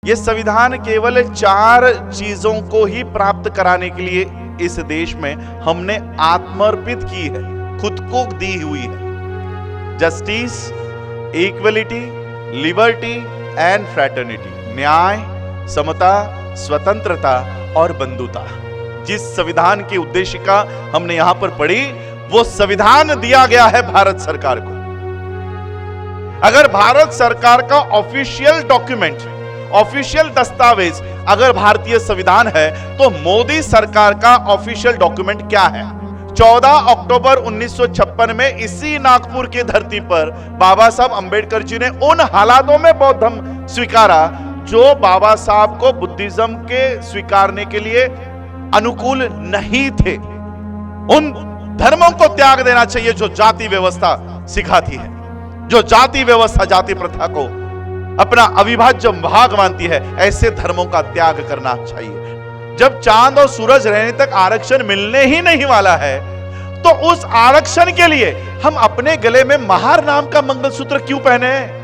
ये संविधान केवल 4 चीजों को ही प्राप्त कराने के लिए इस देश में हमने आत्मर्पित की है, खुद को दी हुई है। Justice, equality, liberty and fraternity, न्याय, समता, स्वतंत्रता और बंधुता। जिस संविधान की उद्देशिका हमने यहां पर पढ़ी, वो संविधान दिया गया है भारत सरकार को। अगर भारत सरकार का ऑफिशियल डॉक्यूमेंट, ऑफिशियल दस्तावेज अगर भारतीय संविधान है, तो मोदी सरकार का ऑफिशियल डॉक्यूमेंट क्या है? 14 अक्टूबर 1956 में इसी नागपुर की धरती पर बाबा साहब अंबेडकर जी ने उन हालातों में बौद्ध धर्म स्वीकारा जो बाबा साहब को बुद्धिज्म के स्वीकारने के लिए अनुकूल नहीं थे। उन धर्मों को त्याग देना चाहिए जो जाति व्यवस्था सिखाती है, जो जाति व्यवस्था, जाति प्रथा को अपना अविभाज्य भाग मानती है। ऐसे धर्मों का त्याग करना चाहिए। जब चांद और सूरज रहने तक आरक्षण मिलने ही नहीं वाला है, तो उस आरक्षण के लिए हम अपने गले में महार नाम का मंगलसूत्र क्यों पहने?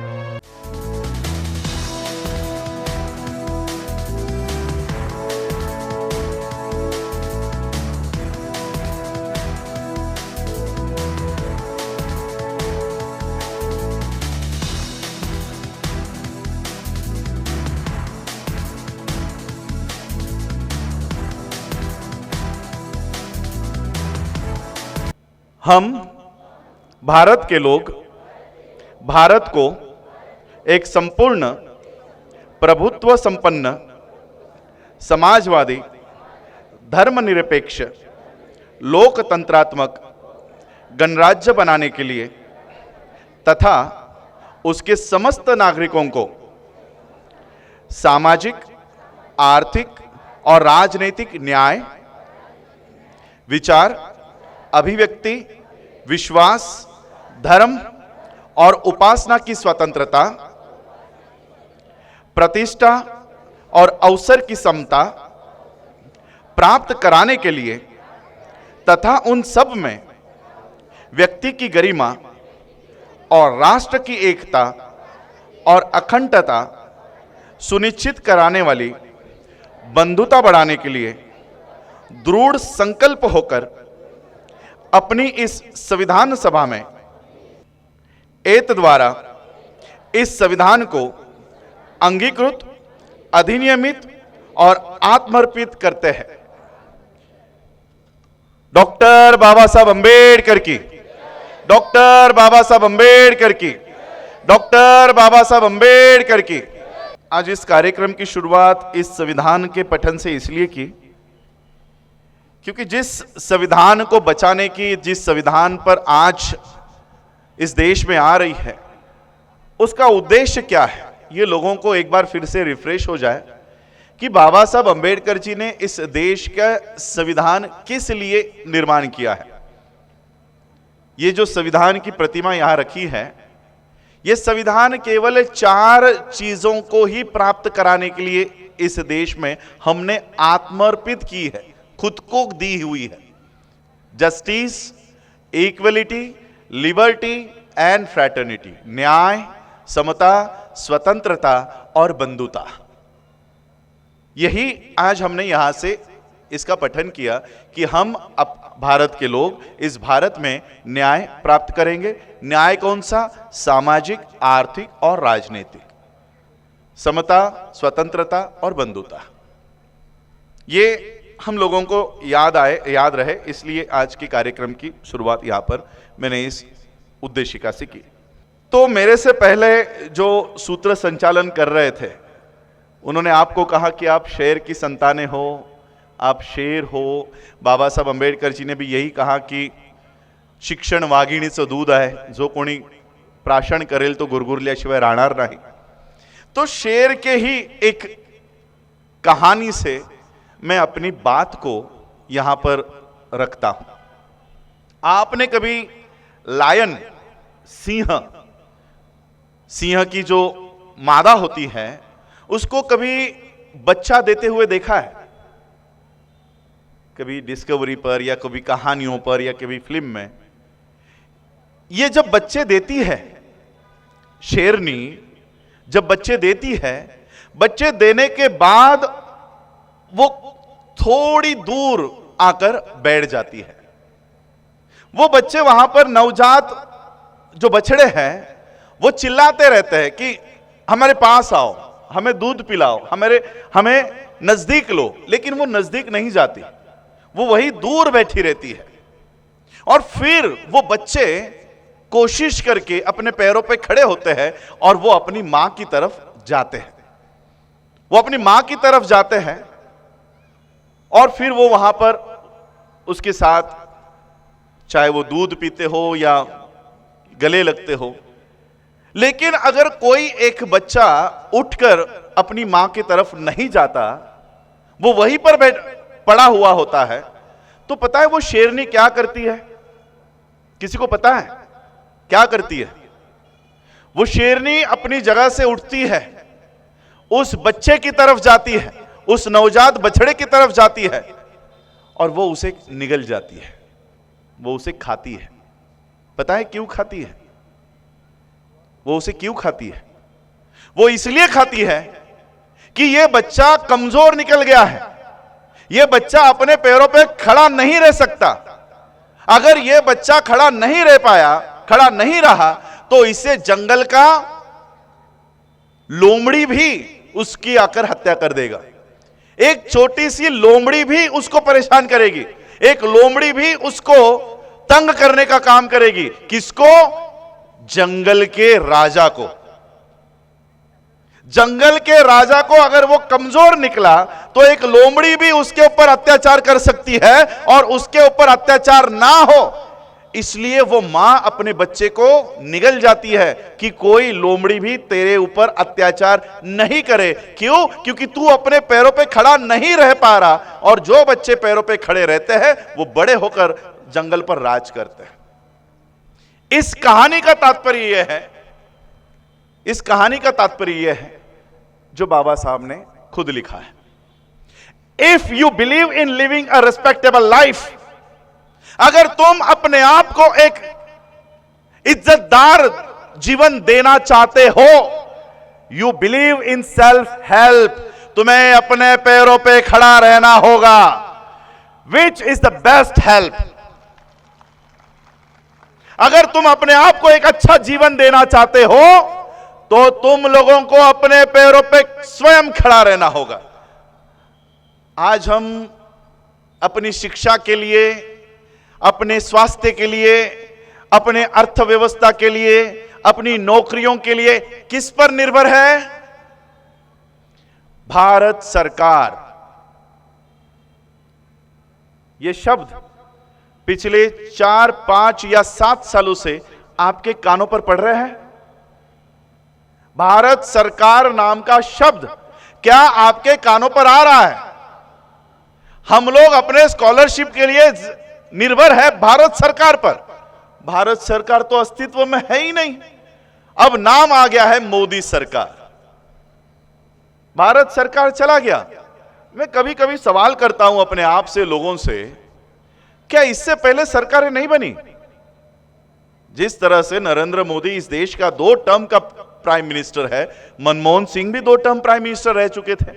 हम भारत के लोग भारत को एक संपूर्ण प्रभुत्व संपन्न समाजवादी धर्मनिरपेक्ष लोकतंत्रात्मक गणराज्य बनाने के लिए तथा उसके समस्त नागरिकों को सामाजिक, आर्थिक और राजनीतिक न्याय, विचार, अभिव्यक्ति, विश्वास, धर्म और उपासना की स्वतंत्रता, प्रतिष्ठा और अवसर की समता प्राप्त कराने के लिए तथा उन सब में व्यक्ति की गरिमा और राष्ट्र की एकता और अखंडता सुनिश्चित कराने वाली बंधुता बढ़ाने के लिए दृढ़ संकल्प होकर अपनी इस संविधान सभा में एत द्वारा इस संविधान को अंगीकृत, अधिनियमित और आत्मर्पित करते हैं। डॉक्टर बाबा साहब अंबेडकर की, डॉक्टर बाबा साहब अंबेडकर की, डॉक्टर बाबा साहब अंबेडकर की। आज इस कार्यक्रम की शुरुआत इस संविधान के पठन से इसलिए की क्योंकि जिस संविधान को बचाने की, जिस संविधान पर आज इस देश में आ रही है, उसका उद्देश्य क्या है, ये लोगों को एक बार फिर से रिफ्रेश हो जाए कि बाबा साहब अंबेडकर जी ने इस देश का संविधान किस लिए निर्माण किया है। ये जो संविधान की प्रतिमा यहां रखी है, ये संविधान केवल 4 चीजों को ही प्राप्त कराने के लिए इस देश में हमने आत्मर्पित की है, खुद को दी हुई है। Justice, equality, liberty and fraternity, न्याय, समता, स्वतंत्रता और बंधुता। यही आज हमने यहां से इसका पठन किया कि हम अब भारत के लोग इस भारत में न्याय प्राप्त करेंगे। न्याय कौन सा? सामाजिक, आर्थिक और राजनीतिक। समता, स्वतंत्रता और बंधुता। ये हम लोगों को याद रहे, इसलिए आज के कार्यक्रम की शुरुआत यहां पर मैंने इस उद्देशिका से की। तो मेरे से पहले जो सूत्र संचालन कर रहे थे, उन्होंने आपको कहा कि आप शेर की संतानें हो, आप शेर हो। बाबा साहब अंबेडकर जी ने भी यही कहा कि शिक्षण वाघिणीचं दूध आहे, जो कोणी प्राशन करेल तो गुरगुरल्याशिवाय राहणार नाही। तो शेर के ही एक कहानी से मैं अपनी बात को यहां पर रखता हूं। आपने कभी लायन, सिंह की जो मादा होती है, उसको कभी बच्चा देते हुए देखा है? कभी डिस्कवरी पर या कभी कहानियों पर या कभी फिल्म में। ये जब बच्चे देती है, शेरनी जब बच्चे देती है, बच्चे देने के बाद वो थोड़ी दूर आकर बैठ जाती है। वो बच्चे वहां पर नवजात जो बछड़े हैं वो चिल्लाते रहते हैं कि हमारे पास आओ, हमें दूध पिलाओ, हमें नजदीक लो, लेकिन वो नजदीक नहीं जाती, वो वही दूर बैठी रहती है। और फिर वो बच्चे कोशिश करके अपने पैरों पे खड़े होते हैं और वो अपनी मां की तरफ जाते हैं। वो अपनी मां की तरफ जाते हैं और फिर वो वहां पर उसके साथ, चाहे वो दूध पीते हो या गले लगते हो। लेकिन अगर कोई एक बच्चा उठकर अपनी मां की तरफ नहीं जाता, वो वहीं पर पड़ा हुआ होता है, तो पता है वो शेरनी क्या करती है? किसी को पता है क्या करती है? वो शेरनी अपनी जगह से उठती है, उस बच्चे की तरफ जाती है, उस नवजात बछड़े की तरफ जाती है और वो उसे निगल जाती है, वो उसे खाती है। पता है क्यों खाती है? वो उसे क्यों खाती है? वो इसलिए खाती है कि ये बच्चा कमजोर निकल गया है, ये बच्चा अपने पैरों पे खड़ा नहीं रह सकता। अगर ये बच्चा खड़ा नहीं रह पाया, खड़ा नहीं रहा, तो इसे जंगल का लोमड़ी भी उसकी आकर हत्या कर देगा। एक छोटी सी लोमड़ी भी उसको परेशान करेगी, एक लोमड़ी भी उसको तंग करने का काम करेगी। किसको? जंगल के राजा को। जंगल के राजा को अगर वो कमजोर निकला तो एक लोमड़ी भी उसके ऊपर अत्याचार कर सकती है, और उसके ऊपर अत्याचार ना हो इसलिए वो मां अपने बच्चे को निगल जाती है कि कोई लोमड़ी भी तेरे ऊपर अत्याचार नहीं करे। क्यों? क्योंकि तू अपने पैरों पे खड़ा नहीं रह पा रहा, और जो बच्चे पैरों पे खड़े रहते हैं वो बड़े होकर जंगल पर राज करते हैं। इस कहानी का तात्पर्य यह है, इस कहानी का तात्पर्य यह है जो बाबा साहब ने खुद लिखा है। If you believe in living a respectable life, अगर तुम अपने आप को एक इज्जतदार जीवन देना चाहते हो, you believe in self help, तुम्हें अपने पैरों पे खड़ा रहना होगा। Which is the best help? अगर तुम अपने आप को एक अच्छा जीवन देना चाहते हो तो तुम लोगों को अपने पैरों पे स्वयं खड़ा रहना होगा। आज हम अपनी शिक्षा के लिए, अपने स्वास्थ्य के लिए, अपने अर्थव्यवस्था के लिए, अपनी नौकरियों के लिए किस पर निर्भर है? भारत सरकार। यह शब्द पिछले 4, 5 या 7 सालों से आपके कानों पर पड़ रहे हैं। भारत सरकार नाम का शब्द क्या आपके कानों पर आ रहा है? हम लोग अपने स्कॉलरशिप के लिए निर्भर है भारत सरकार पर। भारत सरकार तो अस्तित्व में है ही नहीं, अब नाम आ गया है मोदी सरकार। भारत सरकार चला गया। मैं कभी कभी सवाल करता हूं अपने आप से, लोगों से, क्या इससे पहले सरकारें नहीं बनी? जिस तरह से नरेंद्र मोदी इस देश का 2 टर्म का प्राइम मिनिस्टर है, मनमोहन सिंह भी 2 टर्म प्राइम मिनिस्टर रह चुके थे,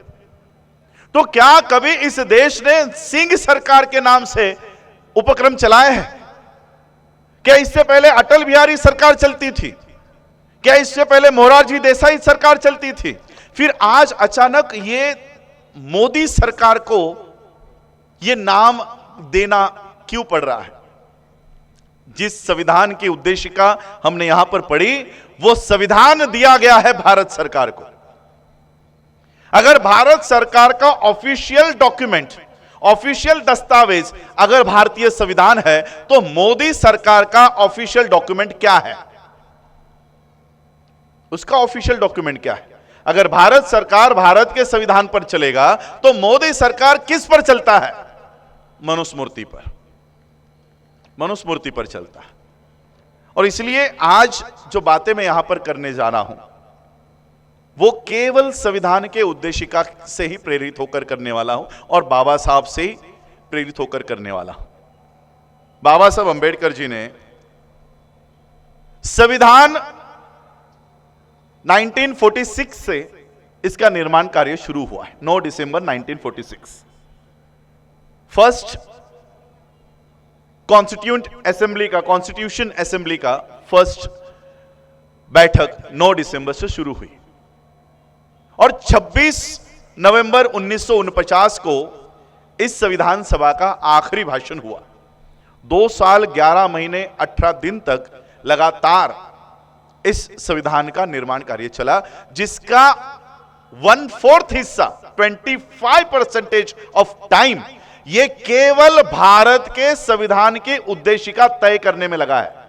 तो क्या कभी इस देश ने सिंह सरकार के नाम से उपक्रम चलाए हैं? क्या इससे पहले अटल बिहारी सरकार चलती थी? क्या इससे पहले मोरारजी देसाई सरकार चलती थी? फिर आज अचानक ये मोदी सरकार को ये नाम देना क्यों पड़ रहा है? जिस संविधान की उद्देशिका हमने यहां पर पढ़ी, वो संविधान दिया गया है भारत सरकार को। अगर भारत सरकार का ऑफिशियल डॉक्यूमेंट, ऑफिशियल दस्तावेज अगर भारतीय संविधान है, तो मोदी सरकार का ऑफिशियल डॉक्यूमेंट क्या है? उसका ऑफिशियल डॉक्यूमेंट क्या है? अगर भारत सरकार भारत के संविधान पर चलेगा तो मोदी सरकार किस पर चलता है? मनुस्मृति पर, मनुस्मृति पर चलता है। और इसलिए आज जो बातें मैं यहां पर करने जा रहा हूं वो केवल संविधान के उद्देशिका से ही प्रेरित होकर करने वाला हूं और बाबा साहब से ही प्रेरित होकर करने वाला हूं। बाबा साहब अंबेडकर जी ने संविधान 1946 से इसका निर्माण कार्य शुरू हुआ है 9 दिसंबर 1946। फर्स्ट कॉन्स्टिट्यूशन असेंबली का फर्स्ट बैठक 9 दिसंबर से शुरू हुई और 26 नवंबर 1949 को इस संविधान सभा का आखिरी भाषण हुआ। 2 साल 11 महीने 18 दिन तक लगातार इस संविधान का निर्माण कार्य चला, जिसका 1/4 हिस्सा 25% ऑफ टाइम ये केवल भारत के संविधान के उद्देश्य का तय करने में लगा है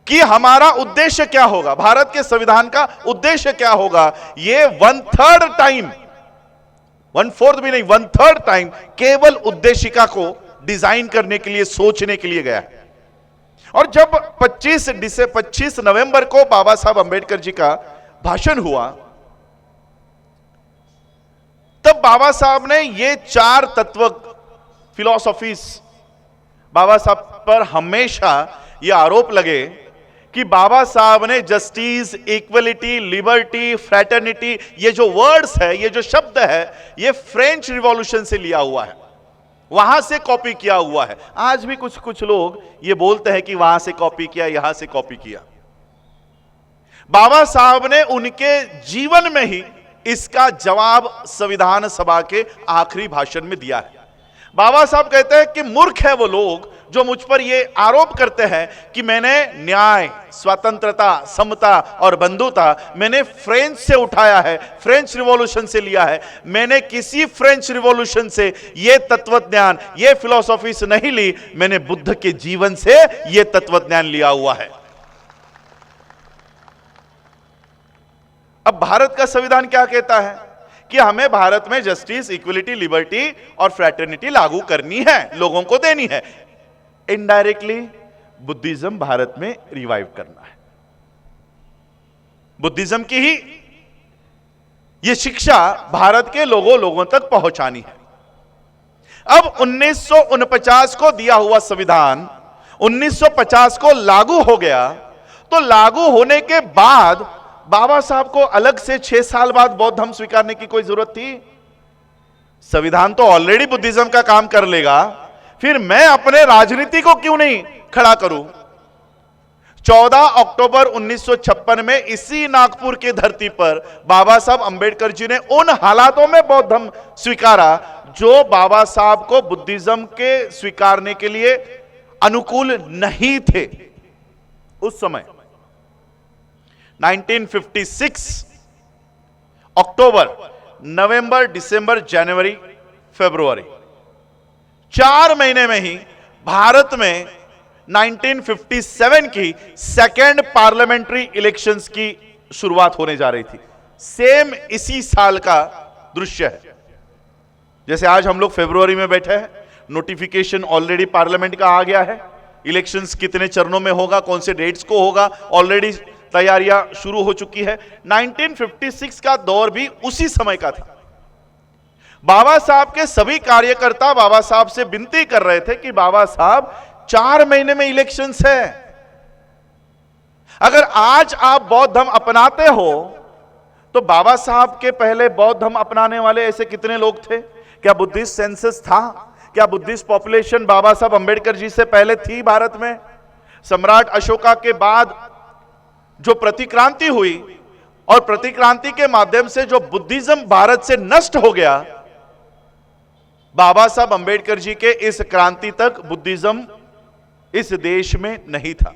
कि हमारा उद्देश्य क्या होगा, भारत के संविधान का उद्देश्य क्या होगा। ये 1/3 टाइम, 1/4 भी नहीं, 1/3 टाइम केवल उद्देशिका को डिजाइन करने के लिए, सोचने के लिए गया है। और जब 25 नवंबर को बाबा साहब अंबेडकर जी का भाषण हुआ, तब बाबा साहब ने ये 4 तत्व फिलॉसफीज, बाबा साहब पर हमेशा ये आरोप लगे कि बाबा साहब ने जस्टिस, इक्वलिटी, लिबर्टी, फ्रैटर्निटी, ये जो वर्ड्स है, ये जो शब्द है, ये फ्रेंच रिवॉल्यूशन से लिया हुआ है, वहां से कॉपी किया हुआ है। आज भी कुछ लोग ये बोलते हैं कि वहां से कॉपी किया, यहां से कॉपी किया। बाबा साहब ने उनके जीवन में ही इसका जवाब संविधान सभा के आखिरी भाषण में दिया है। बाबा साहब कहते हैं कि मूर्ख है वो लोग जो मुझ पर ये आरोप करते हैं कि मैंने न्याय, स्वतंत्रता, समता और बंधुता मैंने फ्रेंच से उठाया है, फ्रेंच रिवॉल्यूशन से लिया है। मैंने किसी फ्रेंच रिवॉल्यूशन से ये तत्वज्ञान, ये फिलॉसफी से नहीं ली, मैंने बुद्ध के जीवन से ये तत्वज्ञान लिया हुआ है। अब भारत का संविधान क्या कहता है कि हमें भारत में जस्टिस, इक्वलिटी, लिबर्टी और फ्रैटर्निटी लागू करनी है, लोगों को देनी है। इनडायरेक्टली बुद्धिज्म भारत में रिवाइव करना है, बुद्धिज्म की ही यह शिक्षा भारत के लोगों तक पहुंचानी है। अब 1949 को दिया हुआ संविधान 1950 को लागू हो गया, तो लागू होने के बाद बाबा साहब को अलग से 6 साल बाद बौद्ध धर्म स्वीकारने की कोई जरूरत थी? संविधान तो ऑलरेडी बुद्धिज्म का काम कर लेगा, फिर मैं अपने राजनीति को क्यों नहीं खड़ा करूं? 14 अक्टूबर 1956 में इसी नागपुर की धरती पर बाबा साहब अंबेडकर जी ने उन हालातों में बौद्ध धर्म स्वीकारा जो बाबा साहब को बुद्धिज्म के स्वीकारने के लिए अनुकूल नहीं थे उस समय। 1956 अक्टूबर, नवंबर, दिसंबर, जनवरी, फरवरी, 4 महीने में ही भारत में 1957 की सेकेंड पार्लियामेंट्री इलेक्शंस की शुरुआत होने जा रही थी। सेम इसी साल का दृश्य है। जैसे आज हम लोग फरवरी में बैठे हैं, नोटिफिकेशन ऑलरेडी पार्लियामेंट का आ गया है, इलेक्शंस कितने चरणों में होगा, कौन से डेट्स को होगा, ऑलरेडी तैयारियां शुरू हो चुकी है। 1956 का दौर भी उसी समय का था। बाबा साहब के सभी कार्यकर्ता बाबा साहब से विनती कर रहे थे कि बाबा साहब 4 महीने में इलेक्शंस है, अगर आज आप बौद्ध धर्म अपनाते हो तो बाबा साहब के पहले बौद्ध धर्म अपनाने वाले ऐसे कितने लोग थे? क्या बुद्धिस्ट सेंसस था? क्या बुद्धिस्ट पॉपुलेशन बाबा साहब अंबेडकर जी से पहले थी भारत में? सम्राट अशोका के बाद जो प्रतिक्रांति हुई और प्रतिक्रांति के माध्यम से जो बुद्धिज्म भारत से नष्ट हो गया, बाबा साहब अंबेडकर जी के इस क्रांति तक बुद्धिज्म इस देश में नहीं था।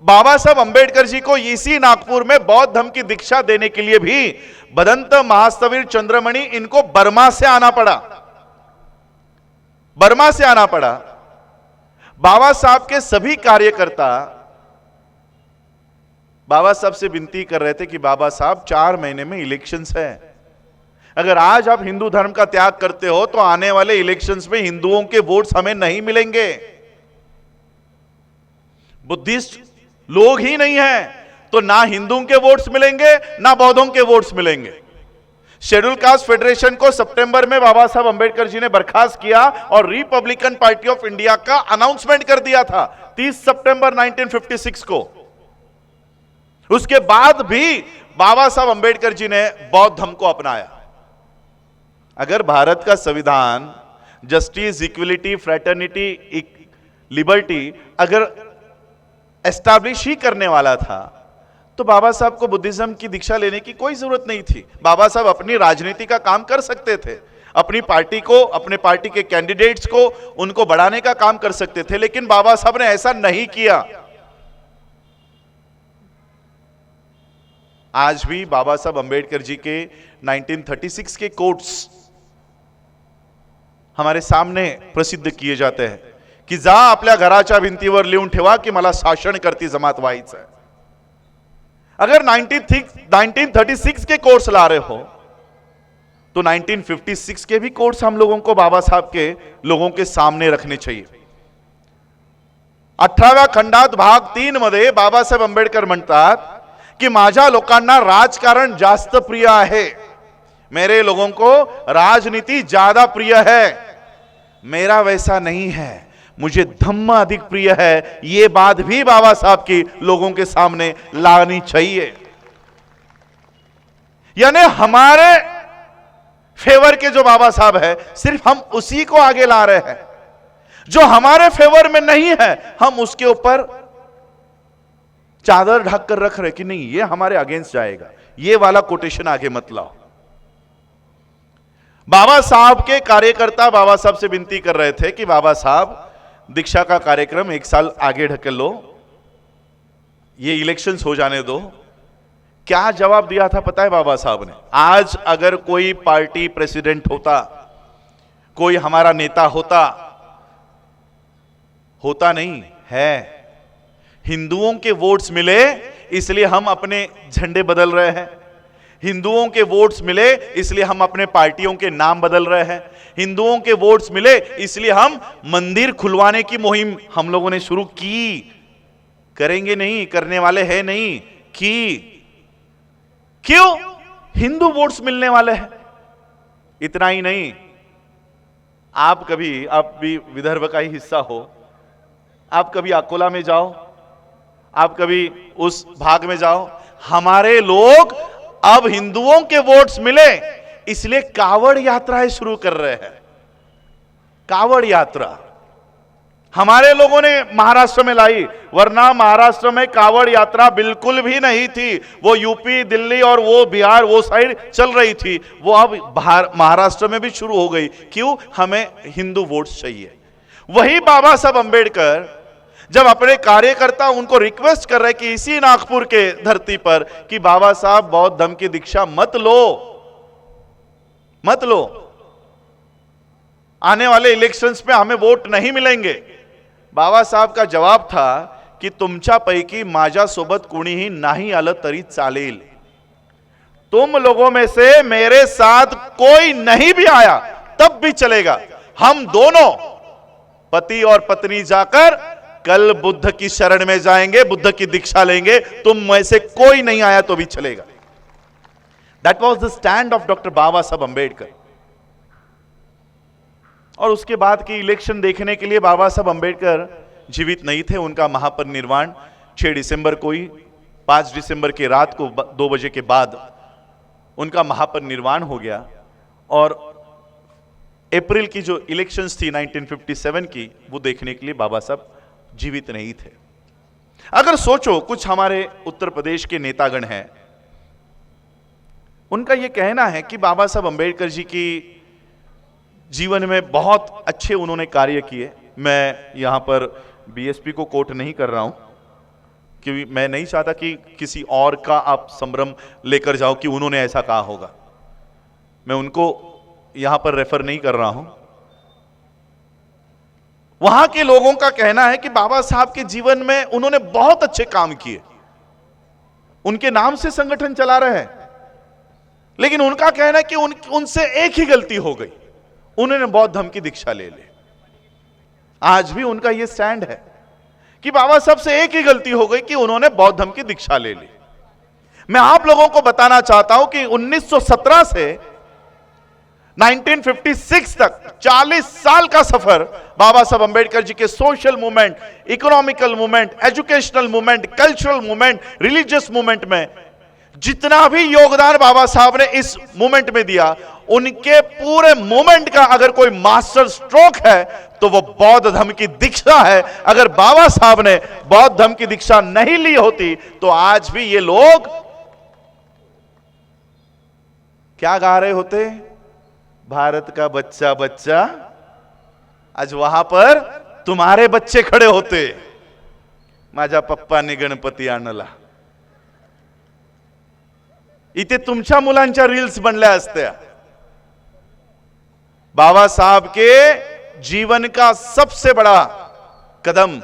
बाबा साहब अंबेडकर जी को इसी नागपुर में बौद्ध धर्म की दीक्षा देने के लिए भी भदंत महास्तवीर चंद्रमणि इनको बर्मा से आना पड़ा, बर्मा से आना पड़ा। बाबा साहब के सभी कार्यकर्ता बाबा साहब से विनती कर रहे थे कि बाबा साहब 4 महीने में इलेक्शंस है, अगर आज आप हिंदू धर्म का त्याग करते हो तो आने वाले इलेक्शंस में हिंदुओं के वोट्स हमें नहीं मिलेंगे। बुद्धिस्ट लोग ही नहीं है तो ना हिंदुओं के वोट्स मिलेंगे ना बौद्धों के वोट्स मिलेंगे। शेड्यूल कास्ट फेडरेशन को सितंबर में बाबा साहब अंबेडकर जी ने बर्खास्त किया और रिपब्लिकन पार्टी ऑफ इंडिया का अनाउंसमेंट कर दिया था 30 सितंबर 1956 को। उसके बाद भी बाबा साहब अंबेडकर जी ने बौद्ध धर्म को अपनाया। अगर भारत का संविधान जस्टिस, इक्वलिटी, फ्रेटर्निटी, लिबर्टी अगर एस्टैब्लिश ही करने वाला था तो बाबा साहब को बुद्धिज्म की दीक्षा लेने की कोई जरूरत नहीं थी। बाबा साहब अपनी राजनीति का काम कर सकते थे, अपनी पार्टी को, अपने पार्टी के कैंडिडेट्स को, उनको बढ़ाने का काम कर सकते थे, लेकिन बाबा साहब ने ऐसा नहीं किया। आज भी बाबा साहब अंबेडकर जी के 1936 के कोट्स हमारे सामने प्रसिद्ध किए जाते हैं की जा आपल्या घराच्या भिंतीवर लिहून ठेवा की मला शासन करती जमात व्हायचं आहे। अगर 1936 के कोर्स ला रहे हो तो 1956 के भी कोर्स हम लोगों को बाबा साहब के लोगों के सामने रखने चाहिए। 18व्या खंडात भाग 3 मध्ये बाबासाहेब आंबेडकर म्हणतात की माझ्या लोकांना राजकारण जास्त प्रिय आहे, मेरे लोगों को राजनीति ज्यादा प्रिय है, मेरा वैसा नहीं है, मुझे धम्म अधिक प्रिय है। यह बात भी बाबा साहब की लोगों के सामने लानी चाहिए। यानी हमारे फेवर के जो बाबा साहब है सिर्फ हम उसी को आगे ला रहे हैं, जो हमारे फेवर में नहीं है हम उसके ऊपर चादर ढक कर रख रहे कि नहीं ये हमारे अगेंस्ट जाएगा, ये वाला कोटेशन आगे मत लाओ। बाबा साहब के कार्यकर्ता बाबा साहब से विनती कर रहे थे कि बाबा साहब दीक्षा का कार्यक्रम 1 साल आगे ढकेल लो, ये इलेक्शंस हो जाने दो। क्या जवाब दिया था पता है बाबा साहब ने? आज अगर कोई पार्टी प्रेसिडेंट होता, कोई हमारा नेता होता नहीं है, हिंदुओं के वोट्स मिले इसलिए हम अपने झंडे बदल रहे हैं, हिंदुओं के वोट्स मिले इसलिए हम अपने पार्टियों के नाम बदल रहे हैं, हिंदुओं के वोट्स मिले इसलिए हम मंदिर खुलवाने की मुहिम हम लोगों ने शुरू की। करेंगे नहीं, करने वाले हैं नहीं की। क्यों? हिंदू वोट्स मिलने वाले हैं। इतना ही नहीं, आप भी विदर्भ का ही हिस्सा हो, आप कभी अकोला में जाओ, आप कभी उस भाग में जाओ, हमारे लोग अब हिंदुओं के वोट्स मिले इसलिए कावड़ यात्राएं शुरू कर रहे हैं। कावड़ यात्रा हमारे लोगों ने महाराष्ट्र में लाई, वरना महाराष्ट्र में कावड़ यात्रा बिल्कुल भी नहीं थी। वो यूपी, दिल्ली और वो बिहार वो साइड चल रही थी, वो अब महाराष्ट्र में भी शुरू हो गई। क्यों? हमें हिंदू वोट्स चाहिए। वही बाबा साहब अंबेडकर जब अपने कार्यकर्ता उनको रिक्वेस्ट कर रहे कि इसी नागपुर के धरती पर कि बाबा साहब बौद्ध धर्म की दीक्षा मत लो, आने वाले इलेक्शंस में हमें वोट नहीं मिलेंगे। बाबा साहब का जवाब था की तुमच्यापैकी माझ्यासोबत कोणीही नाही आलं तरी चालेल, तुम लोगों में से मेरे साथ कोई नहीं भी आया तब भी चलेगा। हम दोनों पति और पत्नी जाकर कल बुद्ध की शरण में जाएंगे, बुद्ध की दीक्षा लेंगे, तुम में से कोई नहीं आया तो भी चलेगा। That was the stand of doctor Baba Saheb Ambedkar. और उसके बाद की इलेक्शन देखने के लिए बाबा साहब अंबेडकर जीवित नहीं थे। उनका महापरिनिर्वाण 6 दिसंबर को ही, 5 दिसंबर की रात को 2 बजे के बाद उनका महापरिनिर्वाण हो गया। और अप्रैल की जो इलेक्शंस थी 1957 की, वो देखने के लिए बाबा साहब जीवित नहीं थे। अगर सोचो, कुछ हमारे उत्तर प्रदेश के नेतागण हैं, उनका यह कहना है कि बाबा साहब अंबेडकर जी की जीवन में बहुत अच्छे उन्होंने कार्य किए। मैं यहां पर बीएसपी को कोट नहीं कर रहा हूं, क्योंकि मैं नहीं चाहता कि किसी और का आप संभ्रम लेकर जाओ कि उन्होंने ऐसा कहा होगा। मैं उनको यहां पर रेफर नहीं कर रहा हूं। वहां के लोगों का कहना है कि बाबा साहब के जीवन में उन्होंने बहुत अच्छे काम किए, उनके नाम से संगठन चला रहे हैं, लेकिन उनका कहना है कि उनसे एक ही गलती हो गई, उन्होंने बौद्ध धर्म की दीक्षा ले ली। आज भी उनका यह स्टैंड है कि बाबा साहब से एक ही गलती हो गई कि उन्होंने बौद्ध धर्म की दीक्षा ले ली। मैं आप लोगों को बताना चाहता हूं कि 1917 से 1956 तक 40 साल का सफर बाबा साहब अंबेडकर जी के social movement, economical movement, educational movement, cultural movement, religious movement में जितना भी योगदान बाबा साहब ने इस मूवमेंट में दिया, उनके पूरे मूवमेंट का अगर कोई मास्टर स्ट्रोक है तो वो बौद्ध धर्म की दीक्षा है। अगर बाबा साहब ने बौद्ध धर्म की दीक्षा नहीं ली होती तो आज भी ये लोग क्या गा रहे होते? भारत का बच्चा बच्चा, आज वहां पर तुम्हारे बच्चे खड़े होते, माझ्या पप्पाने गणपती आणला, इथे तुमच्या मुलांच्या रील्स बनल्या असत्या। बाबा साहब के जीवन का सबसे बड़ा कदम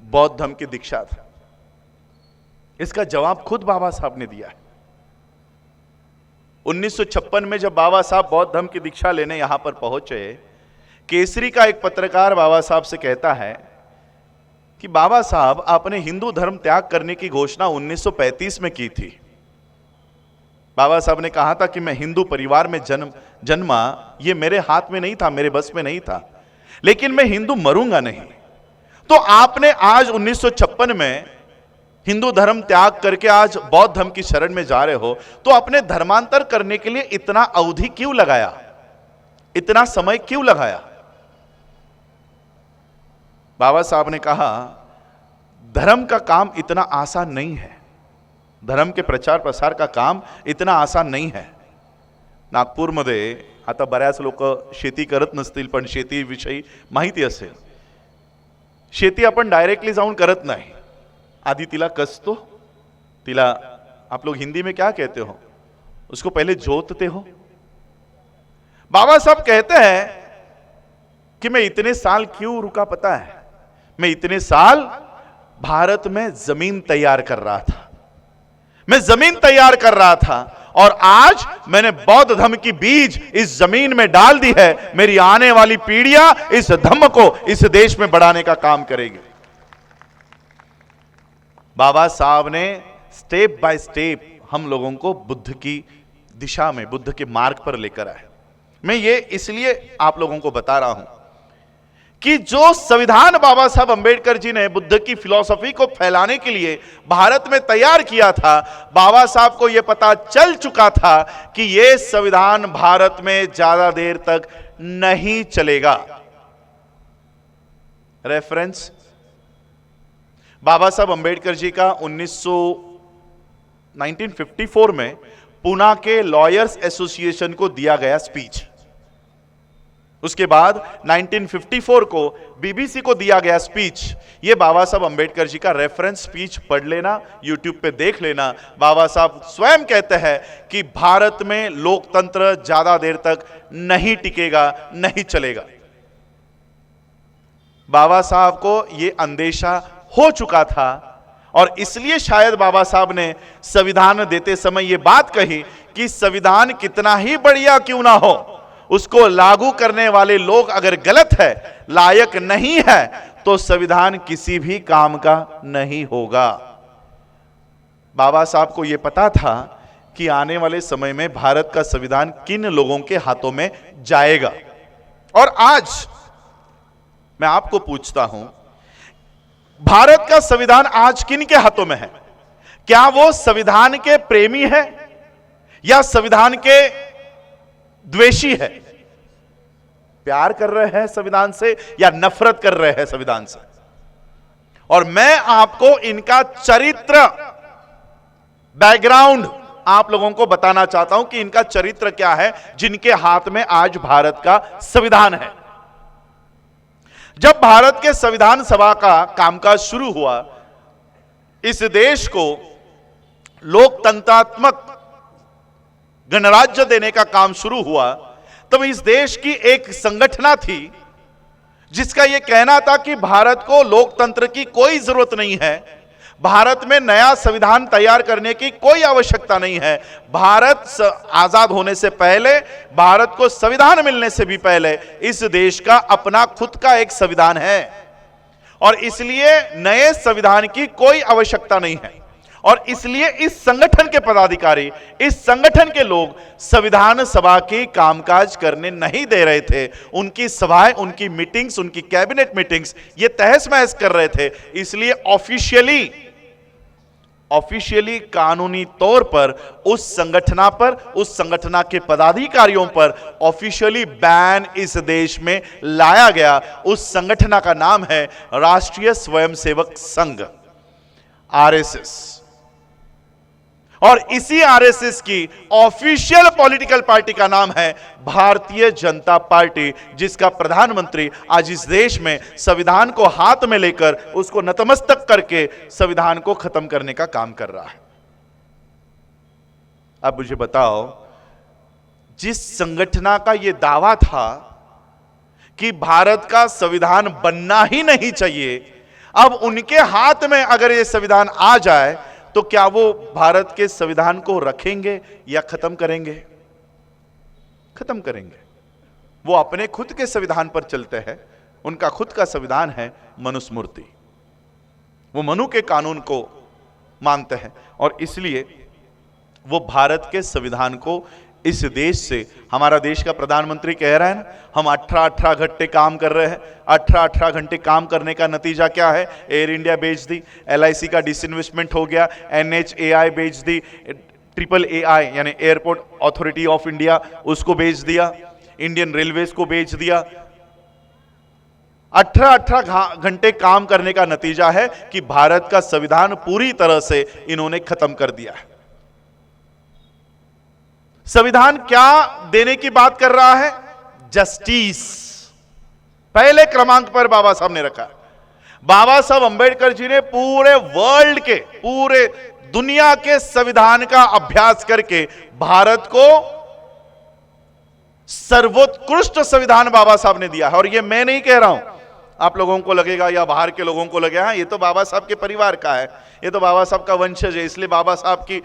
बौद्ध धर्म की दीक्षा था। इसका जवाब खुद बाबा साहब ने दिया है। 1956 में जब बाबा साहब बौद्ध धर्म की दीक्षा लेने यहां पर पहुंचे, केसरी का एक पत्रकार बाबा साहब से कहता है कि बाबा साहब आपने हिंदू धर्म त्याग करने की घोषणा 1935 में की थी। बाबा साहब ने कहा था कि मैं हिंदू परिवार में जन्मा, ये मेरे हाथ में नहीं था, मेरे बस में नहीं था, लेकिन मैं हिंदू मरूंगा नहीं। तो आपने आज 1956 में हिंदू धर्म त्याग करके आज बौद्ध धर्म की शरण में जा रहे हो, तो अपने धर्मांतर करने के लिए इतना अवधि क्यों लगाया, इतना समय क्यों लगाया? बाबा साहब ने कहा धर्म का काम इतना आसान नहीं है, धर्म के प्रचार प्रसार का काम इतना आसान नाही है। नागपूरमध्ये आता बऱ्याच लोक शेती करत नसतील, पण शेतीविषयी माहिती असेल। शेती आपण डायरेक्टली जाऊन करत नाही, आधी तिला कसतो, तिला आप लोग हिंदी में क्या कहते हो, उसको पहले जोतते हो। बाबा साहब कहते हैं कि मैं इतने साल क्यों रुका पता है? मैं इतने साल भारत में जमीन तैयार कर रहा था, मैं जमीन तैयार कर रहा था और आज मैंने बौद्ध धर्म की बीज इस जमीन में डाल दी है। मेरी आने वाली पीढ़ियां इस धर्म को इस देश में बढ़ाने का काम करेगी। बाबा साहब ने स्टेप बाय स्टेप हम लोगों को बुद्ध की दिशा में, बुद्ध के मार्ग पर लेकर आए। मैं ये इसलिए आप लोगों को बता रहा हूं कि जो संविधान बाबा साहब अंबेडकर जी ने बुद्ध की फिलॉसफी को फैलाने के लिए भारत में तैयार किया था, बाबा साहब को यह पता चल चुका था कि यह संविधान भारत में ज्यादा देर तक नहीं चलेगा। रेफरेंस बाबा साहब अंबेडकर जी का 1954 में पुणे के लॉयर्स एसोसिएशन को दिया गया स्पीच, उसके बाद 1954 को बीबीसी को दिया गया स्पीच। ये बाबा साहब अंबेडकर जी का रेफरेंस स्पीच पढ़ लेना, यूट्यूब पे देख लेना। बाबा साहब स्वयं कहते हैं कि भारत में लोकतंत्र ज्यादा देर तक नहीं टिकेगा, नहीं चलेगा। बाबा साहब को यह अंदेशा हो चुका था और इसलिए शायद बाबा साहब ने संविधान देते समय यह बात कही कि संविधान कितना ही बढ़िया क्यों ना हो, उसको लागू करने वाले लोग अगर गलत है, लायक नहीं है, तो संविधान किसी भी काम का नहीं होगा। बाबा साहब को यह पता था कि आने वाले समय में भारत का संविधान किन लोगों के हाथों में जाएगा। और आज मैं आपको पूछता हूं, भारत का संविधान आज किन के हाथों में है? क्या वो संविधान के प्रेमी है या संविधान के द्वेषी है? प्यार कर रहे हैं संविधान से या नफरत कर रहे हैं संविधान से? और मैं आपको इनका चरित्र, बैकग्राउंड आप लोगों को बताना चाहता हूं कि इनका चरित्र क्या है, जिनके हाथ में आज भारत का संविधान है। जब भारत के संविधान सभा का कामकाज शुरू हुआ, इस देश को लोकतंत्रात्मक गणराज्य देने का काम शुरू हुआ, तब इस देश की एक संगठना थी जिसका यह कहना था कि भारत को लोकतंत्र की कोई जरूरत नहीं है, भारत में नया संविधान तैयार करने की कोई आवश्यकता नहीं है। भारत आजाद होने से पहले, भारत को संविधान मिलने से भी पहले इस देश का अपना खुद का एक संविधान है और इसलिए नए संविधान की कोई आवश्यकता नहीं है। और इसलिए इस संगठन के पदाधिकारी, इस संगठन के लोग संविधान सभा की कामकाज करने नहीं दे रहे थे। उनकी सभाएं, उनकी मीटिंग्स, उनकी कैबिनेट मीटिंग्स ये तहस महस कर रहे थे। इसलिए ऑफिशियली कानूनी तौर पर उस संगठना पर, उस संगठना के पदाधिकारियों पर ऑफिशियली बैन इस देश में लाया गया। उस संगठना का नाम है राष्ट्रीय स्वयंसेवक संघ, आरएसएस। और इसी आरएसएस की ऑफिशियल पॉलिटिकल पार्टी का नाम है भारतीय जनता पार्टी, जिसका प्रधानमंत्री आज इस देश में संविधान को हाथ में लेकर उसको नतमस्तक करके संविधान को खत्म करने का काम कर रहा है। अब मुझे बताओ, जिस संगठन का यह दावा था कि भारत का संविधान बनना ही नहीं चाहिए, अब उनके हाथ में अगर यह संविधान आ जाए तो क्या वो भारत के संविधान को रखेंगे या खत्म करेंगे? खत्म करेंगे। वो अपने खुद के संविधान पर चलते हैं। उनका खुद का संविधान है मनुस्मृति। वो मनु के कानून को मानते हैं और इसलिए वो भारत के संविधान को इस देश से, हमारा देश का प्रधानमंत्री कह रहा है ना, हम 18 घंटे काम कर रहे हैं। 18 घंटे काम करने का नतीजा क्या है? एयर इंडिया बेच दी, LIC का डिसइन्वेस्टमेंट हो गया, NHAI बेच दी, AAAI यानी एयरपोर्ट अथॉरिटी ऑफ इंडिया उसको बेच दिया, इंडियन रेलवेज को बेच दिया। 18 घंटे काम करने का नतीजा है कि भारत का संविधान पूरी तरह से इन्होंने खत्म कर दिया है। संविधान क्या देने की बात कर रहा है? जस्टिस पहले क्रमांक पर बाबा साहब ने रखा। बाबा साहब अंबेडकर जी ने पूरे वर्ल्ड के, पूरे दुनिया के संविधान का अभ्यास करके भारत को सर्वोत्कृष्ट संविधान बाबा साहब ने दिया है। और ये मैं नहीं कह रहा हूं, आप लोगों को लगेगा या बाहर के लोगों को लगेगा ये तो बाबा साहब के परिवार का है, ये तो बाबा साहब का वंशज है, इसलिए बाबा साहब की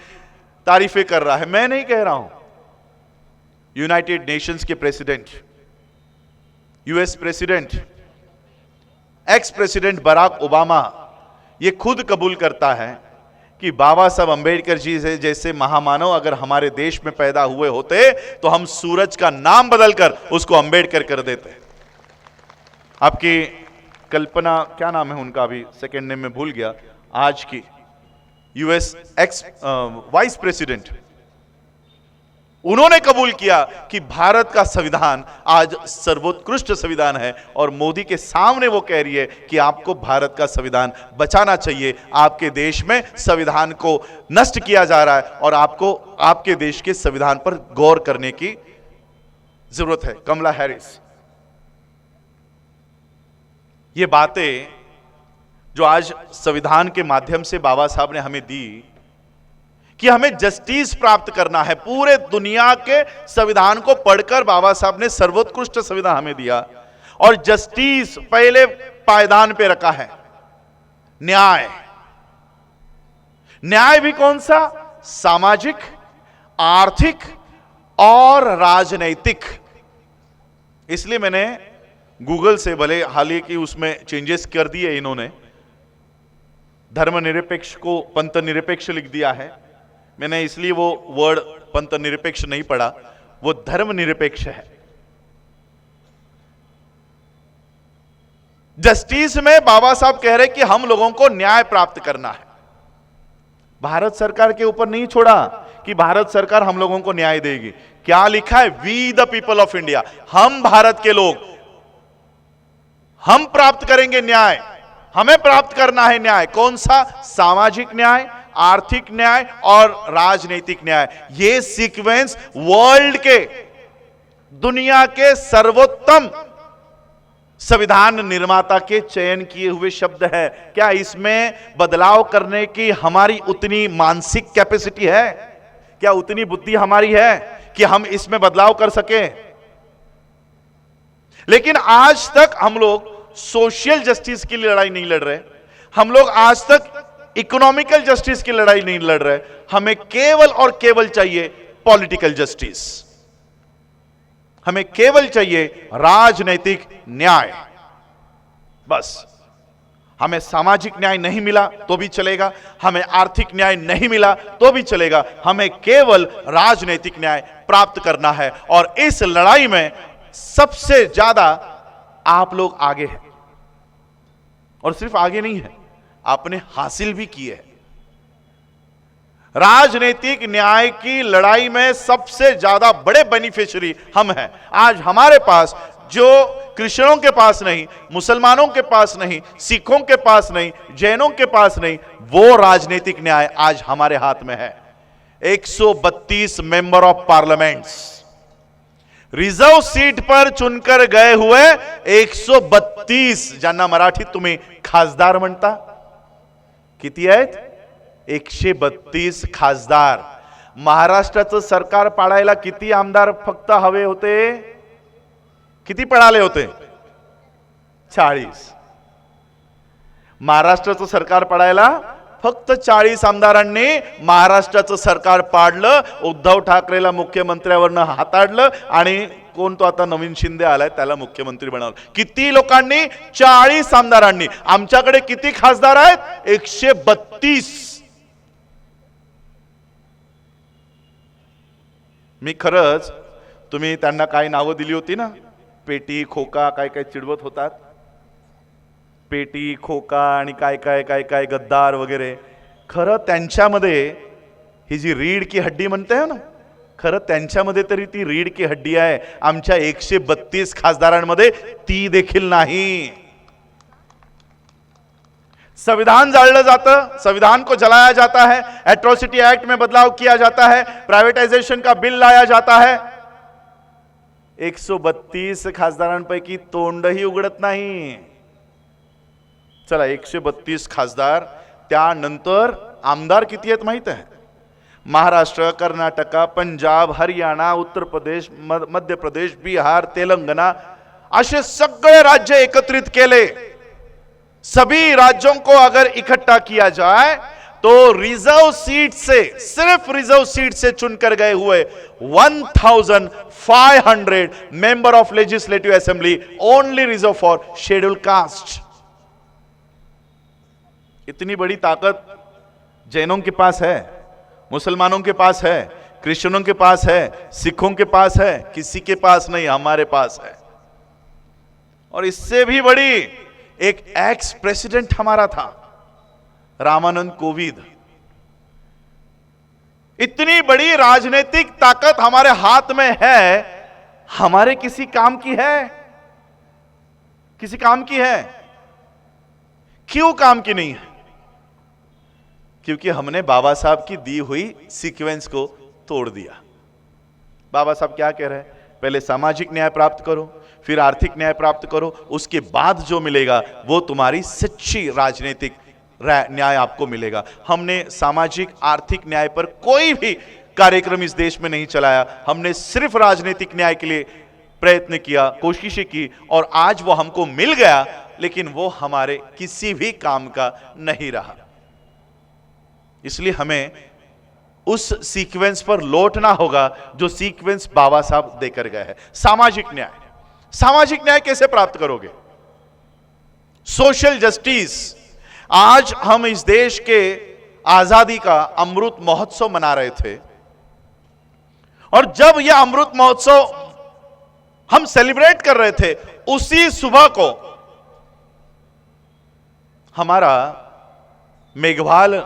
तारीफें कर रहा है। मैं नहीं कह रहा हूं। यूनाइटेड नेशंस के president, US president, ex president Barack Obama ये खुद कबूल करता है कि बाबा साहब अंबेडकर जी से जैसे महामानव अगर हमारे देश में पैदा हुए होते तो हम सूरज का नाम बदलकर उसको अंबेडकर कर देते। आपकी कल्पना, क्या नाम है उनका, अभी सेकेंड नेम में भूल गया, आज की US एक्स वाइस प्रेसिडेंट, उन्होंने कबूल किया कि भारत का संविधान आज सर्वोत्कृष्ट संविधान है। और मोदी के सामने वो कह रही है कि आपको भारत का संविधान बचाना चाहिए, आपके देश में संविधान को नष्ट किया जा रहा है और आपको आपके देश के संविधान पर गौर करने की जरूरत है। कमला हैरिस, ये बातें जो आज संविधान के माध्यम से बाबा साहब ने हमें दी कि हमें जस्टिस प्राप्त करना है, पूरे दुनिया के संविधान को पढ़कर बाबा साहब ने सर्वोत्कृष्ट संविधान हमें दिया। और जस्टिस पहले पायदान पे रखा है, न्याय। न्याय भी कौन सा? सामाजिक, आर्थिक और राजनैतिक। इसलिए मैंने गूगल से, भले हाल ही की उसमें चेंजेस कर दिए इन्होंने, धर्मनिरपेक्ष को पंथ निरपेक्ष लिख दिया है। मैंने इसलिए वो वर्ड पंथ निरपेक्ष नहीं पढ़ा, वो धर्मनिरपेक्ष है। जस्टिस में बाबा साहब कह रहे कि हम लोगों को न्याय प्राप्त करना है। भारत सरकार के ऊपर नहीं छोड़ा कि भारत सरकार हम लोगों को न्याय देगी। क्या लिखा है? We the people of India, हम भारत के लोग, हम प्राप्त करेंगे न्याय। हमें प्राप्त करना है न्याय। कौन सा? सामाजिक न्याय, आर्थिक न्याय और राजनीतिक न्याय। ये सीक्वेंस वर्ल्ड के, दुनिया के सर्वोत्तम संविधान निर्माता के चयन किए हुए शब्द है। क्या इसमें बदलाव करने की हमारी उतनी मानसिक कैपेसिटी है? क्या उतनी बुद्धि हमारी है कि हम इसमें बदलाव कर सके? लेकिन आज तक हम लोग सोशल जस्टिस की लड़ाई नहीं लड़ रहे, हम लोग आज तक इकोनॉमिकल जस्टिस की लड़ाई नहीं लड़ रहे। हमें केवल और केवल चाहिए पॉलिटिकल जस्टिस, हमें केवल चाहिए राजनैतिक न्याय। बस हमें सामाजिक न्याय नहीं मिला तो भी चलेगा, हमें आर्थिक न्याय नहीं मिला तो भी चलेगा, हमें केवल राजनीतिक न्याय प्राप्त करना है। और इस लड़ाई में सबसे ज्यादा आप लोग आगे हैं, और सिर्फ आगे नहीं है, आपने हासिल भी किए हैं। राजनीतिक न्याय की लड़ाई में सबसे ज्यादा बड़े बेनिफिशियरी हम हैं। आज हमारे पास जो क्रिश्चियनों के पास नहीं, मुसलमानों के पास नहीं, सिखों के पास नहीं, जैनों के पास नहीं, वो राजनीतिक न्याय आज हमारे हाथ में है। 132 member of parliaments, reserve seat पर चुनकर गए हुए 132, ज्यांना मराठीत तुम्ही खासदार म्हणता, किती आहेत? 132 खासदार। महाराष्ट्राचं सरकार पाडायला किती आमदार फक्त हवे होते? किती पडाले होते? 40। महाराष्ट्राचं सरकार पाडायला फक्त 40 आमदारांनी महाराष्ट्राचं सरकार पाडलं, उद्धव ठाकरेला मुख्यमंत्र्यावरनं हाताडलं आणि कोण तो आता नवीन शिंदे आलाय त्याला मुख्यमंत्री बनवलं। किती लोकांनी? 40 आमदारांनी। आमच्याकडे किती खासदार आहेत? 132। मी खरंच, तुम्ही त्यांना काय नावं दिली होती ना, पेटी खोका काय काय चिडवत होतात, पेटी खोका आणि काय काय काय काय गद्दार वगैरे, खरं त्यांच्यामध्ये ही जी रीड की हड्डी म्हणते ना, खरं त्यांच्यामध्ये तरी ती रीड की हड्डी आहे, आमच्या 132 खासदारांमध्ये ती देखील नाही। संविधान जाळलं जातं, संविधान को जलाया जाता है, एट्रोसिटी एक्ट में बदलाव किया जाता है, प्राइवेटाइजेशन का बिल लाया जाता है। 132 खासदारांपैकी तोंडही उघडत नाही। चला 132 खासदार, त्यानंतर आमदार किती आहेत माहित आहे? महाराष्ट्र, कर्नाटक, पंजाब, हरियाणा, उत्तर प्रदेश, मध्य प्रदेश, बिहार, तेलंगाना, असे सगळे राज्य एकत्रित केले। सभी राज्यों को अगर इकट्ठा किया जाए तो रिजर्व सीट से, सिर्फ रिजर्व सीट से चुनकर गए हुए 1500 member of legislative assembly only reserve for schedule caste. इतनी बड़ी ताकत जैनों के पास है, मुसलमानों के पास है, क्रिश्चियनों के पास है, सिखों के पास है, किसी के पास नहीं, हमारे पास है। और इससे भी बड़ी एक एक्स प्रेसिडेंट हमारा था, रामानंद कोविंद। इतनी बड़ी राजनीतिक ताकत हमारे हाथ में है, हमारे किसी काम की है? किसी काम की है? क्यों काम की नहीं है? क्योंकि हमने बाबा साहब की दी हुई सीक्वेंस को तोड़ दिया। बाबा साहब क्या कह रहे हैं? पहले सामाजिक न्याय प्राप्त करो, फिर आर्थिक न्याय प्राप्त करो, उसके बाद जो मिलेगा वो तुम्हारी सच्ची राजनीतिक न्याय आपको मिलेगा। हमने सामाजिक आर्थिक न्याय पर कोई भी कार्यक्रम इस देश में नहीं चलाया, हमने सिर्फ राजनीतिक न्याय के लिए प्रयत्न किया, कोशिशें की, और आज वो हमको मिल गया, लेकिन वो हमारे किसी भी काम का नहीं रहा। इसलिए हमें उस सीक्वेंस पर लौटना होगा जो सीक्वेंस बाबा साहब देकर गए हैं। सामाजिक न्याय, सामाजिक न्याय कैसे प्राप्त करोगे? Social justice. आज हम इस देश के आजादी का अमृत महोत्सव मना रहे थे, और जब यह अमृत महोत्सव हम सेलिब्रेट कर रहे थे, उसी सुबह को हमारा मेघवाल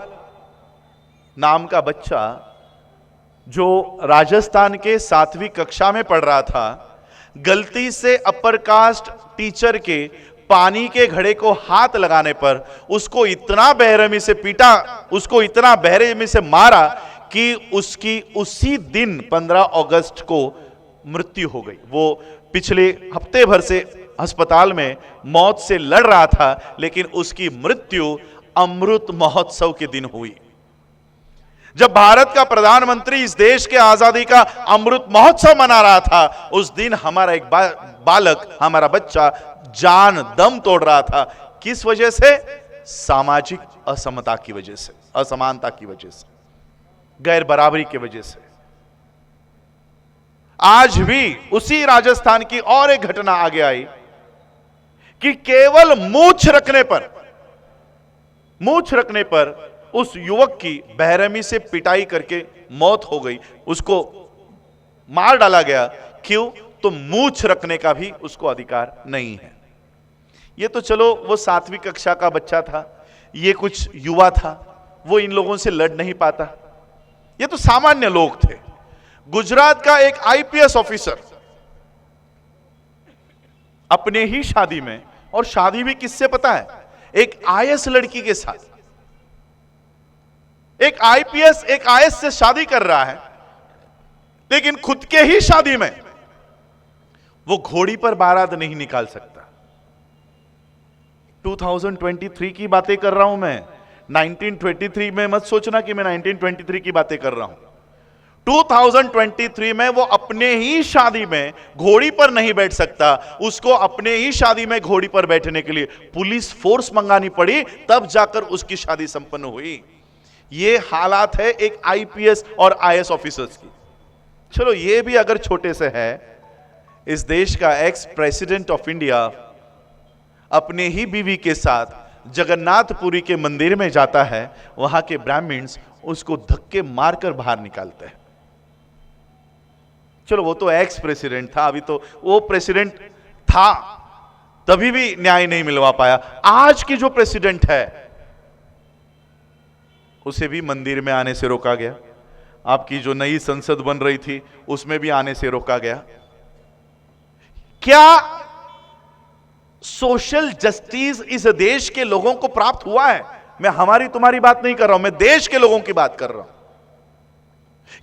नाम का बच्चा, जो राजस्थान के 7वीं कक्षा में पढ़ रहा था, गलती से अपर कास्ट टीचर के पानी के घड़े को हाथ लगाने पर उसको इतना बेरहमी से पीटा, उसको इतना बेरहमी से मारा कि उसकी उसी दिन 15 अगस्त को मृत्यु हो गई। वो पिछले हफ्ते भर से अस्पताल में मौत से लड़ रहा था, लेकिन उसकी मृत्यु अमृत महोत्सव के दिन हुई। जब भारत का प्रधानमंत्री इस देश के आजादी का अमृत महोत्सव मना रहा था, उस दिन हमारा एक बालक, हमारा बच्चा जान दम तोड़ रहा था। किस वजह से? सामाजिक असमता की वजह से, असमानता की वजह से, गैर बराबरी की वजह से। आज भी उसी राजस्थान की और एक घटना आगे आई कि केवल मूंछ रखने पर, मूंछ रखने पर उस युवक की बेरहमी से पिटाई करके मौत हो गई, उसको मार डाला गया। क्यों? तो मूंछ रखने का भी उसको अधिकार नहीं है। ये तो चलो वो 7वीं कक्षा का बच्चा था, ये कुछ युवा था, वो इन लोगों से लड़ नहीं पाता। ये तो सामान्य लोग थे। गुजरात का एक आईपीएस ऑफिसर अपने ही शादी में, और शादी भी किससे पता है? एक आईएएस लड़की के साथ। एक आईपीएस एक आईएएस से शादी कर रहा है, लेकिन खुद के ही शादी में वो घोड़ी पर बारात नहीं निकाल सकता। 2023 की बातें कर रहा हूं मैं, 1923 में मत सोचना कि मैं 1923 की बातें कर रहा हूं। 2023 में वो अपने ही शादी में घोड़ी पर नहीं बैठ सकता, उसको अपने ही शादी में घोड़ी पर बैठने के लिए पुलिस फोर्स मंगानी पड़ी, तब जाकर उसकी शादी संपन्न हुई। ये हालात है एक आईपीएस और आईएएस ऑफिसर्स की। चलो ये भी अगर छोटे से है, इस देश का एक्स प्रेसिडेंट ऑफ इंडिया अपने ही बीवी के साथ जगन्नाथपुरी के मंदिर में जाता है, वहां के ब्राह्मण्स उसको धक्के मारकर बाहर निकालते हैं। चलो वो तो एक्स प्रेसिडेंट था, अभी तो वो प्रेसिडेंट था, तभी भी न्याय नहीं मिलवा पाया। आज की जो प्रेसिडेंट है उसे भी मंदिर में आने से रोका गया। आपकी जो नई संसद बन रही थी उसमें भी आने से रोका गया। क्या सोशल जस्टिस इस देश के लोगों को प्राप्त हुआ है? मैं हमारी तुम्हारी बात नहीं कर रहा हूं, मैं देश के लोगों की बात कर रहा हूं।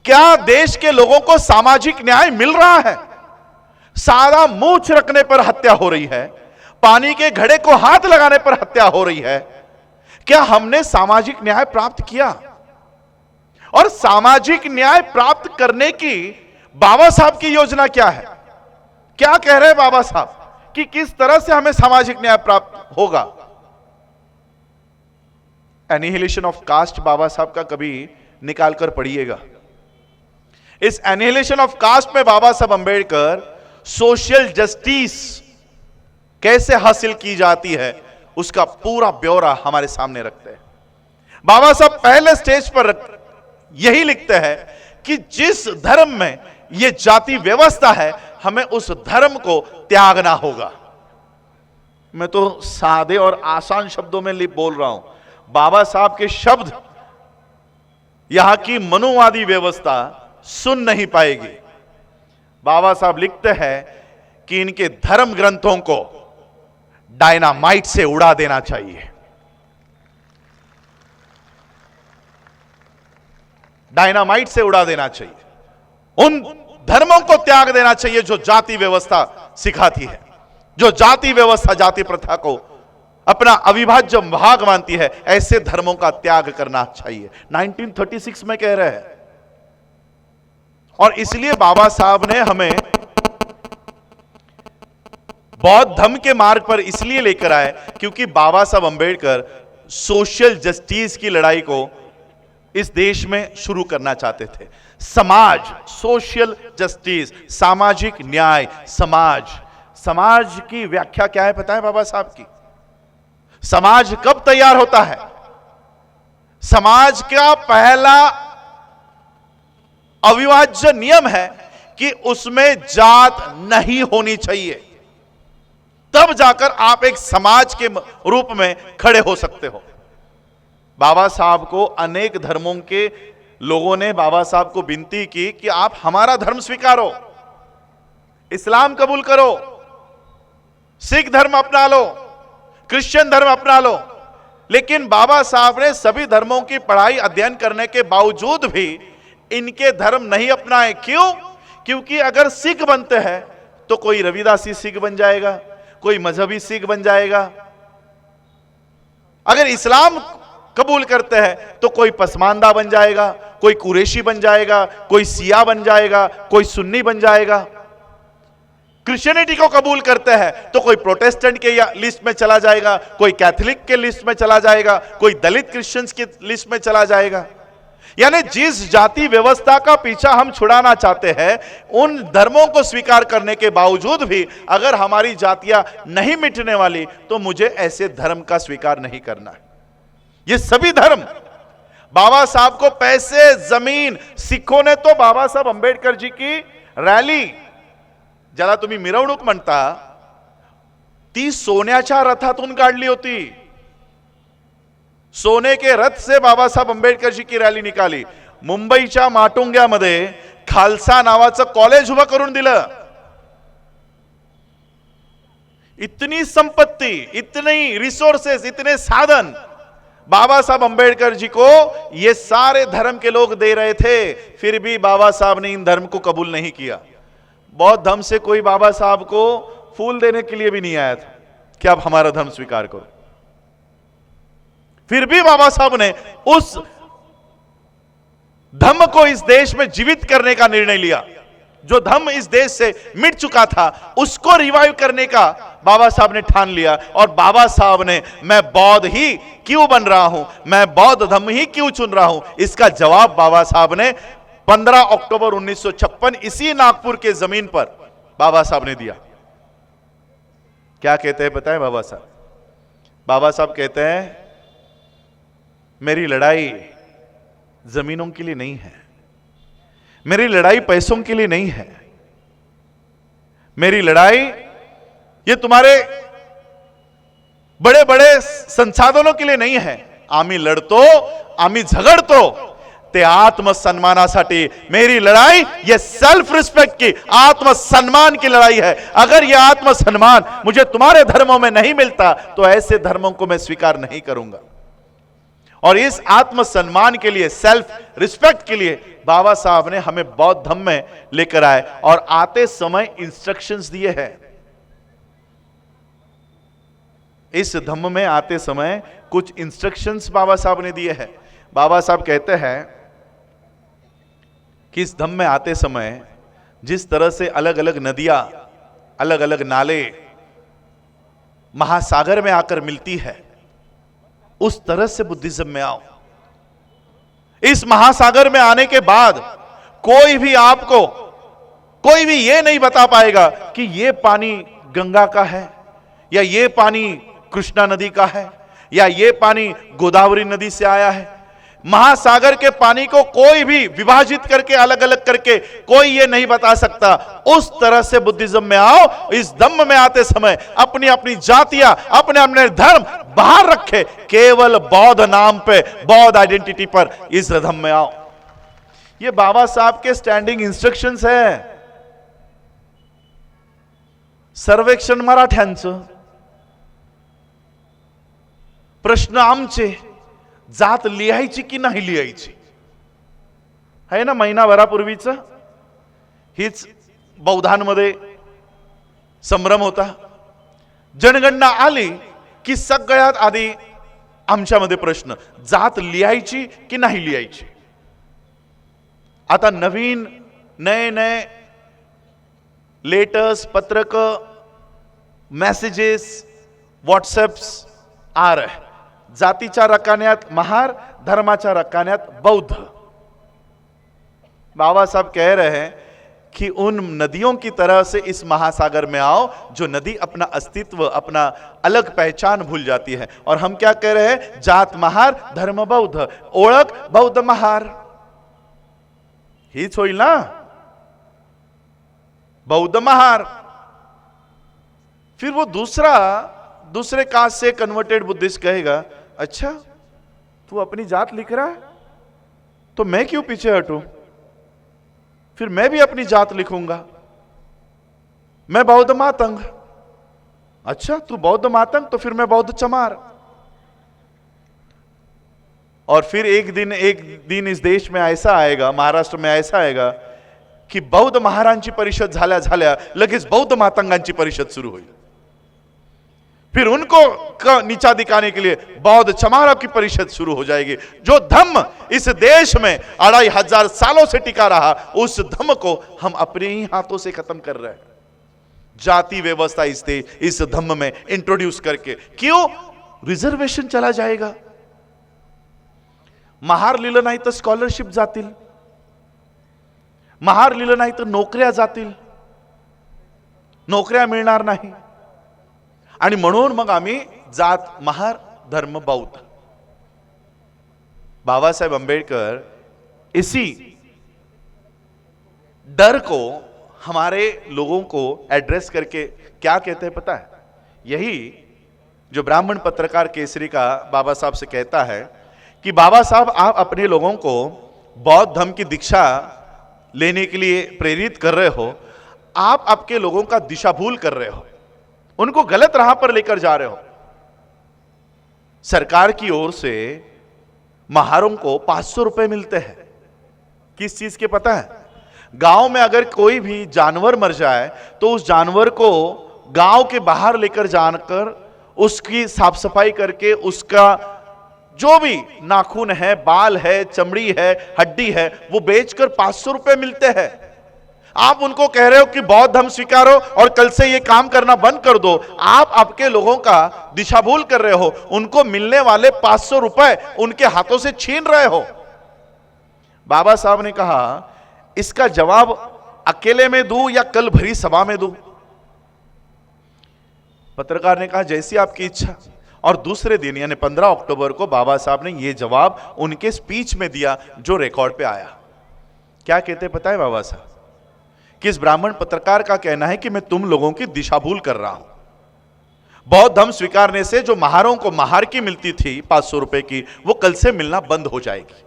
क्या देश के लोगों को सामाजिक न्याय मिल रहा है? सादा मूंछ रखने पर हत्या हो रही है, पानी के घड़े को हाथ लगाने पर हत्या हो रही है। क्या हमने सामाजिक न्याय प्राप्त किया? और सामाजिक न्याय प्राप्त करने की बाबा साहब की योजना क्या है? क्या कह रहे हैं बाबा साहब कि किस तरह से हमें सामाजिक न्याय प्राप्त होगा? एनिहिलेशन ऑफ कास्ट बाबा साहब का कभी निकाल कर पढ़िएगा। इस एनिहिलेशन ऑफ कास्ट में बाबा साहब अंबेडकर सोशल जस्टिस कैसे हासिल की जाती है उसका पूरा ब्यौरा हमारे सामने रखते हैं। बाबा साहब पहले स्टेज पर यही लिखते हैं कि जिस धर्म में यह जाति व्यवस्था है, हमें उस धर्म को त्यागना होगा। मैं तो सादे और आसान शब्दों में बोल रहा हूं, बाबा साहब के शब्द यहां की मनुवादी व्यवस्था सुन नहीं पाएगी। बाबा साहब लिखते हैं कि इनके धर्म ग्रंथों को डायनामाइट से उड़ा देना चाहिए। डायनामाइट से उड़ा देना चाहिए। उन धर्मों को त्याग देना चाहिए जो जाति व्यवस्था सिखाती है, जो जाति व्यवस्था जाति प्रथा को अपना अविभाज्य भाग मानती है। ऐसे धर्मों का त्याग करना चाहिए, 1936 में कह रहे हैं। और इसलिए बाबा साहब ने हमें बौद्ध धर्म के मार्ग पर इसलिए लेकर आए क्योंकि बाबा साहब अंबेडकर सोशल जस्टिस की लड़ाई को इस देश में शुरू करना चाहते थे। समाज, सोशल जस्टिस, सामाजिक न्याय, समाज। समाज की व्याख्या क्या है पता है बाबा साहब की? समाज कब तैयार होता है? समाज का पहला अविभाज्य नियम है कि उसमें जात नहीं होनी चाहिए, तब जाकर आप एक समाज के रूप में खड़े हो सकते हो। बाबा साहब को अनेक धर्मों के लोगों ने बाबा साहब को विनती की कि आप हमारा धर्म स्वीकारो, इस्लाम कबूल करो, सिख धर्म अपना लो, क्रिश्चियन धर्म अपना लो। लेकिन बाबा साहब ने सभी धर्मों की पढ़ाई अध्ययन करने के बावजूद भी इनके धर्म नहीं अपनाए। क्यों? क्योंकि अगर सिख बनते हैं तो कोई रविदासी सिख बन जाएगा, कोई मजहबी सिख बन जाएगा। अगर इस्लाम कबूल करते हैं तो कोई पसमानदा बन जाएगा, कोई कुरैशी बन जाएगा, कोई सिया बन जाएगा, कोई सुन्नी बन जाएगा। क्रिश्चियनिटी को कबूल करते हैं तो कोई प्रोटेस्टेंट के लिस्ट में चला जाएगा, कोई कैथोलिक के लिस्ट में चला जाएगा, कोई दलित क्रिश्चियंस की लिस्ट में चला जाएगा। यानी जिस जाति व्यवस्था का पीछा हम छुड़ाना चाहते हैं, उन धर्मों को स्वीकार करने के बावजूद भी अगर हमारी जातियां नहीं मिटने वाली तो मुझे ऐसे धर्म का स्वीकार नहीं करना है। ये सभी धर्म बाबा साहब को पैसे, जमीन, सिखों ने तो बाबा साहब अंबेडकर जी की रॅली, ज्याला तुम्ही मिरवणूक म्हणता, ती सोन्याच्या रथातून काढली होती. सोने के रथ से बाबा साहब अंबेडकर जी की रॅली निकाली. मुंबईच्या माटुंग्यामध्ये खालसा नावाचं कॉलेज उभं करून दिलं. इतनी संपत्ति, इतनी रिसोर्सेस, इतने साधन बाबा साहब अंबेडकर जी को ये सारे धर्म के लोग दे रहे थे, फिर भी बाबा साहब ने इन धर्म को कबूल नहीं किया. बौद्ध धर्म से कोई बाबा साहब को फूल देने के लिए भी नहीं आया था कि आप हमारा धर्म स्वीकार करो. फिर भी बाबा साहब ने उस धर्म को इस देश में जीवित करने का निर्णय लिया. जो धर्म इस देश से मिट चुका था उसको रिवाइव करने का बाबा साहब ने ठान लिया. और बाबा साहब ने मैं बौद्ध ही क्यों बन रहा हूं, मैं बौद्ध धर्म ही क्यों चुन रहा हूं, इसका जवाब बाबा साहब ने 15 अक्टूबर 1956 इसी नागपुर के जमीन पर बाबा साहब ने दिया. क्या कहते हैं पता है बाबा साहब? बाबा साहब कहते हैं मेरी लड़ाई जमीनों के लिए नहीं है, मेरी लड़ाई पैसों के लिए नहीं है, मेरी लड़ाई ये तुम्हारे बड़े बड़े संसाधनों के लिए नहीं है. आम्ही लढतो, आम्ही झगडतो ते आत्मसन्मानासाठी. मेरी लड़ाई ये सेल्फ रिस्पेक्ट की, आत्मसम्मान की लड़ाई है. अगर यह आत्मसम्मान मुझे तुम्हारे धर्मों में नहीं मिलता तो ऐसे धर्मों को मैं स्वीकार नहीं करूंगा. और इस आत्मसम्मान के लिए, सेल्फ रिस्पेक्ट के लिए बाबा साहब ने हमें बौद्ध धर्म में लेकर आए और आते समय इंस्ट्रक्शंस दिए हैं. इस धम्म में आते समय कुछ इंस्ट्रक्शंस बाबा साहब ने दिए हैं. बाबा साहब कहते हैं कि इस धम्म में आते समय जिस तरह से अलग अलग नदियां, अलग अलग नाले महासागर में आकर मिलती है, उस तरह से बुद्धिज्म में आओ. इस महासागर में आने के बाद कोई भी आपको, कोई भी ये नहीं बता पाएगा कि ये पानी गंगा का है, या ये पानी कृष्णा नदी का है, या ये पानी गोदावरी नदी से आया है. महासागर के पानी को कोई भी विभाजित करके, अलग अलग करके कोई ये नहीं बता सकता. उस तरह से बुद्धिज्म में आओ. इस धम्म में आते समय अपनी अपनी जातियां, अपने अपने धर्म बाहर रखे, केवल बौद्ध नाम पे, बौद्ध आइडेंटिटी पर इस धम्म में आओ. ये बाबा साहब के स्टैंडिंग इंस्ट्रक्शंस है. सर्वेक्षण मराठ्यांचं, प्रश्न आमचे, जात लिहायची की नाही लिहायची, आहे ना महिनाभरापूर्वीच. हीच बौद्धांमध्ये संभ्रम होता. जनगणना आली की सगळ्यात आधी आमच्यामध्ये प्रश्न, जात लिहायची की नाही लिहायची. आता नवीन नए नए लेटर्स, पत्रक, मैसेजेस, व्हाट्सएप्स आ रहे. जातीच्या रकान्यात महार, धर्माच्या रकान्यात बौद्ध. बाबा साहब कह रहे हैं कि उन नदियों की तरह से इस महासागर में आओ जो नदी अपना अस्तित्व, अपना अलग पहचान भूल जाती है. और हम क्या कह रहे हैं? जात महार, धर्म बौद्ध, ओळख बौद्ध महार. हीच होईल ना, बौद्ध महार. फिर वो दूसरे कास्ट से कन्वर्टेड बुद्धिस्ट कहेगा, अच्छा तू अपनी जात लिख रहा है तो मैं क्यों पीछे हटूं, फिर मैं भी अपनी जात लिखूंगा, मैं बौद्ध मातंग. अच्छा तू बौद्ध मातंग तो फिर मैं बौद्ध चमार. और फिर एक दिन इस देश में ऐसा आएगा, महाराष्ट्र में ऐसा आएगा की बौद्ध महारांची परिषद झाल्या झाल्या लगेच बौद्ध मातंगांची परिषद सुरू होईल. फिर उनको नीचा दिखाने के लिए बौद्ध चमारों की परिषद शुरू हो जाएगी. जो धम्म इस देश में 2500 सालों से टिका रहा, उस धम्म को हम अपने ही हाथों से खत्म कर रहे हैं. जाति व्यवस्था इस धम्म में इंट्रोड्यूस करके. क्यों? रिजर्वेशन चला जाएगा. महार लिहिलं नाही तर स्कॉलरशिप जातील, महार लिहिलं नाही तर नोकऱ्या जातील, नोकऱ्या मिळणार नाही. आणि म्हणून मग आम्ही जात महार, धर्म बौद्ध. बाबा साहेब अंबेडकर इसी डर को हमारे लोगों को एड्रेस करके क्या कहते हैं पता है? यही जो ब्राह्मण पत्रकार केसरी का बाबा साहब से कहता है कि बाबा साहब आप अपने लोगों को बौद्ध धर्म की दीक्षा लेने के लिए प्रेरित कर रहे हो, आप आपके लोगों का दिशा भूल कर रहे हो, उनको गलत राह पर लेकर जा रहे हो। सरकार की ओर से महारों को 500 रुपए मिलते हैं। किस चीज के पता है? गांव में अगर कोई भी जानवर मर जाए तो उस जानवर को गांव के बाहर लेकर जाकर उसकी साफ सफाई करके उसका जो भी नाखून है, बाल है, चमड़ी है, हड्डी है, वो बेचकर 500 रुपए मिलते हैं। आप उनको कह रहे हो कि बौद्ध धर्म स्वीकारो और कल से ये काम करना बंद कर दो। आप आपके लोगों का दिशा भूल कर रहे हो, उनको मिलने वाले 500 रुपए उनके हाथों से छीन रहे हो। बाबा साहब ने कहा इसका जवाब अकेले में दूं या कल भरी सभा में दूं? पत्रकार ने कहा जैसी आपकी इच्छा। और दूसरे दिन यानी 15 अक्टूबर को बाबा साहब ने यह जवाब उनके स्पीच में दिया जो रिकॉर्ड पे आया। क्या कहते पता है बाबा साहब? कि इस ब्राह्मण पत्रकार का कहना है कि मैं तुम लोगों की दिशा भूल कर रहा हूं। बौद्ध धर्म स्वीकारने से जो महारों को महार की मिलती थी 500 रुपए की, वो कल से मिलना बंद हो जाएगी।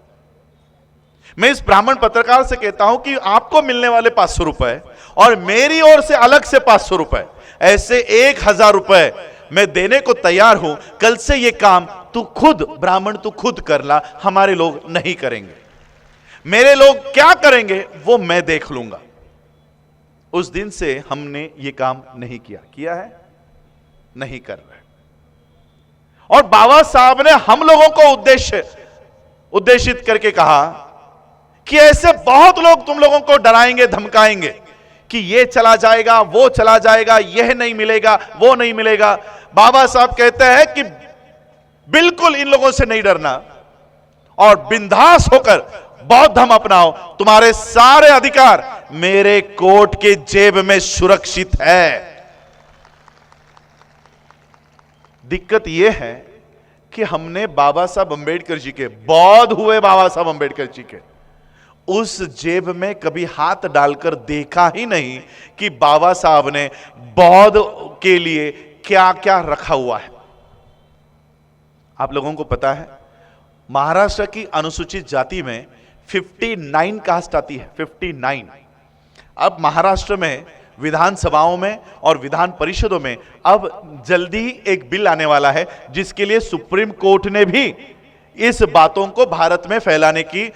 मैं इस ब्राह्मण पत्रकार से कहता हूं कि आपको मिलने वाले 500 रुपए और मेरी ओर से अलग से 500 रुपए, ऐसे 1000 रुपए मैं देने को तैयार हूं। कल से यह काम तू खुद ब्राह्मण तू खुद कर ला, हमारे लोग नहीं करेंगे। मेरे लोग क्या करेंगे वो मैं देख लूंगा। उस दिन से हमने यह काम नहीं किया है, नहीं कर रहे। और बाबा साहब ने हम लोगों को उद्देशित करके कहा कि ऐसे बहुत लोग तुम लोगों को डराएंगे, धमकाएंगे कि ये चला जाएगा, वो चला जाएगा, यह नहीं मिलेगा, वो नहीं मिलेगा। बाबा साहब कहते हैं कि बिल्कुल इन लोगों से नहीं डरना और बिंदास होकर बौद्ध धर्म अपनाओ। तुम्हारे सारे अधिकार मेरे कोर्ट के जेब में सुरक्षित है। दिक्कत यह है कि हमने बाबा साहब अंबेडकर जी के, बौद्ध हुए बाबा साहब अंबेडकर जी के, उस जेब में कभी हाथ डालकर देखा ही नहीं कि बाबा साहब ने बौद्ध के लिए क्या क्या रखा हुआ है। आप लोगों को पता है महाराष्ट्र की अनुसूचित जाति में 59 कास्ट आती है, 59। अब महाराष्ट्र में विधानसभाओं में और विधान परिषदों में अब जल्दी एक बिल आने वाला है जिसके लिए सुप्रीम कोर्ट ने भी इस बातों को भारत में फैलाने की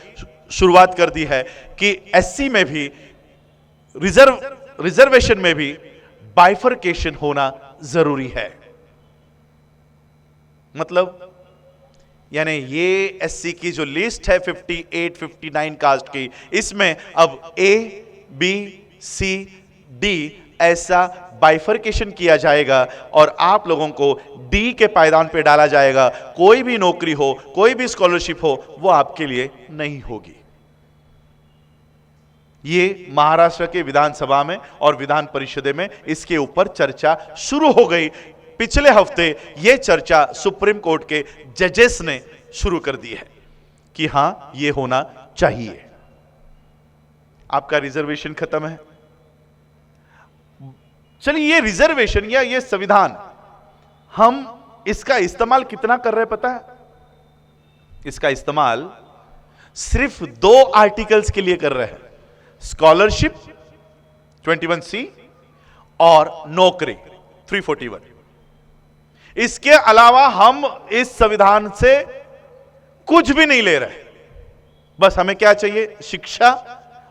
शुरुआत कर दी है कि एससी में भी, रिजर्वेशन में भी बाइफरकेशन होना जरूरी है। मतलब यानी ये एससी की जो लिस्ट है 58, 59 कास्ट की, इसमें अब ए, बी, सी, डी ऐसा बाइफरकेशन किया जाएगा और आप लोगों को डी के पायदान पे डाला जाएगा। कोई भी नौकरी हो, कोई भी स्कॉलरशिप हो, वो आपके लिए नहीं होगी। ये महाराष्ट्र के विधानसभा में और विधान परिषद में इसके ऊपर चर्चा शुरू हो गई। पिछले हफ्ते यह चर्चा सुप्रीम कोर्ट के जजेस ने शुरू कर दी है कि हां यह होना चाहिए। आपका रिजर्वेशन खत्म है। चलिए ये रिजर्वेशन या ये संविधान हम इसका इस्तेमाल कितना कर रहे हैं पता है? इसका इस्तेमाल सिर्फ 2 आर्टिकल्स के लिए कर रहे हैं, स्कॉलरशिप 21C और नौकरी 341। इसके अलावा हम इस संविधान से कुछ भी नहीं ले रहे। बस हमें क्या चाहिए? शिक्षा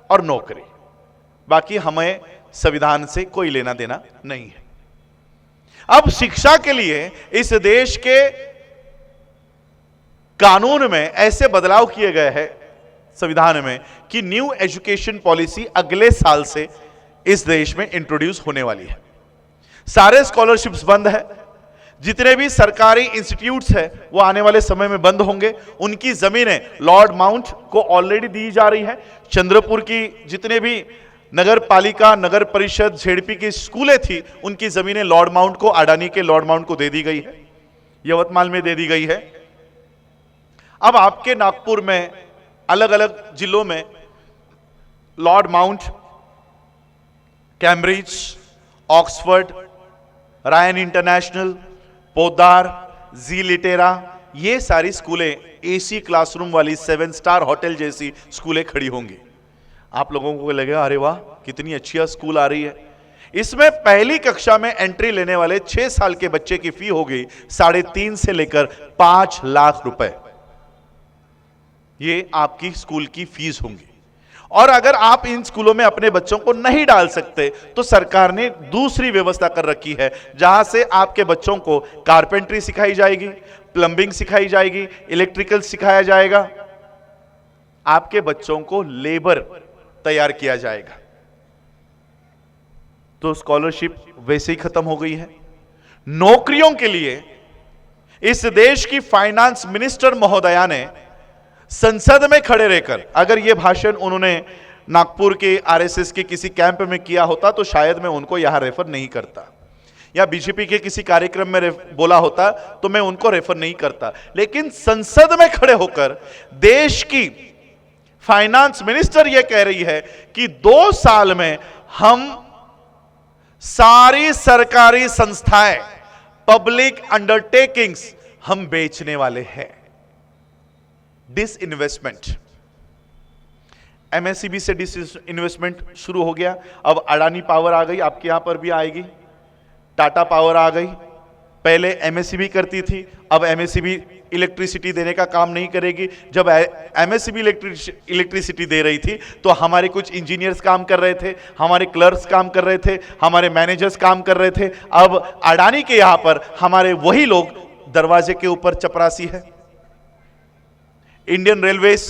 और नौकरी। बाकी हमें संविधान से कोई लेना देना नहीं है। अब शिक्षा के लिए इस देश के कानून में ऐसे बदलाव किए गए हैं संविधान में कि न्यू एजुकेशन पॉलिसी अगले साल से इस देश में इंट्रोड्यूस होने वाली है। सारे स्कॉलरशिप्स बंद है। जितने भी सरकारी इंस्टीट्यूट्स है वो आने वाले समय में बंद होंगे। उनकी जमीनें लॉर्ड माउंट को ऑलरेडी दी जा रही है। चंद्रपुर की जितने भी नगर पालिका, नगर परिषद, झेडपी की स्कूलें थी, उनकी जमीनें लॉर्ड माउंट को, अडानी के लॉर्ड माउंट को दे दी गई है। यवतमाल में दे दी गई है। अब आपके नागपुर में अलग अलग जिलों में Lord Mount, Cambridge, Oxford, Ryan International, Poddar, G Litera, ये सारी स्कूलें एसी क्लासरूम वाली 7 स्टार होटल जैसी स्कूलें खड़ी होंगी। आप लोगों को लगेगा अरे वाह कितनी अच्छी स्कूल आ रही है। इसमें पहली कक्षा में एंट्री लेने वाले 6 साल के बच्चे की फी होगी 3.5 से लेकर 5 लाख रुपए। ये आपकी स्कूल की फीस होंगी। और अगर आप इन स्कूलों में अपने बच्चों को नहीं डाल सकते तो सरकार ने दूसरी व्यवस्था कर रखी है, जहां से आपके बच्चों को कारपेंट्री सिखाई जाएगी, प्लंबिंग सिखाई जाएगी, इलेक्ट्रिकल सिखाया जाएगा, आपके बच्चों को लेबर तैयार किया जाएगा। तो स्कॉलरशिप वैसे ही खत्म हो गई है। नौकरियों के लिए इस देश की फाइनेंस मिनिस्टर महोदया ने संसद में खड़े रहकर, अगर यह भाषण उन्होंने नागपुर के आरएसएस के किसी कैंप में किया होता तो शायद मैं उनको यहां रेफर नहीं करता, या बीजेपी के किसी कार्यक्रम में बोला होता तो मैं उनको रेफर नहीं करता। लेकिन संसद में खड़े होकर देश की फाइनेंस मिनिस्टर यह कह रही है कि 2 साल में हम सारी सरकारी संस्थाएं, पब्लिक अंडरटेकिंग्स हम बेचने वाले हैं। डिसइन्वेस्टमेंट, एमएससीबी से डिसइन्वेस्टमेंट शुरू हो गया। अब अडानी पावर आ गई, आपके यहां पर भी आएगी। टाटा पावर आ गई, पहले एमएससीबी करती थी, अब एमएससीबी इलेक्ट्रिसिटी देने का काम नहीं करेगी। जब एमएससीबी इलेक्ट्रिसिटी दे रही थी तो हमारे कुछ इंजीनियर्स काम कर रहे थे, हमारे क्लर्क्स काम कर रहे थे, हमारे मैनेजर्स काम कर रहे थे। अब अडानी के यहां पर हमारे वही लोग दरवाजे के ऊपर चपरासी है। इंडियन रेलवेज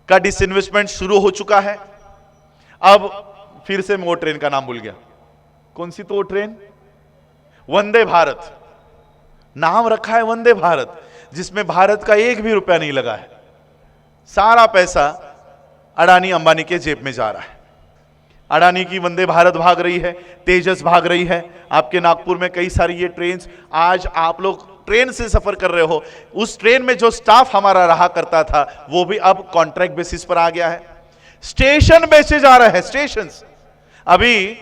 का डिसइन्वेस्टमेंट शुरू हो चुका है। अब फिर से मैं वो ट्रेन का नाम भूल गया, कौन सी तो वो ट्रेन, वंदे भारत, नाम रखा है वंदे भारत, जिसमें भारत का 1 भी रुपया नहीं लगा है। सारा पैसा अडानी अंबानी के जेब में जा रहा है। अडानी की वंदे भारत भाग रही है, तेजस भाग रही है। आपके नागपुर में कई सारी ये ट्रेन, आज आप लोग ट्रेन से सफर कर रहे हो, उस ट्रेन में जो स्टाफ हमारा रहा करता था वो भी अब कॉन्ट्रैक्ट बेसिस पर आ गया है। स्टेशन बेचे जा रहे हैं, स्टेशन। अभी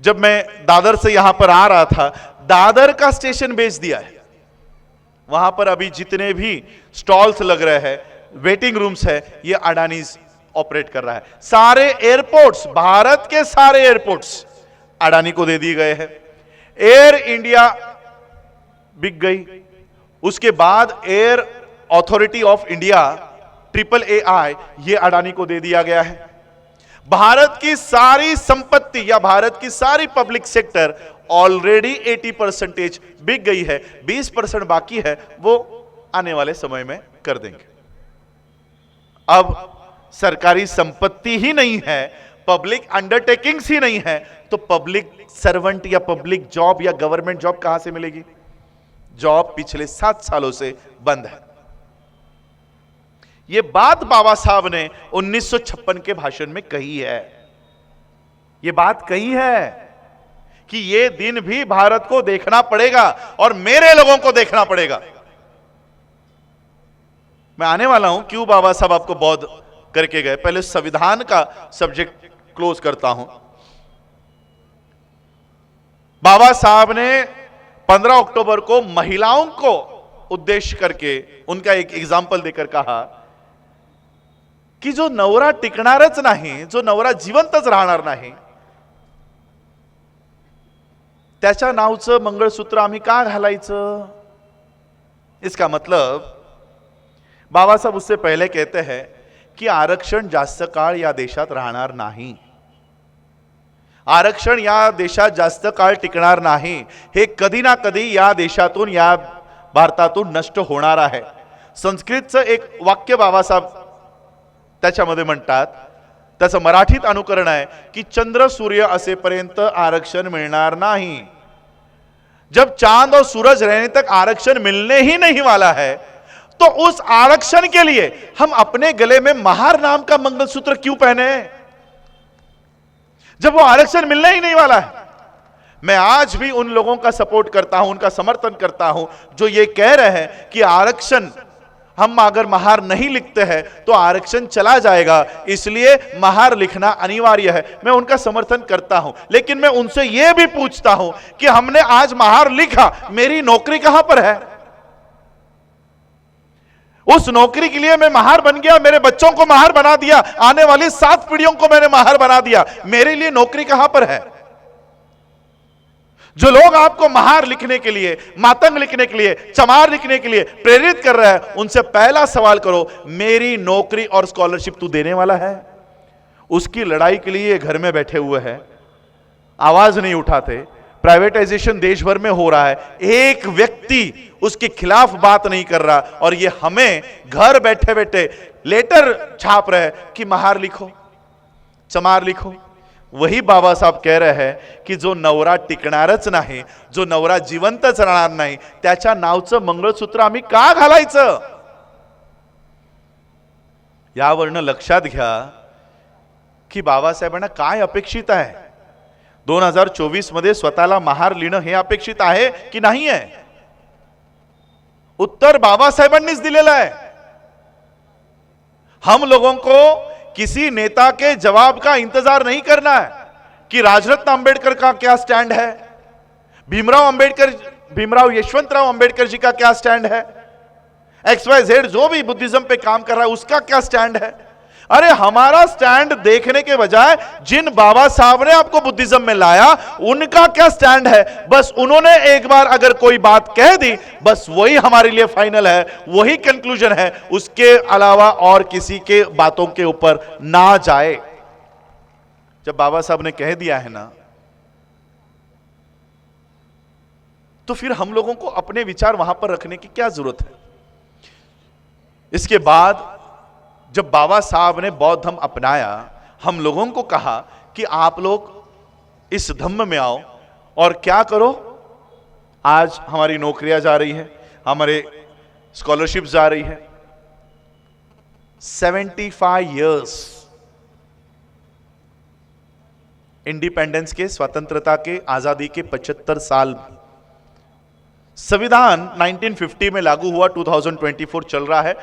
जब मैं दादर से यहां पर आ रहा था, दादर का स्टेशन बेच दिया है। वहां पर अभी जितने भी स्टॉल्स लग रहे हैं, वेटिंग रूम्स है, ये अडानी ऑपरेट कर रहा है। सारे एयरपोर्ट्स, भारत के सारे एयरपोर्ट्स अडानी को दे दिए गए हैं। एयर इंडिया बिक गई, उसके बाद air authority of India AAAI ये अडानी को दे दिया गया है। भारत की सारी संपत्ति या भारत की सारी पब्लिक सेक्टर ऑलरेडी 80% बिक गई है, 20% बाकी है, वो आने वाले समय में कर देंगे। अब सरकारी संपत्ति ही नहीं है, पब्लिक अंडरटेकिंग्स ही नहीं है, तो पब्लिक सर्वेंट या पब्लिक जॉब या गवर्नमेंट जॉब कहां से मिलेगी? जॉब पिछले 7 सालों से बंद है। यह बात बाबा साहब ने 1956 के भाषण में कही है। यह बात कही है कि यह दिन भी भारत को देखना पड़ेगा और मेरे लोगों को देखना पड़ेगा। मैं आने वाला हूं क्यों बाबा साहब आपको बौद्ध करके गए। पहले संविधान का सब्जेक्ट क्लोज करता हूं। बाबा साहब ने 15 अक्टूबर को महिलाओं को उद्देश्य करके उनका एक एग्जाम्पल देकर कहा की जो नवरा टिकणारच नाही, जो नवरा जिवंतच राहणार नाही, त्याच्या नावचं मंगळसूत्र आम्ही का घालायचं? इसका मतलब बाबा साहब उससे पहले कहते हैं कि आरक्षण जास्त काळ या देशात राहणार नाही, आरक्षण या देशात जास्त काळ टिकणार नाही, हे कधी ना कधी या देशातून, या भारतातून नष्ट होणार आहे। संस्कृतचं एक वाक्य बाबा साहब त्याच्यामध्ये म्हणतात, त्याचं मराठीत अनुकरण आहे की चंद्र सूर्य असेपर्यंत आरक्षण मिळणार नहीं। जब चांद और सूरज रहने तक आरक्षण मिलने ही नहीं वाला है, तो उस आरक्षण के लिए हम अपने गले में महार नाम का मंगलसूत्र क्यों पहने? जब वो आरक्षण मिलने ही नहीं वाला है, मैं आज भी उन लोगों का सपोर्ट करता हूं, उनका समर्थन करता हूं जो ये कह रहे हैं कि आरक्षण हम अगर महार नहीं लिखते हैं तो आरक्षण चला जाएगा, इसलिए महार लिखना अनिवार्य है। मैं उनका समर्थन करता हूं, लेकिन मैं उनसे यह भी पूछता हूं कि हमने आज महार लिखा, मेरी नौकरी कहां पर है? उस नौकरी के लिए मैं महार बन गया, मेरे बच्चों को महार बना दिया, आने वाली 7 पीढ़ियों को मैंने महार बना दिया, मेरे लिए नौकरी कहां पर है? जो लोग आपको महार लिखने के लिए, मातंग लिखने के लिए, चमार लिखने के लिए प्रेरित कर रहे हैं, उनसे पहला सवाल करो, मेरी नौकरी और स्कॉलरशिप तू देने वाला है? उसकी लड़ाई के लिए घर में बैठे हुए हैं, आवाज नहीं उठाते। प्राइवेटाइजेशन देश भर में हो रहा है, एक व्यक्ति उसके खिलाफ बात नहीं कर रहा, और ये हमें घर बैठे बैठे लेटर छाप रहे कि महार लिखो, चमार लिखो। वही बाबा साहब कह रहे हैं की जो नवरा टिकणारच नाही, जो नवरा जिवंतच राहणार नाही, त्याच्या नावचं मंगळसूत्र आम्ही का घालायचं? यावरनं लक्षात घ्या की बाबासाहेबांना काय अपेक्षित आहे। 2024 मध्ये स्वतःला महार लिहिणं हे अपेक्षित आहे की नाही आहे? उत्तर बाबासाहेबांनीच दिलेलं आहे। हम लोगों को किसी नेता के जवाब का इंतजार नहीं करना है कि राजरत्न अंबेडकर का क्या स्टैंड है, भीमराव यशवंतराव अंबेडकर जी का क्या स्टैंड है, XYZ जो भी बुद्धिज्म पे काम कर रहा है उसका क्या स्टैंड है। अरे हमारा स्टैंड देखने के बजाय जिन बाबा साहब ने आपको बुद्धिज्म में लाया उनका क्या स्टैंड है, बस उन्होंने एक बार अगर कोई बात कह दी बस वही हमारे लिए फाइनल है, वही कंक्लूजन है, उसके अलावा और किसी के बातों के ऊपर ना जाए। जब बाबा साहब ने कह दिया है ना, तो फिर हम लोगों को अपने विचार वहां पर रखने की क्या जरूरत है। इसके बाद जब बाबा साहब ने बौद्ध धर्म अपनाया, हम लोगों को कहा कि आप लोग इस धम्म में आओ और क्या करो। आज हमारी नौकरियां जा रही है, हमारे स्कॉलरशिप जा रही है। 75 इयर्स इंडिपेंडेंस के, स्वतंत्रता के, आजादी के 75 साल। संविधान 1950 में लागू हुआ, 2024 चल रहा है,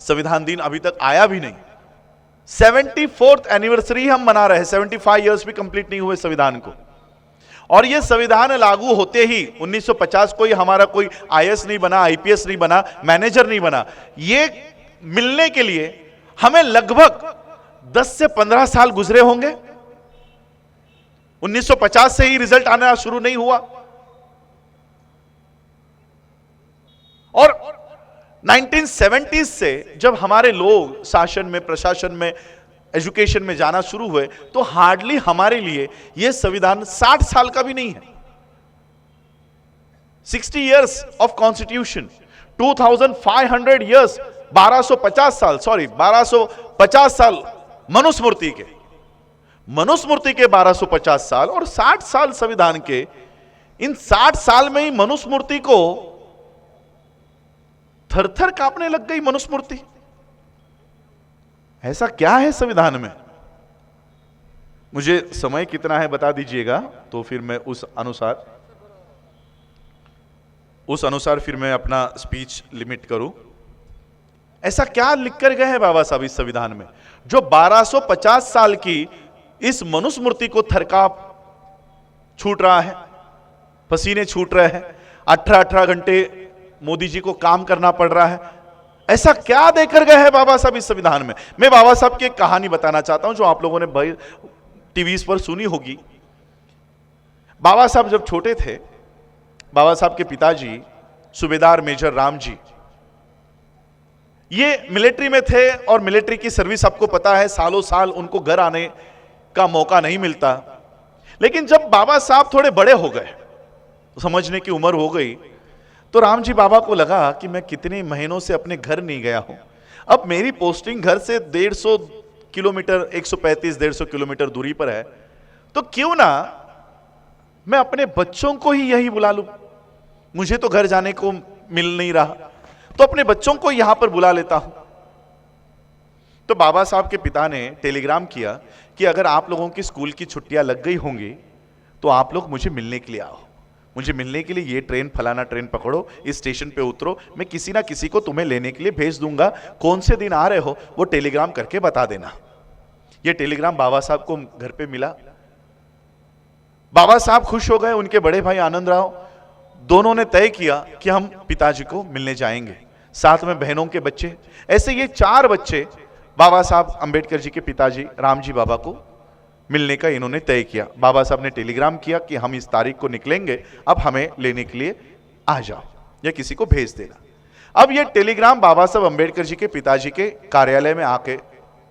संविधान दिन अभी तक आया भी नहीं। 74th एनिवर्सरी हम मना रहे हैं, 75 इयर्स भी कंप्लीट नहीं हुए संविधान को। और यह संविधान लागू होते ही 1950 कोई हमारा कोई IAS नहीं बना, IPS नहीं बना, मैनेजर नहीं बना। ये मिलने के लिए हमें लगभग 10 से 15 साल गुजरे होंगे। 1950 से ही रिजल्ट आना शुरू नहीं हुआ, और 1970s से जब हमारे लोग शासन में, प्रशासन में, एजुकेशन में जाना शुरू हुए तो हार्डली हमारे लिए यह संविधान 60 साल का भी नहीं है। 60 इयर्स ऑफ कॉन्स्टिट्यूशन, 2500 इयर्स, 1250 साल, सॉरी 1250 साल मनुस्मृति के, 1250 साल और 60 साल संविधान के। इन 60 साल में ही मनुस्मृति को थर-थर कांपने लग गई मनुस्मृति। ऐसा क्या है संविधान में? मुझे समय कितना है बता दीजिएगा, तो फिर मैं उस अनुसार फिर मैं अपना स्पीच लिमिट करूं। ऐसा क्या लिखकर गए हैं बाबा साहब इस संविधान में जो 1250 साल की इस मनुस्मृति को थरकाप छूट रहा है, पसीने छूट रहे हैं, 18-18 घंटे मोदी जी को काम करना पड़ रहा है। ऐसा क्या देकर गए हैं बाबा साहब इस संविधान में? मैं बाबा साहब की एक कहानी बताना चाहता हूं जो आप लोगों ने टीवी पर सुनी होगी। बाबा साहब जब छोटे थे, बाबा साहब के पिताजी सूबेदार मेजर राम जी, ये मिलिट्री में थे और मिलिट्री की सर्विस आपको पता है, सालों साल उनको घर आने का मौका नहीं मिलता। लेकिन जब बाबा साहब थोड़े बड़े हो गए, समझने की उम्र हो गई, तो राम जी बाबा को लगा कि मैं कितने महीनों से अपने घर नहीं गया हूं, अब मेरी पोस्टिंग घर से 150 किलोमीटर, 135-150 किलोमीटर दूरी पर है, तो क्यों ना मैं अपने बच्चों को ही यही बुला लूं। मुझे तो घर जाने को मिल नहीं रहा, तो अपने बच्चों को यहां पर बुला लेता हूं। तो बाबा साहब के पिता ने टेलीग्राम किया कि अगर आप लोगों की स्कूल की छुट्टियां लग गई होंगी तो आप लोग मुझे मिलने के लिए आओ, मुझे मिलने के लिए ये ट्रेन फलाना ट्रेन पकड़ो, इस स्टेशन पे उतरो, मैं किसी ना किसी को तुम्हें लेने के लिए भेज दूंगा, कौन से दिन आ रहे हो वो टेलीग्राम करके बता देना। ये टेलीग्राम बाबा साहब को घर पे मिला। बाबा साहब खुश हो गए, उनके बड़े भाई आनंद राव, दोनों ने तय किया कि हम पिताजी को मिलने जाएंगे, साथ में बहनों के बच्चे। ऐसे ये 4 बच्चे बाबा साहब अंबेडकर जी के पिताजी राम जी बाबा को मिलने का इन्होंने तय किया। बाबा साहब ने टेलीग्राम किया कि हम इस तारीख को निकलेंगे, अब हमें लेने के लिए आ जाओ या किसी को भेज देना। अब ये टेलीग्राम बाबा साहब अंबेडकर जी के पिताजी के कार्यालय में आके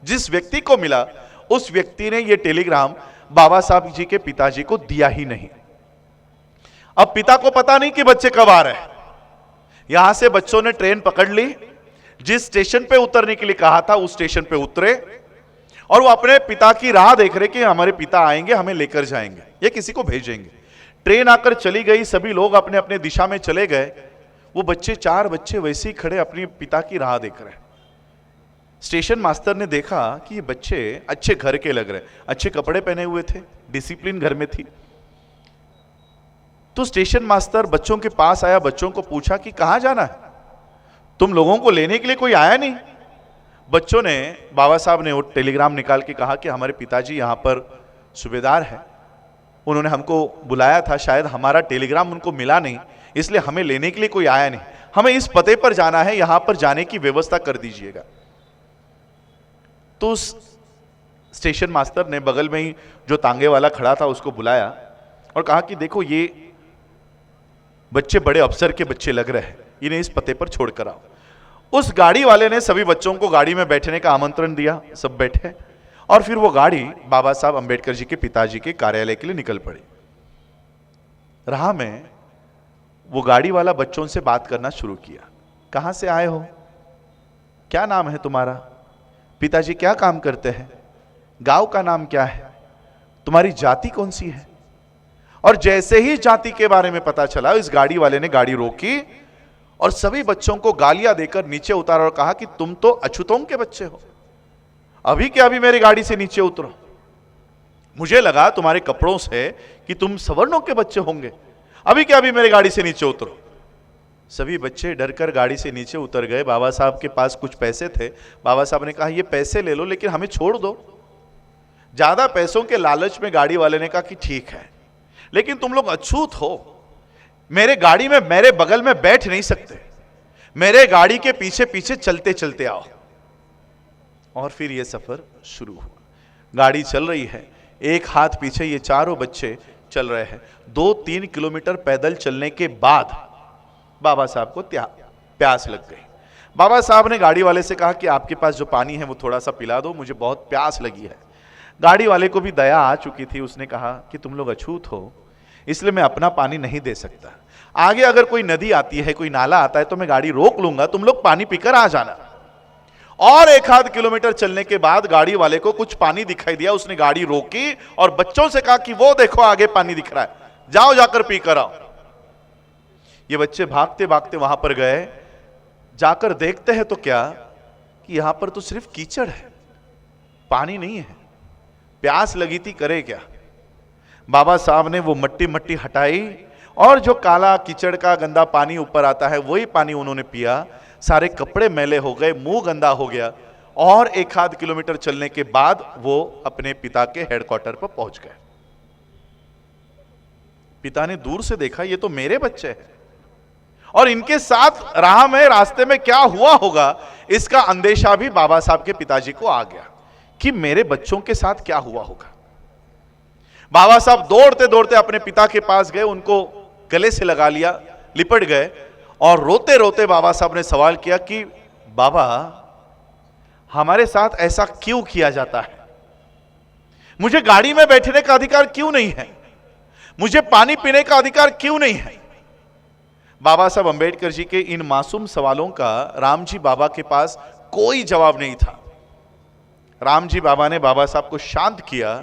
जिस व्यक्ति को मिला, उस व्यक्ति ने ये टेलीग्राम बाबा साहब जी के पिताजी को दिया ही नहीं। अब पिता को पता नहीं कि बच्चे कब आ रहे हैं। यहां से बच्चों ने ट्रेन पकड़ ली, जिस स्टेशन पे उतरने के लिए कहा था उस स्टेशन पे उतरे और वो अपने पिता की राह देख रहे कि हमारे पिता आएंगे, हमें लेकर जाएंगे या किसी को भेजेंगे। ट्रेन आकर चली गई, सभी लोग अपने अपने दिशा में चले गए। वो बच्चे 4 बच्चे वैसे ही खड़े अपने पिता की राह देख रहे हैं। स्टेशन मास्टर ने देखा कि ये बच्चे अच्छे घर के लग रहे, अच्छे कपड़े पहने हुए थे, डिसिप्लिन घर में थी। तो स्टेशन मास्टर बच्चों के पास आया, बच्चों को पूछा कि कहां जाना है, तुम लोगों को लेने के लिए कोई आया नहीं? बच्चों ने, बाबा साहब ने वो टेलीग्राम निकाल के कहा कि हमारे पिताजी यहां पर सूबेदार हैं, उन्होंने हमको बुलाया था, शायद हमारा टेलीग्राम उनको मिला नहीं, इसलिए हमें लेने के लिए कोई आया नहीं, हमें इस पते पर जाना है, यहां पर जाने की व्यवस्था कर दीजिएगा। तो उस स्टेशन मास्टर ने बगल में ही जो तांगे वाला खड़ा था उसको बुलाया और कहा कि देखो ये बच्चे बड़े अफसर के बच्चे लग रहे हैं, इन्हें इस पते पर छोड़कर आओ। उस गाड़ी वाले ने सभी बच्चों को गाड़ी में बैठने का आमंत्रण दिया, सब बैठे और फिर वो गाड़ी बाबा साहब अंबेडकर जी के पिताजी के कार्यालय के लिए निकल पड़ी। राह में वो गाड़ी वाला बच्चों से बात करना शुरू किया। कहां से आए हो, क्या नाम है तुम्हारा, पिताजी क्या काम करते हैं, गांव का नाम क्या है, तुम्हारी जाति कौन सी है। और जैसे ही जाति के बारे में पता चला, इस गाड़ी वाले ने गाड़ी रोकी और सभी बच्चों को गालियां देकर नीचे उतारा और कहा कि तुम तो अछूतों के बच्चे हो, अभी के अभी मेरी गाड़ी से नीचे उतरो। मुझे लगा तुम्हारे कपड़ों से कि तुम सवर्णों के बच्चे होंगे, अभी के अभी मेरी गाड़ी से नीचे उतरो। सभी बच्चे डरकर गाड़ी से नीचे उतर गए। बाबा साहब के पास कुछ पैसे थे, बाबा साहब ने कहा ये पैसे ले लो लेकिन हमें छोड़ दो। ज्यादा पैसों के लालच में गाड़ी वाले ने कहा कि ठीक है, लेकिन तुम लोग अछूत हो, मेरे गाड़ी में मेरे बगल में बैठ नहीं सकते, मेरे गाड़ी के पीछे पीछे चलते चलते आओ। और फिर यह सफर शुरू हुआ। गाड़ी चल रही है, एक हाथ पीछे ये चारों बच्चे चल रहे हैं। 2-3 किलोमीटर पैदल चलने के बाद बाबा साहब को प्यास लग गई। बाबा साहब ने गाड़ी वाले से कहा कि आपके पास जो पानी है वो थोड़ा सा पिला दो, मुझे बहुत प्यास लगी है। गाड़ी वाले को भी दया आ चुकी थी, उसने कहा कि तुम लोग अछूत हो, इसलिए मैं अपना पानी नहीं दे सकता, आगे अगर कोई नदी आती है, कोई नाला आता है तो मैं गाड़ी रोक लूंगा, तुम लोग पानी पीकर आ जाना। और 1-8 किलोमीटर चलने के बाद गाड़ी वाले को कुछ पानी दिखाई दिया, उसने गाड़ी रोकी और बच्चों से कहा कि वो देखो आगे पानी दिख रहा है, जाओ जाकर पीकर आओ। ये बच्चे भागते भागते वहां पर गए, जाकर देखते हैं तो क्या कि यहां पर तो सिर्फ कीचड़ है, पानी नहीं है। प्यास लगी थी, करे क्या। बाबा साहब ने वो मट्टी मट्टी हटाई और जो काला कीचड़ का गंदा पानी ऊपर आता है वही पानी उन्होंने पिया। सारे कपड़े मैले हो गए, मुंह गंदा हो गया और 1-8 किलोमीटर चलने के बाद वो अपने पिता के हेडक्वार्टर पर पहुंच गए। पिता ने दूर से देखा, ये तो मेरे बच्चे हैं और इनके साथ राह में रास्ते में क्या हुआ होगा इसका अंदेशा भी बाबा साहब के पिताजी को आ गया कि मेरे बच्चों के साथ क्या हुआ होगा। बाबा साहब दौड़ते दौड़ते अपने पिता के पास गए, उनको गले से लगा लिया, लिपट गए और रोते रोते बाबा साहब ने सवाल किया कि बाबा हमारे साथ ऐसा क्यों किया जाता है, मुझे गाड़ी में बैठने का अधिकार क्यों नहीं है, मुझे पानी पीने का अधिकार क्यों नहीं है। बाबा साहब अंबेडकर जी के इन मासूम सवालों का राम जी बाबा के पास कोई जवाब नहीं था। राम जी बाबा ने बाबा साहब को शांत किया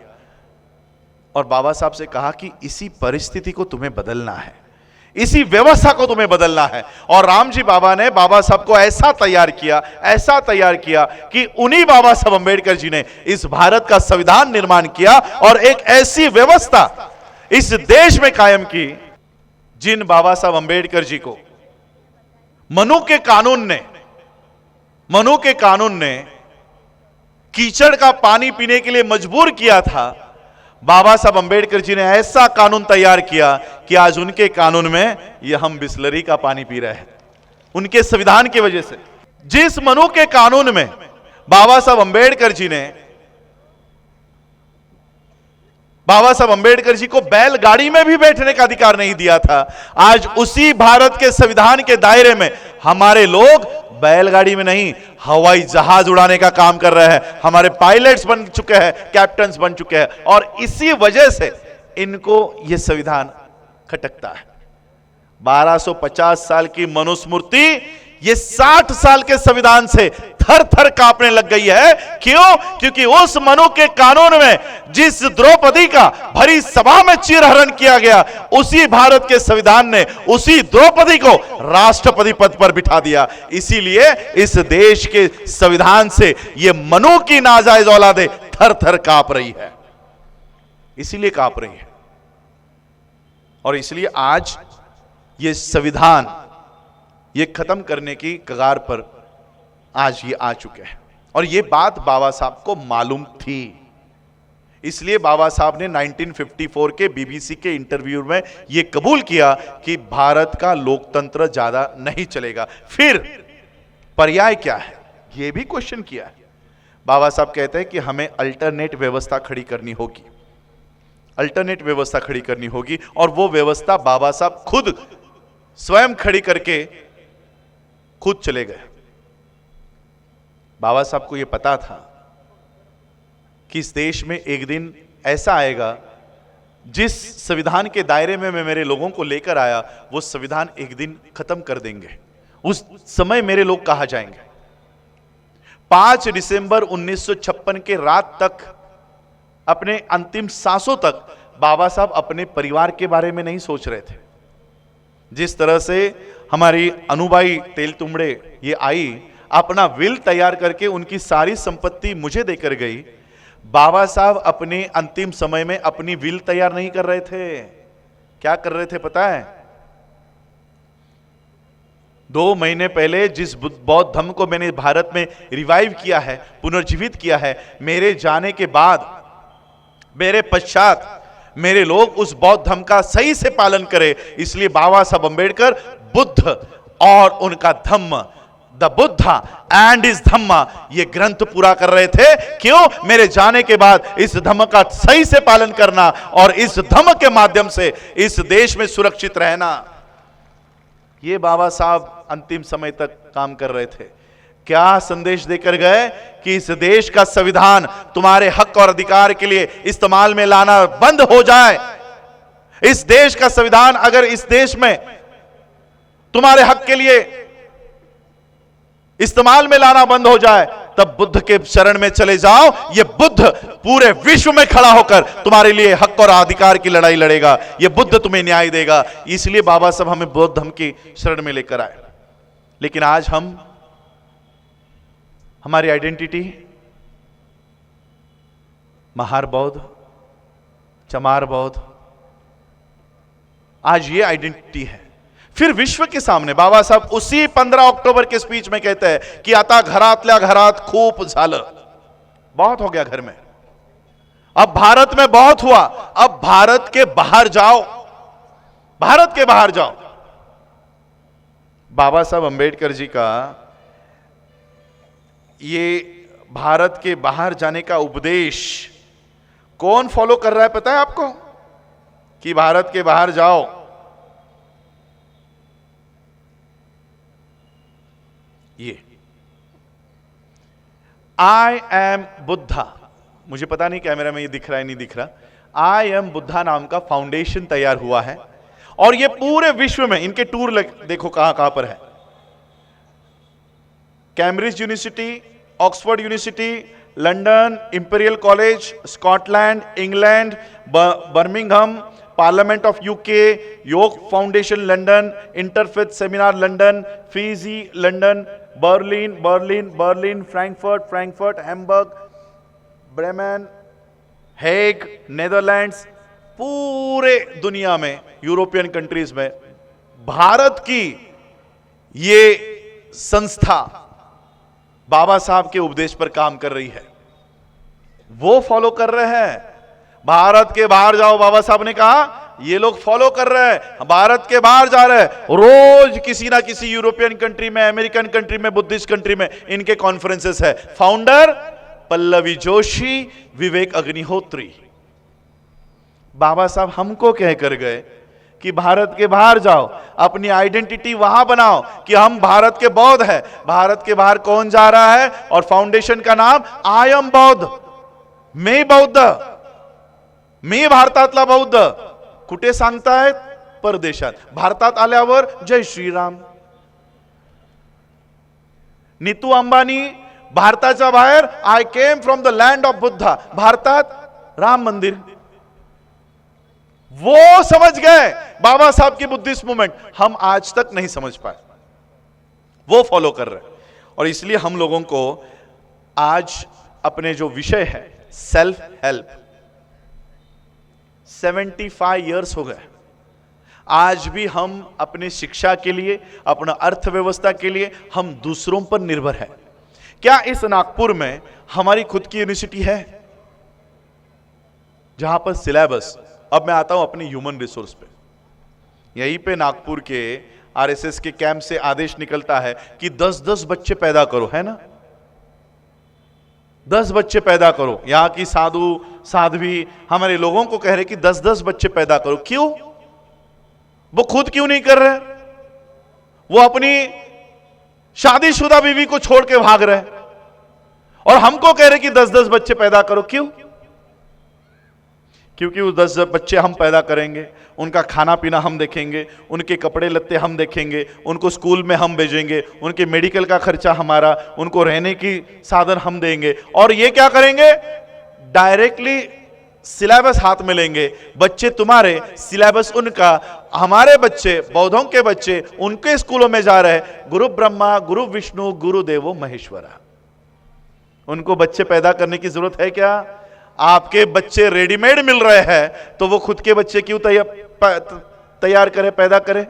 और बाबा साहब से कहा कि इसी परिस्थिति को तुम्हें बदलना है, इसी व्यवस्था को तुम्हें बदलना है। और राम जी बाबा ने बाबा साहब को ऐसा तैयार किया कि उन्हीं बाबा साहब अंबेडकर जी ने इस भारत का संविधान निर्माण किया और एक ऐसी व्यवस्था, इस देश में कायम की, जिन बाबा साहब अंबेडकर जी को मनु के कानून ने कीचड़ का पानी पीने के लिए मजबूर किया था, बाबा साहब अंबेडकर जी ने ऐसा कानून तैयार किया कि आज उनके कानून में ये हम बिस्लरी का पानी पी रहे हैं, उनके संविधान की वजह से। जिस मनु के कानून में बाबा साहब अंबेडकर जी को बैलगाड़ी में भी बैठने का अधिकार नहीं दिया था, आज उसी भारत के संविधान के दायरे में हमारे लोग बैलगाड़ी में नहीं, हवाई जहाज उड़ाने का काम कर रहे हैं, हमारे पायलट्स बन चुके हैं, कैप्टन्स बन चुके हैं, और इसी वजह से इनको यह संविधान खटकता है। 1250 साल की मनुस्मृति ये 60 साल के संविधान से थर थर कांपने लग गई है। क्यों? क्योंकि उस मनु के कानून में जिस द्रौपदी का भरी सभा में चीरहरण किया गया, उसी भारत के संविधान ने उसी द्रौपदी को राष्ट्रपति पद पर बिठा दिया। इसीलिए इस देश के संविधान से ये मनु की नाजायज औलादे थर थर कांप रही है, इसीलिए कांप रही है। और इसलिए आज ये संविधान ये खत्म करने की कगार पर आज ये आ चुके हैं, और ये बात बाबा साहब को मालूम थी। इसलिए बाबा साहब ने 1954 के बीबीसी के इंटरव्यू में ये कबूल किया कि भारत का लोकतंत्र ज्यादा नहीं चलेगा। फिर पर्याय क्या है, ये भी क्वेश्चन किया है। बाबा साहब कहते हैं कि हमें अल्टरनेट व्यवस्था खड़ी करनी होगी, अल्टरनेट व्यवस्था खड़ी करनी होगी, और वो व्यवस्था बाबा साहब खुद स्वयं खड़ी करके खुद चले गए। बाबा साहब को यह पता था कि इस देश में एक दिन ऐसा आएगा, जिस संविधान के दायरे में मैं मेरे लोगों को लेकर आया, वो संविधान एक दिन खत्म कर देंगे। उस समय मेरे लोग कहां जाएंगे? 5 दिसंबर 1956 के रात तक, अपने अंतिम सांसों तक बाबा साहब अपने परिवार के बारे में नहीं सोच रहे थे। जिस तरह से हमारी अनुबाई तेलतुंबड़े ये आई, अपना विल तैयार करके उनकी सारी संपत्ति मुझे देकर गई, बाबा साहब अपने अंतिम समय में अपनी विल तैयार नहीं कर रहे थे। क्या कर रहे थे पता है? 2 महीने पहले जिस बौद्ध धर्म को मैंने भारत में रिवाइव किया है, पुनर्जीवित किया है, मेरे जाने के बाद, मेरे पश्चात मेरे लोग उस बौद्ध धर्म का सही से पालन करें, इसलिए बाबा साहब अंबेडकर बुद्ध और उनका धम्म, द बुद्धा एंड इस धम्मा, ये ग्रंथ पूरा कर रहे थे। क्यों? मेरे जाने के बाद इस धम्म का सही से पालन करना और इस धम्म के माध्यम से इस देश में सुरक्षित रहना, ये बाबा साहब अंतिम समय तक काम कर रहे थे। क्या संदेश देकर गए कि इस देश का संविधान तुम्हारे हक और अधिकार के लिए इस्तेमाल में लाना बंद हो जाए। इस देश का संविधान अगर इस देश में तुम्हारे हक के लिए इस्तेमाल में लाना बंद हो जाए, तब बुद्ध के शरण में चले जाओ। ये बुद्ध पूरे विश्व में खड़ा होकर तुम्हारे लिए हक और अधिकार की लड़ाई लड़ेगा, ये बुद्ध तुम्हें न्याय देगा। इसलिए बाबा साहब हमें बौद्ध धर्म की शरण में लेकर आए। लेकिन आज हमारी आइडेंटिटी महार बौद्ध, चमार बौद्ध, आज ये आइडेंटिटी है। फिर विश्व के सामने बाबा साहब उसी 15 अक्टूबर के स्पीच में कहते हैं कि आता घरातल्या घरात खूप झालं, बहुत हो गया घर में, अब भारत में बहुत हुआ, अब भारत के बाहर जाओ, भारत के बाहर जाओ। बाबा साहब अंबेडकर जी का ये भारत के बाहर जाने का उपदेश कौन फॉलो कर रहा है पता है आपको? कि भारत के बाहर जाओ। ये आई एम बुद्धा, मुझे पता नहीं कैमरा में ये दिख रहा है नहीं दिख रहा, आई एम बुद्धा नाम का फाउंडेशन तैयार हुआ है, और ये पूरे विश्व में इनके टूर देखो कहां कहां पर है। Cambridge University, Oxford University, London, Imperial College, Scotland, England, Birmingham, Parliament of UK, Yog Foundation London, interfaith seminar London, Fiji London, Berlin, Frankfurt, Hamburg, Bremen, Hague, Netherlands, पूरे दुनिया में, यूरोपियन कंट्रीज में भारत की ये संस्था बाबा साहब के उपदेश पर काम कर रही है, वो फॉलो कर रहे हैं। भारत के बाहर जाओ, बाबा साहब ने कहा, ये लोग फॉलो कर रहे हैं, भारत के बाहर जा रहे हैं, रोज किसी ना किसी यूरोपियन कंट्री में, अमेरिकन कंट्री में, बुद्धिस्ट कंट्री में इनके कॉन्फ्रेंसेस है। फाउंडर पल्लवी जोशी, विवेक अग्निहोत्री। बाबा साहब हमको कह कर गए कि भारत के बाहर जाओ, अपनी आइडेंटिटी वहां बनाओ कि हम भारत के बौद्ध हैं। भारत के बाहर कौन जा रहा है? और फाउंडेशन का नाम आई एम बौद्ध, मैं बौद्ध, मी भारतातला बौद्ध. कुठे सांगतायत? परदेशात. भारतात आल्यावर जय श्रीराम. नीतू अंबानी भारताच्या बाहेर, I came from the land of Buddha. भारतात राम मंदिर. वो समझ गए बाबा साहब की बुद्धिस्ट मूवमेंट, हम आज तक नहीं समझ पाए. वो फॉलो कर रहे. और इसलिए हम लोगों को आज अपने जो विषय है सेल्फ हेल्प, 75 इयर्स हो गए, आज भी हम अपनी शिक्षा के लिए, अपना अर्थव्यवस्था के लिए हम दूसरों पर निर्भर है. क्या इस नागपुर में हमारी खुद की यूनिवर्सिटी है जहां पर सिलेबस, अब मैं आता हूं अपनी ह्यूमन रिसोर्स पे. यहीं पे नागपुर के आरएसएस के कैंप से आदेश निकलता है कि 10-10 बच्चे पैदा करो, है ना, 10 बच्चे पैदा करो. यहां की साधु साध्वी हमारे लोगों को कह रहे कि 10-10 बच्चे पैदा करो. क्यों? वो खुद क्यों नहीं कर रहे? वो अपनी शादीशुदा बीवी को छोड़ के भाग रहे और हमको कह रहे कि 10-10 बच्चे पैदा करो. क्यों? क्योंकि वो 10 बच्चे हम पैदा करेंगे, उनका खाना पीना हम देखेंगे, उनके कपड़े लत्ते हम देखेंगे, उनको स्कूल में हम भेजेंगे, उनके मेडिकल का खर्चा हमारा, उनको रहने की साधन हम देंगे. और ये क्या करेंगे? डायरेक्टली सिलेबस हाथ में लेंगे. बच्चे तुम्हारे, सिलेबस उनका. हमारे बच्चे, बौद्धों के बच्चे उनके स्कूलों में जा रहे हैं. गुरु ब्रह्मा, गुरु विष्णु, गुरु देवो महेश्वरा. उनको बच्चे पैदा करने की जरूरत है क्या? आपके बच्चे रेडीमेड मिल रहे हैं तो वो खुद के बच्चे क्यों तैयार करे, पैदा करे?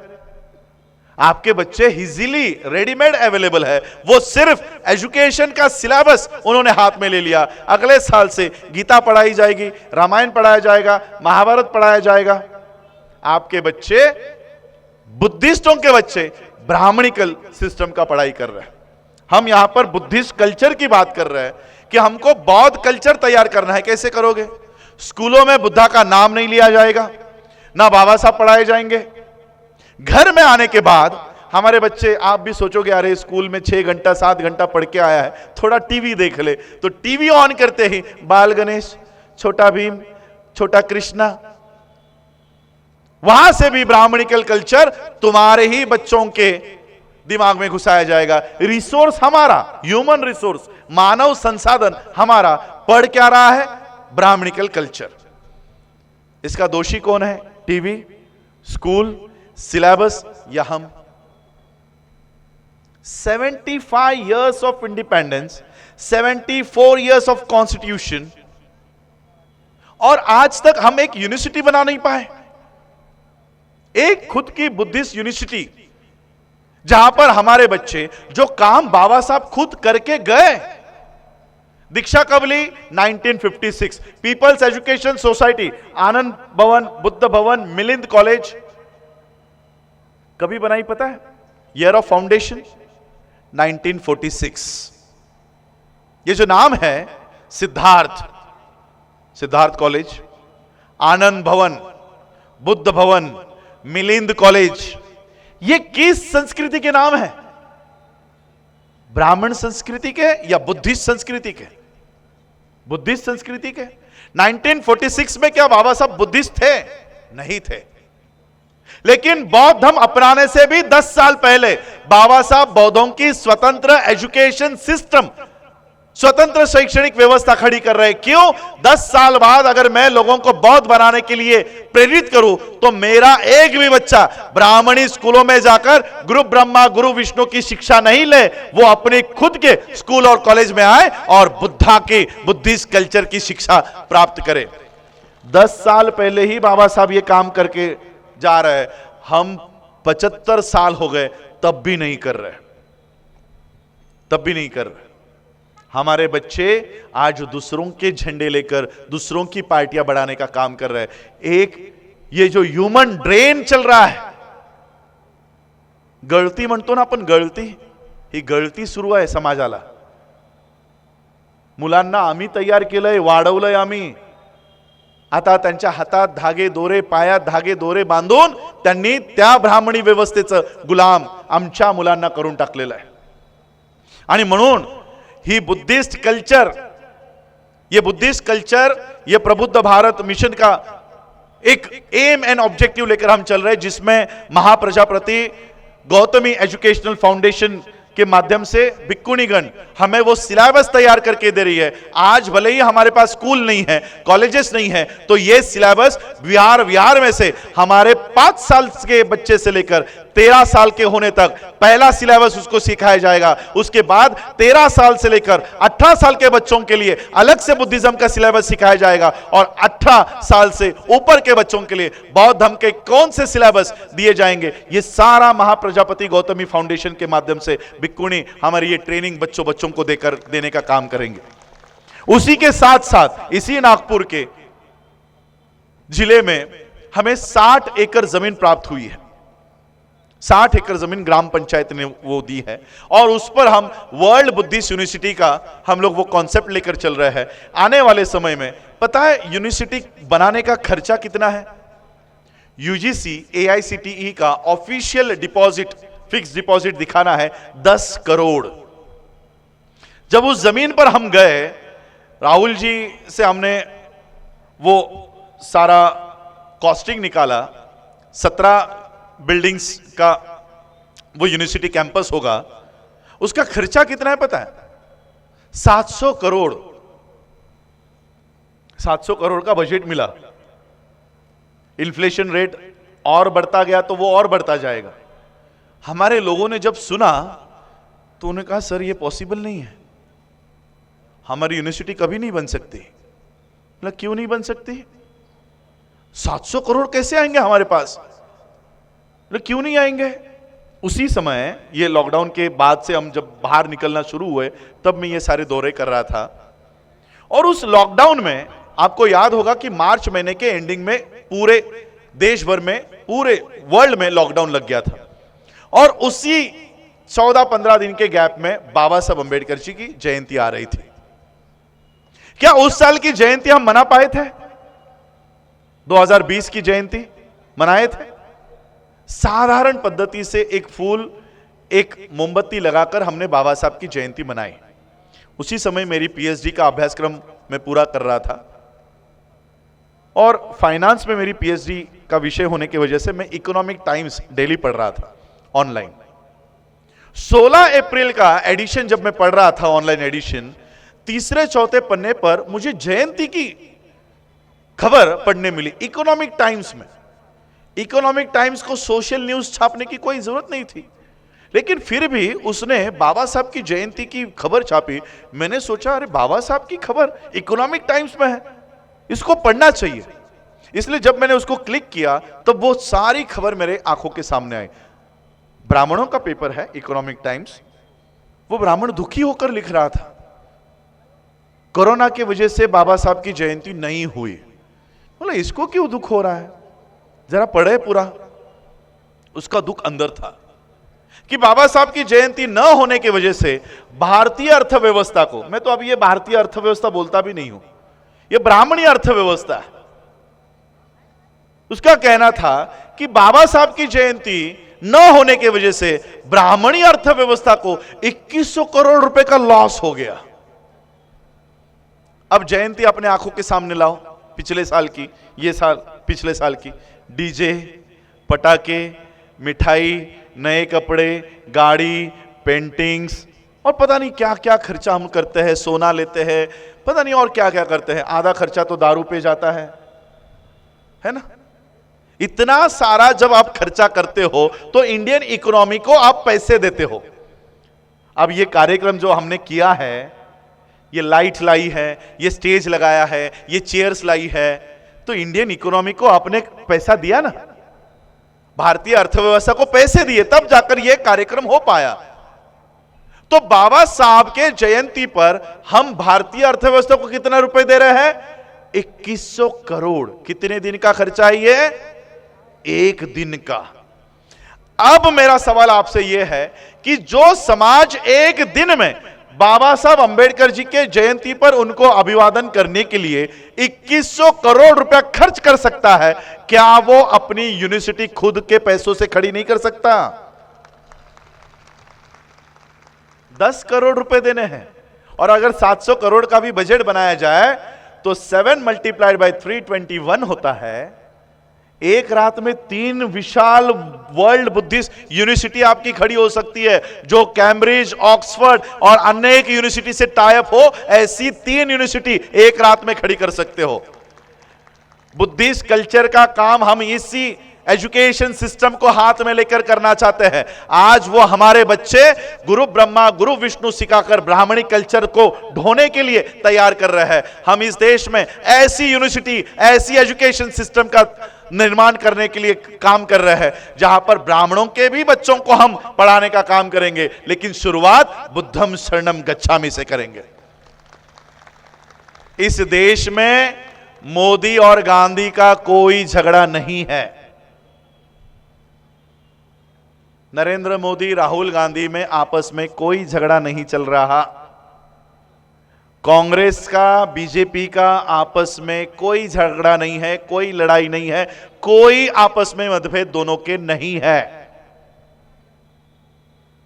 आपके बच्चे इजीली रेडीमेड अवेलेबल है. वो सिर्फ एजुकेशन का सिलेबस उन्होंने हाथ में ले लिया. अगले साल से गीता पढ़ाई जाएगी, रामायण पढ़ाया जाएगा, महाभारत पढ़ाया जाएगा. आपके बच्चे, बुद्धिस्टों के बच्चे ब्राह्मणिकल सिस्टम का पढ़ाई कर रहे हैं. हम यहां पर बुद्धिस्ट कल्चर की बात कर रहे हैं कि हमको बौद्ध कल्चर तैयार करना है. कैसे करोगे? स्कूलों में बुद्धा का नाम नहीं लिया जाएगा, ना बाबा साहब पढ़ाए जाएंगे. घर में आने के बाद हमारे बच्चे, आप भी सोचोगे अरे स्कूल में 6 घंटा 7 घंटा पढ़ के आया है, थोड़ा टीवी देख ले. तो टीवी ऑन करते ही बाल गणेश, छोटा भीम, छोटा कृष्णा. वहां से भी ब्राह्मणिकल कल्चर तुम्हारे ही बच्चों के दिमाग में घुसाया जाएगा. रिसोर्स हमारा, ह्यूमन रिसोर्स, मानव संसाधन हमारा पढ़ क्या रहा है? Brahmanical culture. इसका दोषी कौन है? टीवी, स्कूल, सिलेबस या हम? 75 years of independence, 74 years of constitution, और आज तक हम एक यूनिवर्सिटी बना नहीं पाए. एक खुद की बुद्धिस्ट यूनिवर्सिटी जहां पर हमारे बच्चे जो काम बाबा साहब खुद करके गए. दीक्षा कब ली? 1956. पीपल्स एजुकेशन सोसाइटी, आनंद भवन, बुद्ध भवन, मिलिंद कॉलेज कभी बनाई पता है? Year of foundation 1946. ये जो नाम है सिद्धार्थ, सिद्धार्थ कॉलेज, आनंद भवन, बुद्ध भवन, मिलिंद कॉलेज, ये किस संस्कृति के नाम है? ब्राह्मण संस्कृति के या बुद्धिस्ट संस्कृति के? बुद्धिस्ट संस्कृति के. 1946 में क्या बाबा साहब बुद्धिस्ट थे? नहीं थे. लेकिन बौद्ध धर्म अपनाने से भी 10 साल पहले बाबा साहब बौद्धों की स्वतंत्र एजुकेशन सिस्टम, स्वतंत्र शैक्षणिक व्यवस्था खड़ी कर रहे. क्यों? 10 साल बाद अगर मैं लोगों को बौद्ध बनाने के लिए प्रेरित करूं तो मेरा एक भी बच्चा ब्राह्मणी स्कूलों में जाकर गुरु ब्रह्मा, गुरु विष्णु की शिक्षा नहीं ले. वो अपने खुद के स्कूल और कॉलेज में आए और बुद्धा के, बुद्धिस्ट कल्चर की शिक्षा प्राप्त करे. 10 साल पहले ही बाबा साहब ये काम करके जा रहे हैं, हम 75 साल हो गए तब भी नहीं कर रहे, तब भी नहीं कर रहे। हमारे बच्चे आज दूसरों के झंडे लेकर दूसरों की पार्टियां बढ़ाने का काम कर रहे हैं। एक ये जो ह्यूमन ड्रेन चल रहा है, गळती म्हणतो ना आपण, गळती, ही गळती सुरू आहे समाजाला। मुलांना आम्ही तयार केलंय, वाढवलंय आम्ही, आता त्यांच्या हातात धागे दोरे, पायात धागे दोरे बांधून त्यांनी त्या ब्राह्मणी व्यवस्थेचं गुलाम आमच्या मुलांना करून टाकलेलं आहे। आणि म्हणून ही बुद्धिस्ट कल्चर, ये प्रबुद्ध भारत मिशन का एक एम एंड ऑब्जेक्टिव लेकर हम चल रहे हैं, जिसमें महाप्रजापति गौतमी एजुकेशनल फाउंडेशन के माध्यम से भिक्खुनीगण हमें वो सिलेबस तैयार करके दे रही है। आज भले ही हमारे पास स्कूल नहीं है, कॉलेजेस नहीं है, तो ये सिलेबस विहार में से हमारे 5 साल के बच्चे से लेकर 13 साल के होने तक पहला सिलेबस उसको सिखाया जाएगा। उसके बाद 13 साल से लेकर 18 साल के बच्चों के लिए अलग से बुद्धिज्म का सिलेबस सिखाया जाएगा, और 18 साल से ऊपर के बच्चों के लिए बौद्ध धर्म के कौन से सिलेबस दिए जाएंगे, ये सारा महाप्रजापति गौतमी फाउंडेशन के माध्यम से भिक्खुनी हमारी ये ट्रेनिंग बच्चों को देने का काम करेंगे। उसी के साथ साथ इसी नागपुर के जिले में हमें 60 एकड़ जमीन प्राप्त हुई है। 60 एकड़ जमीन ग्राम पंचायत ने वो दी है, और उस पर हम वर्ल्ड बुद्धिस्ट यूनिवर्सिटी का हम लोग वो कॉन्सेप्ट लेकर चल रहे हैं। आने वाले समय में पता है यूनिवर्सिटी बनाने का खर्चा कितना है? यूजीसी एआईसीटीई का ऑफिशियल डिपॉजिट, फिक्स डिपॉजिट दिखाना है 10 करोड़। जब उस जमीन पर हम गए, राहुल जी से हमने वो सारा कॉस्टिंग निकाला, 17 बिल्डिंग्स का वो यूनिवर्सिटी कैंपस होगा, उसका खर्चा कितना है पता है? 700 करोड़। 700 करोड़ का बजट मिला। इन्फ्लेशन रेट और बढ़ता गया तो वो और बढ़ता जाएगा। हमारे लोगों ने जब सुना तो उन्होंने कहा सर ये पॉसिबल नहीं है, हमारी यूनिवर्सिटी कभी नहीं बन सकती। मतलब क्यों नहीं बन सकती? 700 करोड़ कैसे आएंगे हमारे पास? मतलब क्यों नहीं आएंगे? उसी समय ये लॉकडाउन के बाद से हम जब बाहर निकलना शुरू हुए, तब मैं ये सारे दौरे कर रहा था। और उस लॉकडाउन में आपको याद होगा कि मार्च महीने के एंडिंग में पूरे देश भर में, पूरे वर्ल्ड में लॉकडाउन लग गया था, और उसी 14-15 दिन के गैप में बाबा साहब अंबेडकर जी की जयंती आ रही थी। क्या उस साल की जयंती हम मना पाए थे? 2020 की जयंती मनाए थे? साधारण पद्धति से एक फूल, एक मोमबत्ती लगाकर हमने बाबा साहब की जयंती मनाई। उसी समय मेरी पीएचडी का अभ्यासक्रम मैं पूरा कर रहा था, और फाइनेंस में मेरी पीएचडी का विषय होने की वजह से मैं इकोनॉमिक टाइम्स डेली पढ़ रहा था ऑनलाइन। 16 अप्रैल का एडिशन जब मैं पढ़ रहा था, ऑनलाइन एडिशन, तीसरे चौथे पन्ने पर मुझे जयंती की खबर पढ़ने मिली इकोनॉमिक टाइम्स में। इकोनॉमिक टाइम्स को सोशल न्यूज छापने की कोई जरूरत नहीं थी, लेकिन फिर भी उसने बाबा साहब की जयंती की खबर छापी। मैंने सोचा अरे बाबा साहब की खबर इकोनॉमिक टाइम्स में है, इसको पढ़ना चाहिए। इसलिए जब मैंने उसको क्लिक किया तब वो सारी खबर मेरे आंखों के सामने आई। ब्राह्मणों का पेपर है इकोनॉमिक टाइम्स, वो ब्राह्मण दुखी होकर लिख रहा था, कोरोना की वजह से बाबा साहब की जयंती नहीं हुई। बोला इसको क्यों दुख हो रहा है, जरा पढ़े पूरा। उसका दुख अंदर था कि बाबा साहब की जयंती न होने की वजह से भारतीय अर्थव्यवस्था को, मैं तो अभी ये भारतीय अर्थव्यवस्था बोलता भी नहीं हूं, ये ब्राह्मणी अर्थव्यवस्था है। उसका कहना था कि बाबा साहब की जयंती न होने की वजह से ब्राह्मणी अर्थव्यवस्था को 2100 करोड़ रुपए का लॉस हो गया। अब जयंती अपने आंखों के सामने लाओ, पिछले साल की, ये साल पिछले साल की, डीजे, पटाखे, मिठाई, नए कपड़े, गाड़ी, पेंटिंग्स, और पता नहीं क्या क्या खर्चा हम करते हैं, सोना लेते हैं, पता नहीं और क्या क्या करते हैं। आधा खर्चा तो दारू पे जाता है ना। इतना सारा जब आप खर्चा करते हो तो इंडियन इकोनॉमी को आप पैसे देते हो। अब ये कार्यक्रम जो हमने किया है, ये लाइट लाई है, ये स्टेज लगाया है, ये चेयर्स लाई है, तो इंडियन इकोनॉमी को आपने पैसा दिया ना, भारतीय अर्थव्यवस्था को पैसे दिए, तब जाकर यह कार्यक्रम हो पाया। तो बाबा साहब के जयंती पर हम भारतीय अर्थव्यवस्था को कितना रुपए दे रहे हैं? 2100 करोड़। कितने दिन का खर्चा है ये? एक दिन का। अब मेरा सवाल आपसे यह है कि जो समाज एक दिन में बाबा साहब अंबेडकर जी के जयंती पर उनको अभिवादन करने के लिए 2100 करोड़ रुपया खर्च कर सकता है, क्या वो अपनी यूनिवर्सिटी खुद के पैसों से खड़ी नहीं कर सकता? 10 करोड़ रुपए देने हैं, और अगर 700 करोड़ का भी बजट बनाया जाए तो 7 मल्टीप्लाइड बाय 321 होता है। एक रात में 3 विशाल वर्ल्ड बुद्धिस्ट यूनिवर्सिटी आपकी खड़ी हो सकती है, जो कैम्ब्रिज, ऑक्सफोर्ड और अनेक यूनिवर्सिटी से टाई अप हो। ऐसी 3 यूनिवर्सिटी एक रात में खड़ी कर सकते हो। बुद्धिस्ट कल्चर का काम हम इसी एजुकेशन सिस्टम को हाथ में लेकर करना चाहते हैं। आज वो हमारे बच्चे गुरु ब्रह्मा गुरु विष्णु सिखाकर ब्राह्मणी कल्चर को ढोने के लिए तैयार कर रहे हैं। हम इस देश में ऐसी यूनिवर्सिटी, ऐसी एजुकेशन सिस्टम का निर्माण करने के लिए काम कर रहे हैं जहां पर ब्राह्मणों के भी बच्चों को हम पढ़ाने का काम करेंगे, लेकिन शुरुआत बुद्धम शरणम गच्छामि से करेंगे। इस देश में मोदी और गांधी का कोई झगड़ा नहीं है। नरेंद्र मोदी, राहुल गांधी में आपस में कोई झगड़ा नहीं चल रहा। कांग्रेस का, बीजेपी का आपस में कोई झगड़ा नहीं है, कोई लड़ाई नहीं है, कोई आपस में मतभेद दोनों के नहीं है।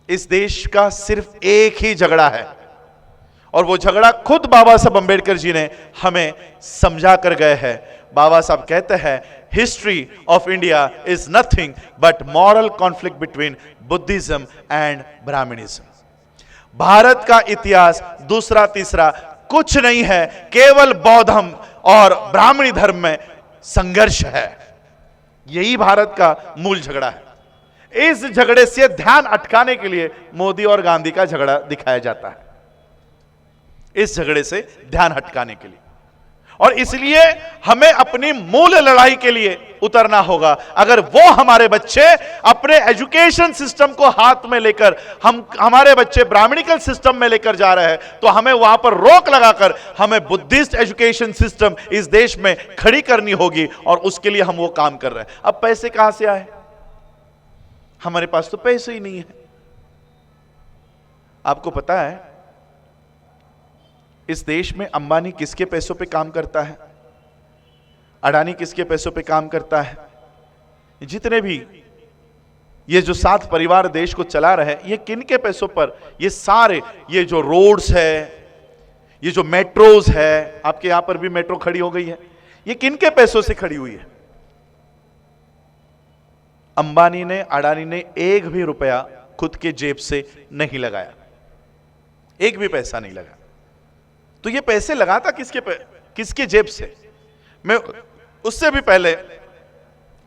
इस देश का सिर्फ एक ही झगड़ा है, और वो झगड़ा खुद बाबा साहब अंबेडकर जी ने हमें समझा कर गए हैं। बाबा साहब कहते हैं, history of India is nothing but moral conflict between Buddhism and Brahmanism. Bharat का इतिहास दूसरा तीसरा कुछ नहीं है, केवल बौद्धम और ब्राह्मणी धर्म में संघर्ष है। यही भारत का मूल झगड़ा है। इस झगड़े से ध्यान अटकाने के लिए मोदी और गांधी का झगड़ा दिखाया जाता है, इस झगड़े से ध्यान हटकाने के लिए। और इसलिए हमें अपनी मूल लड़ाई के लिए उतरना होगा। अगर वो हमारे बच्चे अपने एजुकेशन सिस्टम को हाथ में लेकर, हमारे बच्चे ब्राह्मणिकल सिस्टम में लेकर जा रहे हैं, तो हमें वहां पर रोक लगाकर हमें बुद्धिस्ट एजुकेशन सिस्टम इस देश में खड़ी करनी होगी, और उसके लिए हम वो काम कर रहे हैं। अब पैसे कहां से आए? हमारे पास तो पैसे ही नहीं है। आपको पता है इस देश में अंबानी किसके पैसों पे काम करता है? अडानी किसके पैसों पे काम करता है? जितने भी ये जो 7 परिवार देश को चला रहे हैं, ये किन के पैसों पर? ये सारे, ये जो रोड्स है, ये जो मेट्रोज है, आपके यहां पर भी मेट्रो खड़ी हो गई है, ये किन के पैसों से खड़ी हुई है? अंबानी ने, अडानी ने एक भी रुपया खुद के जेब से नहीं लगाया, एक भी पैसा नहीं लगा। तो ये पैसे लगाता किसके जेब से? मैं उससे भी पहले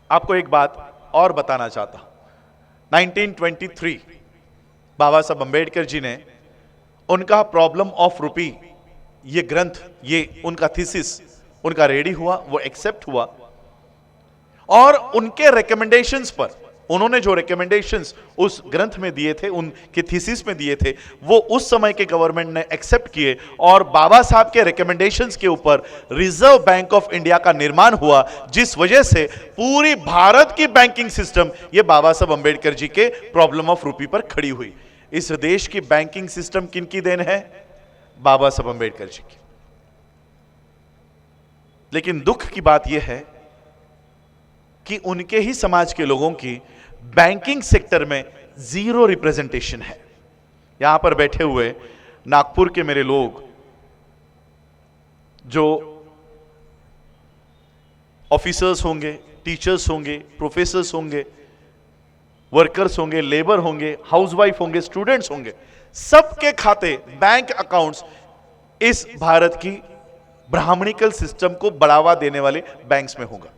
आपको एक बात और बताना चाहता हूं। 1923 बाबा साहब अंबेडकर जी ने उनका प्रॉब्लम ऑफ रूपी, ये ग्रंथ, ये उनका थीसिस उनका रेडी हुआ, वो एक्सेप्ट हुआ, और उनके रिकमेंडेशंस पर, उन्होंने जो रिकमेंडेशंस उस ग्रंथ में दिए थे, उनके थीसिस में दिए थे, वो उस समय के गवर्नमेंट ने एक्सेप्ट किए, और बाबा साहब के रिकमेंडेशंस के ऊपर रिजर्व बैंक ऑफ इंडिया का निर्माण हुआ, जिस वजह से पूरी भारत की बैंकिंग सिस्टम ये बाबा साहब अंबेडकर जी के प्रॉब्लम ऑफ रूपी पर खड़ी हुई। इस देश की बैंकिंग सिस्टम किनकी देन है? बाबा साहब अंबेडकर जी की। लेकिन दुख की बात यह है कि उनके ही समाज के लोगों की बैंकिंग सेक्टर में 0 रिप्रेजेंटेशन है। यहां पर बैठे हुए नागपुर के मेरे लोग, जो ऑफिसर्स होंगे, टीचर्स होंगे, प्रोफेसर्स होंगे, वर्कर्स होंगे, लेबर होंगे, हाउसवाइफ होंगे, स्टूडेंट्स होंगे, सबके खाते, बैंक अकाउंट्स इस भारत की ब्राह्मणिकल सिस्टम को बढ़ावा देने वाले बैंक्स में होगा।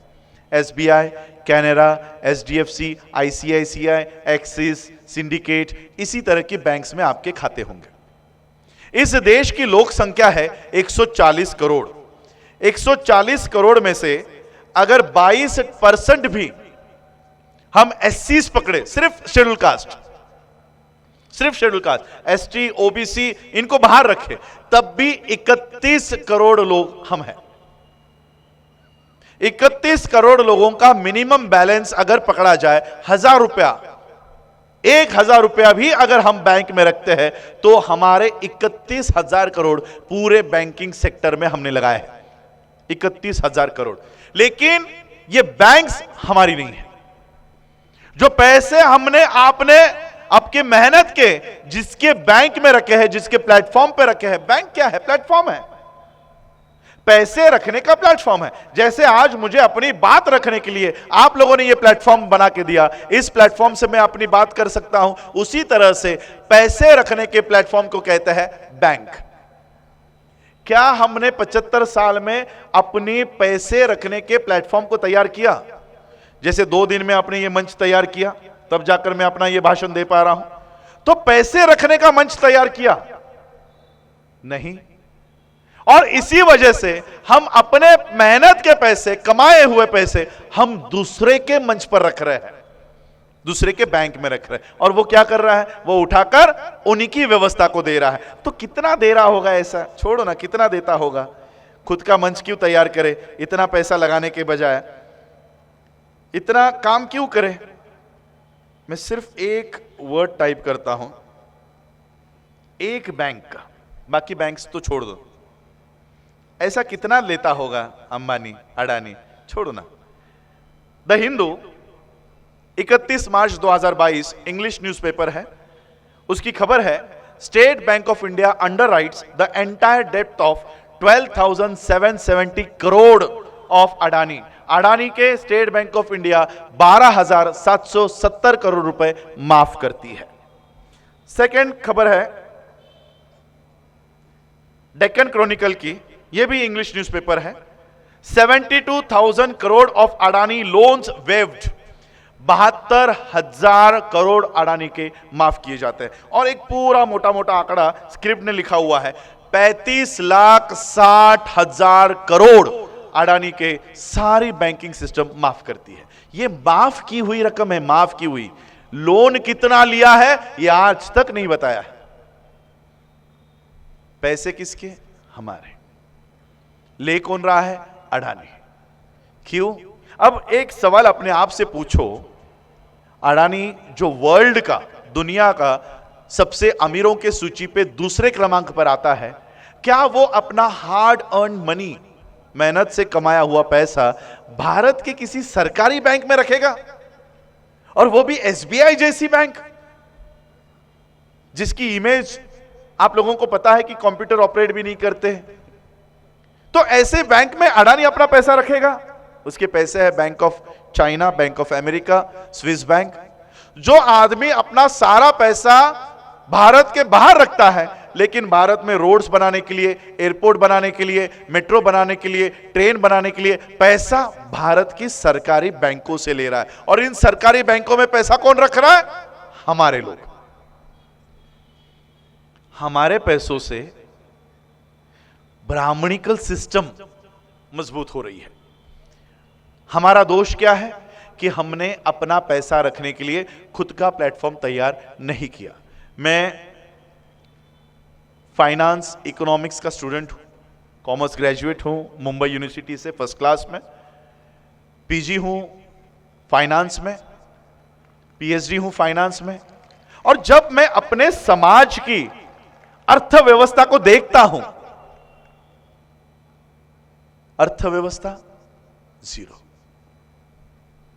SBI, Canara, HDFC, ICICI, axis, syndicate, इसी तरह के बैंक्स में आपके खाते होंगे। इस देश की लोक संख्या है 140 करोड़। 140 करोड़ में से अगर 22% भी हम एससीज पकड़े, सिर्फ शेड्यूल कास्ट, एसटी, ओबीसी इनको बाहर रखे, तब भी 31 करोड़ लोग हम हैं। 31 करोड़ लोगों का मिनिमम बैलेंस अगर पकड़ा जाए 1000 रुपया, 1000 रुपया भी अगर हम बैंक में रखते हैं तो हमारे 31,000 करोड़ पूरे बैंकिंग सेक्टर में हमने लगाए हैं। 31,000 करोड़। लेकिन ये बैंक्स हमारी नहीं है। जो पैसे हमने आपने आपके मेहनत के जिसके बैंक में रखे हैं, जिसके प्लेटफॉर्म पे रखे हैं, बैंक क्या है? प्लेटफॉर्म है, पैसे रखने का प्लेटफॉर्म है। जैसे आज मुझे अपनी बात रखने के लिए आप लोगों ने यह प्लेटफॉर्म बना के दिया, इस प्लेटफॉर्म से मैं अपनी बात कर सकता हूं, उसी तरह से पैसे रखने के प्लेटफॉर्म को कहते हैं बैंक। क्या हमने 75 साल में अपनी पैसे रखने के प्लेटफॉर्म को तैयार किया? जैसे 2 दिन में आपने ये मंच तैयार किया, तब जाकर मैं अपना ये भाषण दे पा रहा हूं। तो पैसे रखने का मंच तैयार किया नहीं, और इसी वजह से हम अपने मेहनत के पैसे, कमाए हुए पैसे हम दूसरे के मंच पर रख रहे हैं, दूसरे के बैंक में रख रहे हैं। और वो क्या कर रहा है? वो उठाकर उन्हीं की व्यवस्था को दे रहा है। तो कितना दे रहा होगा? ऐसा छोड़ो ना, कितना देता होगा? खुद का मंच क्यों तैयार करे? इतना पैसा लगाने के बजाय इतना काम क्यों करे? मैं सिर्फ एक वर्ड टाइप करता हूं, एक बैंक का, बाकी बैंक्स तो छोड़ दो। ऐसा कितना लेता होगा अंबानी, अडानी? छोड़ो ना। The Hindu 31 March 2022 English newspaper है, उसकी खबर है, State Bank of India underwrites the entire depth of 12,770 crore of Adani. Adani के State Bank of India 12,770 crore रुपए माफ करती है। सेकंड खबर है डेक्कन क्रॉनिकल की, यह भी इंग्लिश न्यूज़पेपर है, 72,000 crore of Adani loans waived. 72,000 crore Adani के माफ किए जाते हैं। और एक पूरा मोटा मोटा आंकड़ा स्क्रिप्ट ने लिखा हुआ है, 35,60,000 करोड़ अडानी के सारी बैंकिंग सिस्टम माफ करती है। ये माफ की हुई रकम है, माफ की हुई। लोन कितना लिया है ये आज तक नहीं बताया है। पैसे किसके? हमारे। ले कौन रहा है? अडानी। क्यों? अब एक सवाल अपने आप से पूछो, अडानी जो वर्ल्ड का, दुनिया का सबसे अमीरों के सूची पे दूसरे क्रमांक पर आता है, क्या वो अपना हार्ड अर्न मनी, मेहनत से कमाया हुआ पैसा भारत के किसी सरकारी बैंक में रखेगा? और वो भी एसबीआई जैसी बैंक, जिसकी इमेज आप लोगों को पता है कि कंप्यूटर ऑपरेट भी नहीं करते। तो ऐसे बैंक में अडानी अपना पैसा रखेगा? उसके पैसे है bank of China, bank of America, Swiss bank. जो आदमी अपना सारा पैसा भारत के बाहर रखता है, लेकिन भारत में रोड्स बनाने के लिए, एयरपोर्ट बनाने के लिए, मेट्रो बनाने के लिए, ट्रेन बनाने के लिए पैसा भारत की सरकारी बैंकों से ले रहा है। और इन सरकारी बैंकों में पैसा कौन रख रहा है? हमारे लोग। हमारे पैसों से ब्राह्मणिकल सिस्टम मजबूत हो रही है। हमारा दोष क्या है कि हमने अपना पैसा रखने के लिए खुद का प्लेटफॉर्म तैयार नहीं किया। मैं फाइनेंस इकोनॉमिक्स का स्टूडेंट हूं, कॉमर्स ग्रेजुएट हूं मुंबई यूनिवर्सिटी से फर्स्ट क्लास में, पीजी हूं फाइनेंस में, पीएचडी हूं फाइनेंस में। और जब मैं अपने समाज की अर्थव्यवस्था को देखता हूं, अर्थव्यवस्था जीरो।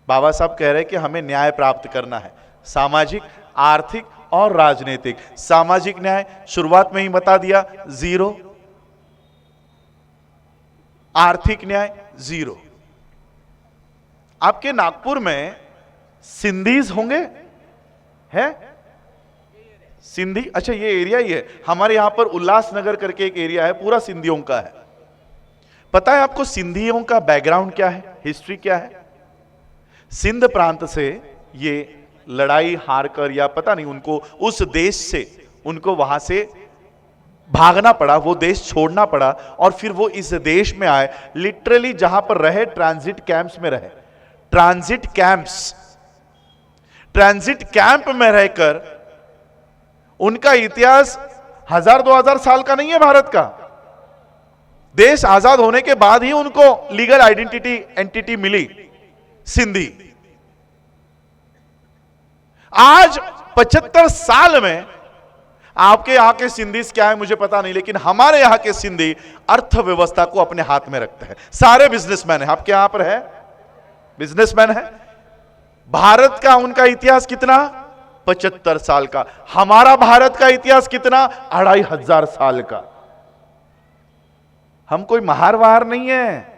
बाबा साहब कह रहे हैं कि हमें न्याय प्राप्त करना है, सामाजिक, आर्थिक और राजनीतिक। सामाजिक न्याय शुरुआत में ही बता दिया, जीरो। आर्थिक न्याय जीरो। आपके नागपुर में सिंधीज होंगे? है सिंधी? अच्छा, ये एरिया ही है। हमारे यहां पर उल्लासनगर करके एक एरिया है, पूरा सिंधियों का है। पता है आपको सिंधियों का बैकग्राउंड क्या है, हिस्ट्री क्या है? सिंध प्रांत से ये लड़ाई हार कर, या पता नहीं, उनको उस देश से, उनको वहां से भागना पड़ा, वो देश छोड़ना पड़ा और फिर वो इस देश में आए। लिटरली जहां पर रहे ट्रांजिट कैंप्स में रहे, ट्रांजिट कैंप में रहकर उनका इतिहास 1000-2000 साल का नहीं है। भारत का देश आजाद होने के बाद ही उनको लीगल एंटिटी मिली, सिंधी। आज 75 साल में आपके यहां के सिंधी क्या है मुझे पता नहीं, लेकिन हमारे यहां के सिंधी अर्थव्यवस्था को अपने हाथ में रखते हैं। सारे बिजनेसमैन है, आपके यहां पर है बिजनेसमैन है। भारत का उनका इतिहास कितना? 75 साल का। हमारा भारत का इतिहास कितना? 2500 साल का। हम कोई महार वहार नहीं है।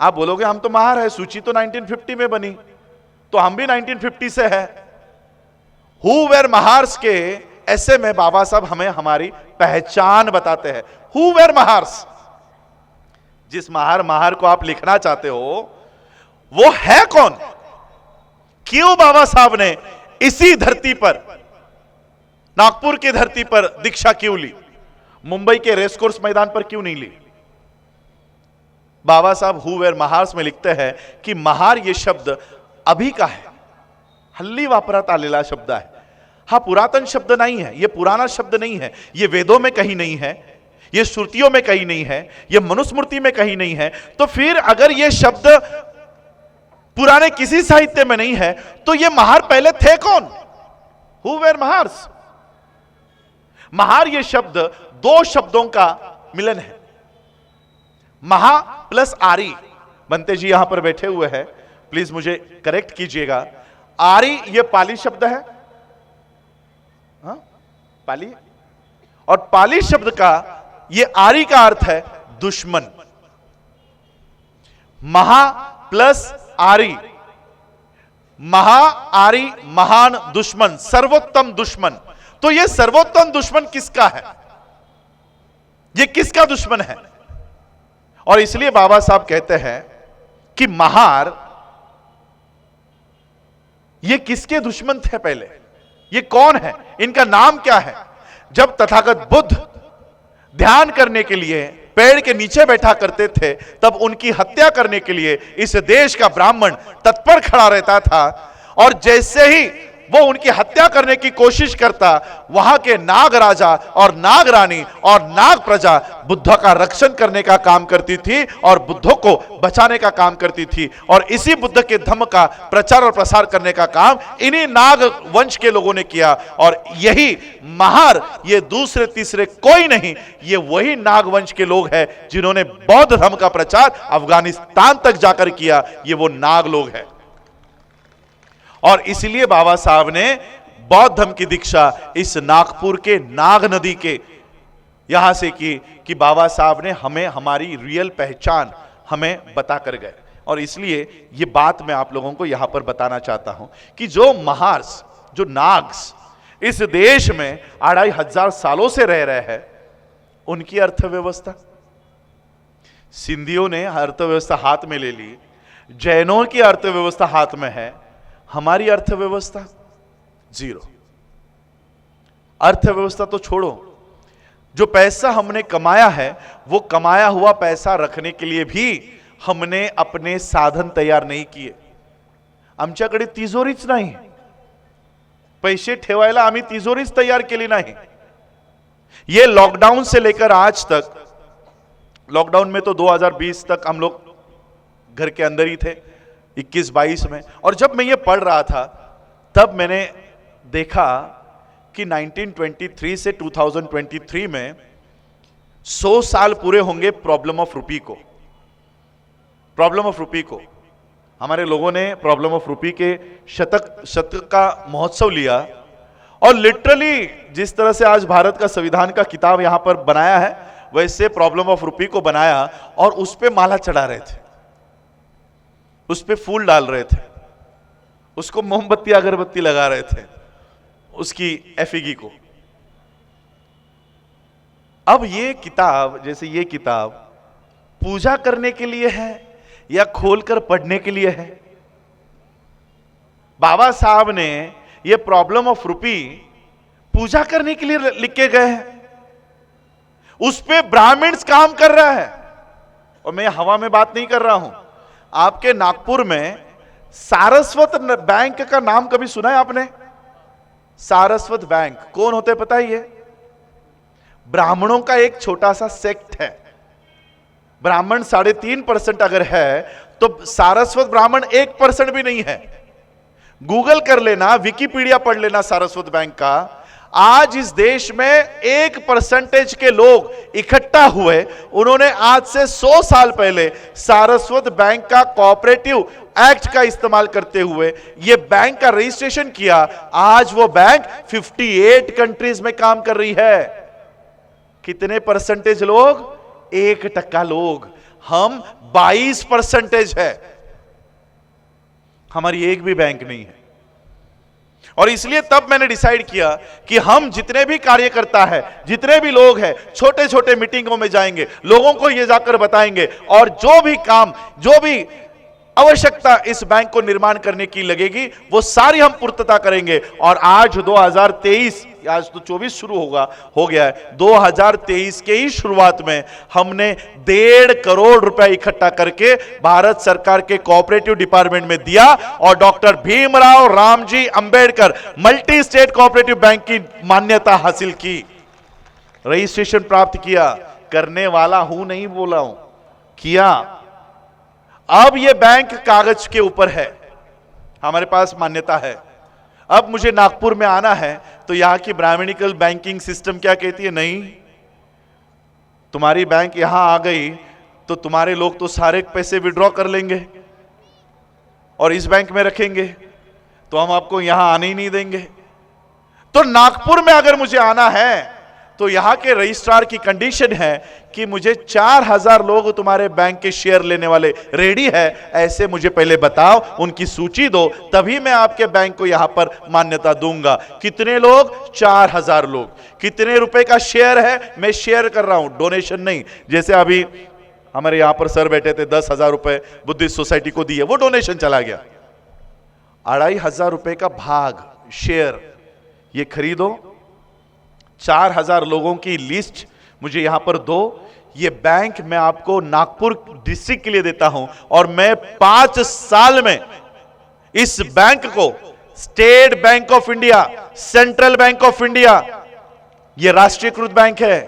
आप बोलोगे हम तो महार है, सूची तो 1950 में बनी, तो हम भी 1950 से है। हु वेर महार्स के ऐसे में बाबा साहब हमें हमारी पहचान बताते हैं। हु वेर महार्स, जिस महार को आप लिखना चाहते हो वो है कौन? क्यों बाबा साहब ने इसी धरती पर, नागपुर की धरती पर दीक्षा क्यों ली? मुंबई के रेसकोर्स मैदान पर क्यों नहीं ली? बाबा साहब हु वेर महार्स में लिखते हैं कि महार ये शब्द अभी का है, हल्ली वापरात आलेला शब्द है। हा पुरातन शब्द नहीं है, ये पुराना शब्द नहीं है, ये वेदों में कहीं नहीं है, ये श्रुतियों में कहीं नहीं है, ये मनुस्मृति में कहीं नहीं है। तो फिर अगर ये शब्द पुराने किसी साहित्य में नहीं है तो ये महार पहले थे कौन? Who were Mahars? महार ये शब्द दो शब्दों का मिलन है, महा प्लस आरी। बनते जी यहां पर बैठे हुए हैं, प्लीज मुझे करेक्ट कीजिएगा। आरी ये पाली शब्द है, पाली, और पाली शब्द का ये आरी का अर्थ है दुश्मन। महा प्लस आरी, महा आरी महान दुश्मन, सर्वोत्तम दुश्मन। तो ये सर्वोत्तम दुश्मन किसका है? ये किसका दुश्मन है? और इसलिए बाबा साहब कहते हैं कि महार ये किसके दुश्मन थे पहले? ये कौन है? इनका नाम क्या है? जब तथागत बुद्ध ध्यान करने के लिए पेड़ के नीचे बैठा करते थे तब उनकी हत्या करने के लिए इस देश का ब्राह्मण तत्पर खड़ा रहता था, और जैसे ही वो उनकी हत्या करने की कोशिश करता, वहां के नाग राजा और नाग रानी और नाग प्रजा बुद्ध का रक्षण करने का काम करती थी और बुद्ध को बचाने का काम करती थी। और इसी बुद्ध के धम्म का प्रचार और प्रसार करने का काम इन्हीं नाग वंश के लोगों ने किया। और यही महार ये दूसरे तीसरे कोई नहीं, ये वही नाग वंश के लोग हैं जिन्होंने बौद्ध धर्म का प्रचार अफगानिस्तान तक जाकर किया। ये वो नाग लोग हैं। और इसलिए बाबा साहब ने बौद्ध धर्म की दीक्षा इस नागपुर के नाग नदी के यहां से की कि बाबा साहब ने हमें हमारी रियल पहचान हमें बता कर गए। और इसलिए ये बात मैं आप लोगों को यहां पर बताना चाहता हूं कि जो महार्स, जो नाग्स इस देश में 2500 सालों से रह रहे हैं, उनकी अर्थव्यवस्था, सिंधियों ने अर्थव्यवस्था हाथ में ले ली, जैनों की अर्थव्यवस्था हाथ में है, हमारी अर्थव्यवस्था जीरो। अर्थव्यवस्था तो छोड़ो, जो पैसा हमने कमाया है वो कमाया हुआ पैसा रखने के लिए भी हमने अपने साधन तैयार नहीं किए। आमच्याकडे तिजोरीच नाही, पैसे ठेवायला आम्ही तिजोरीच तैयार केली नहीं। ये लॉकडाउन से लेकर आज तक, लॉकडाउन में तो 2020 तक हम लोग घर के अंदर ही थे, 21-22 में। और जब मैं ये पढ़ रहा था तब मैंने देखा कि 1923 से 2023 में 100 साल पूरे होंगे प्रॉब्लम ऑफ रुपी को। प्रॉब्लम ऑफ रुपी को हमारे लोगों ने प्रॉब्लम ऑफ रुपी के शतक का महोत्सव लिया। और लिटरली जिस तरह से आज भारत का संविधान का किताब यहां पर बनाया है, वैसे प्रॉब्लम ऑफ रुपी को बनाया और उस पे माला चढ़ा रहे थे, उस पे फूल डाल रहे थे, उसको मोमबत्ती अगरबत्ती लगा रहे थे, उसकी एफिगी को। अब ये किताब, जैसे ये किताब पूजा करने के लिए है या खोलकर पढ़ने के लिए है? बाबा साहब ने ये प्रॉब्लम ऑफ रुपी पूजा करने के लिए लिख के गए हैं। उस पे ब्राह्मण्स काम कर रहा है। और मैं हवा में बात नहीं कर रहा हूं। आपके नागपुर में सारस्वत बैंक का नाम कभी सुना है आपने? सारस्वत बैंक कौन होते पता है? ये ब्राह्मणों का एक छोटा सा सेक्ट है। ब्राह्मण 3.5% अगर है तो सारस्वत ब्राह्मण 1% भी नहीं है। गूगल कर लेना, विकिपीडिया पढ़ लेना सारस्वत बैंक का। आज इस देश में 1% के लोग इकट्ठा हुए, उन्होंने आज से 100 साल पहले सारस्वत बैंक का कोऑपरेटिव एक्ट का इस्तेमाल करते हुए यह बैंक का रजिस्ट्रेशन किया। आज वो बैंक 58 कंट्रीज में काम कर रही है। कितने परसेंटेज लोग? 1% लोग। हम 22% है। हमारी एक भी बैंक नहीं है। और इसलिए तब मैंने डिसाइड किया कि हम जितने भी कार्यकर्ता है, जितने भी लोग हैं, छोटे छोटे मीटिंगों में जाएंगे, लोगों को ये जाकर बताएंगे, और जो भी काम, जो भी आवश्यकता इस बैंक को निर्माण करने की लगेगी वो सारी हम पूर्तता करेंगे। और आज 2023, आज तो 24 शुरू हो गया है, 2023 के ही शुरुआत में हमने 1.5 करोड़ रुपए इकट्ठा करके भारत सरकार के कोऑपरेटिव डिपार्टमेंट में दिया और doctor Bhimrao Ramji Ambedkar multi state cooperative bank की मान्यता हासिल की, रजिस्ट्रेशन प्राप्त किया। करने वाला हूं नहीं बोला हूं, किया। अब यह बैंक कागज के ऊपर है, हमारे पास मान्यता है। अब मुझे नागपुर में आना है तो यहां की ब्राह्मणिकल बैंकिंग सिस्टम क्या कहती है? नहीं, तुम्हारी बैंक यहां आ गई तो तुम्हारे लोग तो सारे पैसे विड्रॉ कर लेंगे और इस बैंक में रखेंगे, तो हम आपको यहां आने ही नहीं देंगे। तो नागपुर में अगर मुझे आना है तो यहां के रजिस्ट्रार की कंडीशन है कि मुझे 4000 लोग तुम्हारे बैंक के शेयर लेने वाले रेडी है, ऐसे मुझे पहले बताओ, उनकी सूची दो, तभी मैं आपके बैंक को यहां पर मान्यता दूंगा। कितने लोग? 4000 लोग। कितने रुपए का शेयर है? मैं शेयर कर रहा हूं, डोनेशन नहीं। जैसे अभी हमारे यहां पर सर बैठे थे, 10,000 रुपए बुद्धिस्ट सोसाइटी को दिए, वो डोनेशन चला गया। 2500 रुपए का भाग शेयर, ये खरीदो। 4000 लोगों की लिस्ट मुझे यहां पर दो। ये बैंक मैं आपको नागपुर डिस्ट्रिक्ट के लिए देता हूं और मैं 5 साल में इस बैंक को state Bank of India, central bank of India, ये राष्ट्रीयकृत बैंक है,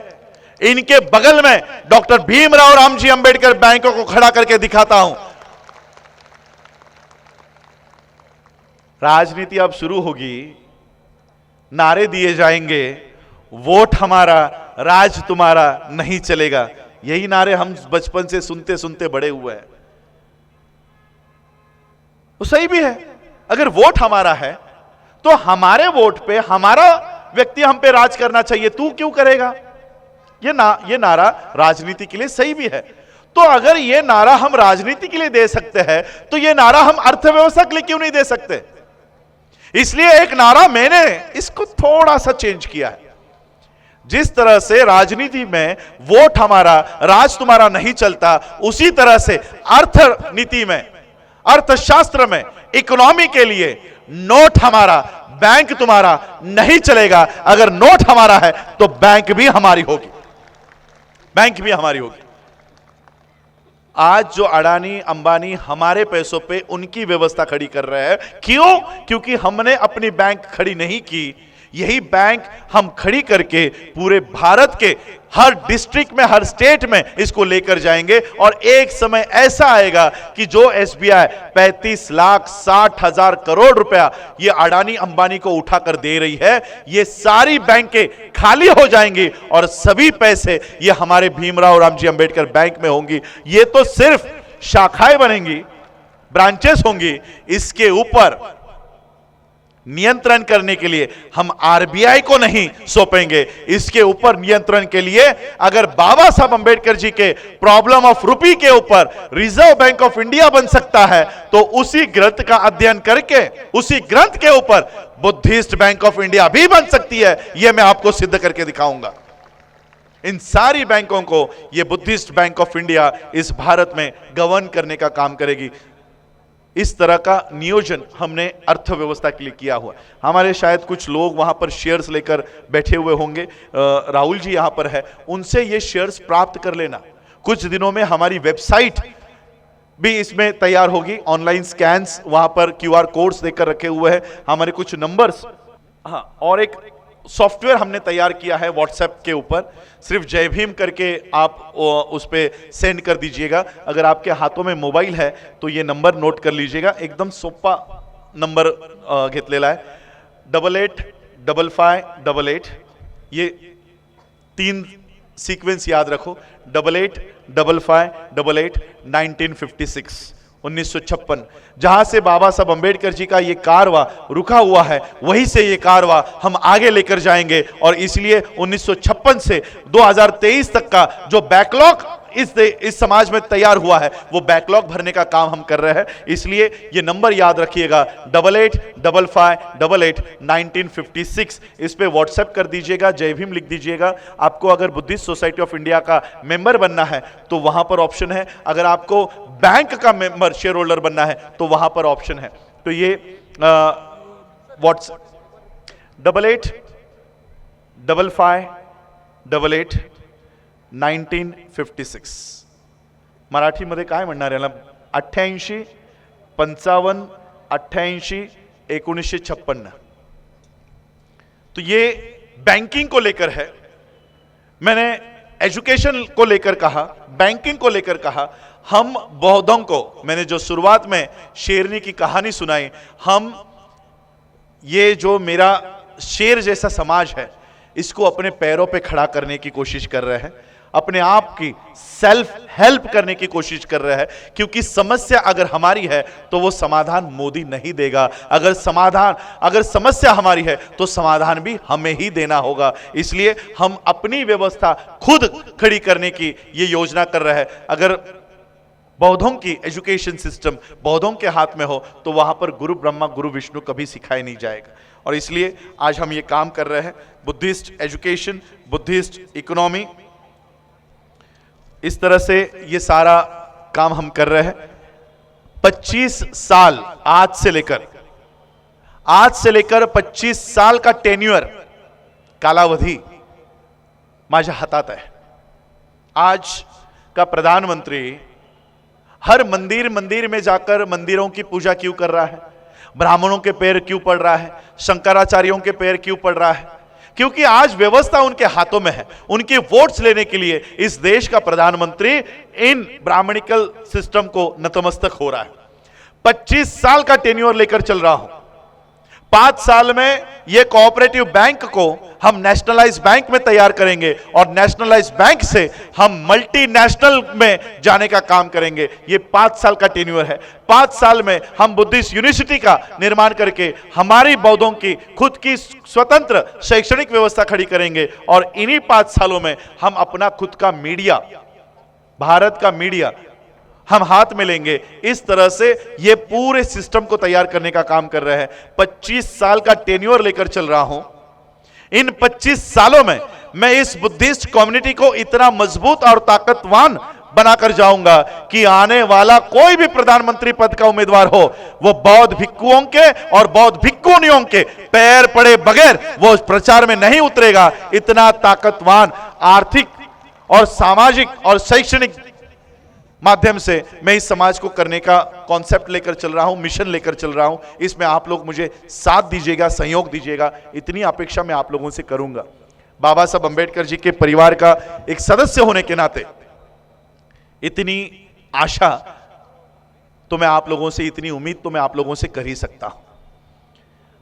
इनके बगल में डॉक्टर भीमराव रामजी अंबेडकर बैंकों को खड़ा करके दिखाता हूं। राजनीति अब शुरू होगी, नारे दिए जाएंगे, वोट हमारा, राज तुम्हारा, नहीं चलेगा। यही नारे हम बचपन से सुनते सुनते बड़े हुए हैं। वो सही भी है। अगर वोट हमारा है तो हमारे वोट पे हमारा व्यक्ति हम पे राज करना चाहिए, तू क्यों करेगा? ये नारा राजनीति के लिए सही भी है। तो अगर ये नारा हम राजनीति के लिए दे सकते हैं तो ये नारा हम अर्थव्यवस्था के लिए क्यों नहीं दे सकते? इसलिए एक नारा मैंने इसको थोड़ा सा चेंज किया है। जिस तरह से राजनीति में वोट हमारा, राज तुम्हारा नहीं चलता, उसी तरह से अर्थनीति में, अर्थशास्त्र में, इकोनॉमी के लिए नोट हमारा, बैंक तुम्हारा नहीं चलेगा। अगर नोट हमारा है तो बैंक भी हमारी होगी, बैंक भी हमारी होगी। आज जो अडानी अंबानी हमारे पैसों पे उनकी व्यवस्था खड़ी कर रहे हैं, क्यों? क्योंकि हमने अपनी बैंक खड़ी नहीं की। यही बैंक हम खड़ी करके पूरे भारत के हर डिस्ट्रिक्ट में, हर स्टेट में इसको लेकर जाएंगे। और एक समय ऐसा आएगा कि जो एसबीआई 35,60,000 करोड़ रुपया ये अडानी अंबानी को उठाकर दे रही है, ये सारी बैंकें खाली हो जाएंगी और सभी पैसे ये हमारे भीमराव रामजी अंबेडकर बैंक में होंगी। ये तो सिर्फ शाखाएं बनेंगी, ब्रांचेस होंगी। इसके ऊपर नियंत्रण करने के लिए हम आरबीआई को नहीं सौंपेंगे। इसके ऊपर नियंत्रण के लिए अगर बाबा साहब अंबेडकर जी के प्रॉब्लम ऑफ रुपी के ऊपर रिजर्व बैंक ऑफ इंडिया बन सकता है तो उसी ग्रंथ का अध्ययन करके उसी ग्रंथ के ऊपर बुद्धिस्ट बैंक ऑफ इंडिया भी बन सकती है। यह मैं आपको सिद्ध करके दिखाऊंगा। इन सारी बैंकों को यह बुद्धिस्ट बैंक ऑफ इंडिया इस भारत में गवर्न करने का काम करेगी। इस तरह का नियोजन हमने अर्थव्यवस्था के लिए किया हुआ। हमारे शायद कुछ लोग वहां पर शेयर्स लेकर बैठे हुए होंगे, राहुल जी यहां पर है, उनसे ये शेयर्स प्राप्त कर लेना। कुछ दिनों में हमारी वेबसाइट भी इसमें तैयार होगी, ऑनलाइन स्कैन्स वहां पर क्यूआर कोड्स देकर रखे हुए हैं, हमारे कुछ नंबर्स, हाँ, और एक सॉफ्टवेयर हमने तैयार किया है व्हाट्सएप के ऊपर, सिर्फ जय भीम करके आप उस पे सेंड कर दीजिएगा। अगर आपके हाथों में मोबाइल है तो ये नंबर नोट कर लीजिएगा, एकदम सोपा नंबर घेतलेला आहे, 885588, ये 3 सीक्वेंस याद रखो, 885588 1956 1956, जहां से बाबा साहब अंबेडकर जी का ये कारवा रुका हुआ है, वहीं से ये कारवा हम आगे लेकर जाएंगे। और इसलिए 1956 से 2023 तक का जो बैकलॉग इस समाज में तैयार हुआ है, वो बैकलॉग भरने का काम हम कर रहे हैं। इसलिए ये नंबर याद रखिएगा, 885588 1956, इस पे व्हाट्सएप कर दीजिएगा, जय भीम लिख दीजिएगा। आपको अगर बुद्धिस्ट सोसाइटी ऑफ इंडिया का मेंबर बनना है तो वहां पर ऑप्शन है, अगर आपको बैंक का मेंबर शेयर होल्डर बनना है तो वहां पर ऑप्शन है। तो ये व्हाट्सएप 885588 1956, मराठीमध्ये काय म्हणणार याला, 88 55 88 1956। तो ये बैंकिंग को लेकर है। मैंने एजुकेशन को लेकर कहा, बैंकिंग को लेकर कहा। हम बौद्धों को, मैंने जो शुरुआत में शेरनी की कहानी सुनाई, हम ये जो मेरा शेर जैसा समाज है, इसको अपने पैरों पे खड़ा करने की कोशिश कर रहे हैं, अपने आप की सेल्फ हेल्प करने की कोशिश कर रहे हैं। क्योंकि समस्या अगर हमारी है तो वो समाधान मोदी नहीं देगा, अगर समस्या हमारी है तो समाधान भी हमें ही देना होगा। इसलिए हम अपनी व्यवस्था खुद खड़ी करने की ये योजना कर रहे हैं। अगर बौद्धों की एजुकेशन सिस्टम बौद्धों के हाथ में हो तो वहां पर गुरु ब्रह्मा गुरु विष्णु कभी सिखाया नहीं जाएगा। और इसलिए आज हम ये काम कर रहे हैं, बुद्धिस्ट एजुकेशन, बुद्धिस्ट इकोनॉमी, इस तरह से ये सारा काम हम कर रहे हैं। 25 साल आज से लेकर 25 साल का टेन्यूअर, कालावधि माझ्या हातात आहे। आज का प्रधानमंत्री हर मंदिर में जाकर मंदिरों की पूजा क्यों कर रहा है, ब्राह्मणों के पैर क्यों पड़ रहा है, शंकराचार्यों के पैर क्यों पड़ रहा है? क्योंकि आज व्यवस्था उनके हाथों में है। उनके वोट्स लेने के लिए इस देश का प्रधानमंत्री इन ब्राह्मणिकल सिस्टम को नतमस्तक हो रहा है। 25 साल का टेन्योर लेकर चल रहा हूं। 5 साल में ये कोऑपरेटिव बैंक को हम नेशनलाइज बैंक में तैयार करेंगे और नेशनलाइज बैंक से हम मल्टीनेशनल में जाने का काम करेंगे। ये 5 साल का टेन्योर है। 5 साल में हम बुद्धिस्ट यूनिवर्सिटी का निर्माण करके हमारी बौद्धों की खुद की स्वतंत्र शैक्षणिक व्यवस्था खड़ी करेंगे। और इन्हीं 5 सालों में हम अपना खुद का मीडिया, भारत का मीडिया हम हाथ में लेंगे। इस तरह से ये पूरे सिस्टम को तैयार करने का काम कर रहे हैं। 25 साल का टेन्योर लेकर चल रहा हूं। इन 25 सालों में मैं इस बुद्धिस्ट कम्युनिटी को इतना मजबूत और ताकतवान बनाकर जाऊंगा कि आने वाला कोई भी प्रधानमंत्री पद का उम्मीदवार हो, वो बौद्ध भिक्खुओं के और बौद्ध भिक्खुनियों के पैर पड़े बगैर वो प्रचार में नहीं उतरेगा। इतना ताकतवान आर्थिक और सामाजिक और शैक्षणिक माध्यम से मैं इस समाज को करने का कॉन्सेप्ट लेकर चल रहा हूं, मिशन लेकर चल रहा हूं। इसमें आप लोग मुझे साथ दीजिएगा, सहयोग दीजिएगा, इतनी अपेक्षा मैं आप लोगों से करूंगा। बाबा साहब अंबेडकर जी के परिवार का एक सदस्य होने के नाते इतनी आशा तो मैं आप लोगों से, इतनी उम्मीद तो मैं आप लोगों से कर ही सकता हूं।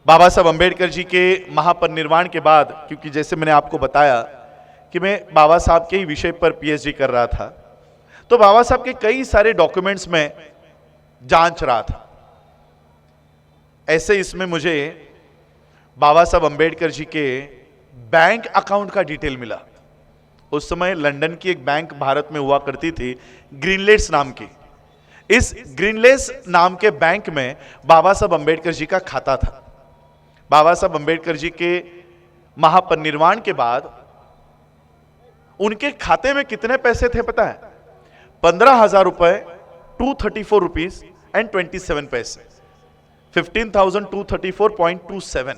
बाबा साहब अंबेडकर जी के महापरिनिर्वाण के बाद, क्योंकि जैसे मैंने आपको बताया कि मैं बाबा साहब के ही विषय पर पीएचडी कर रहा था, तो बाबा साहब के कई सारे डॉक्यूमेंट्स में जांच रहा था। ऐसे इसमें मुझे बाबा साहब अंबेडकर जी के बैंक अकाउंट का डिटेल मिला। उस समय लंदन की एक बैंक भारत में हुआ करती थी, ग्रीनलेट्स नाम की। इस ग्रीनलेट्स नाम के बैंक में बाबा साहब अंबेडकर जी का खाता था। बाबा साहब अंबेडकर जी के महापरिनिर्वाण के बाद उनके खाते में कितने पैसे थे पता है? 15,000 रुपए, 234 रुपीज एंड 27 पैसे, 15,234.27।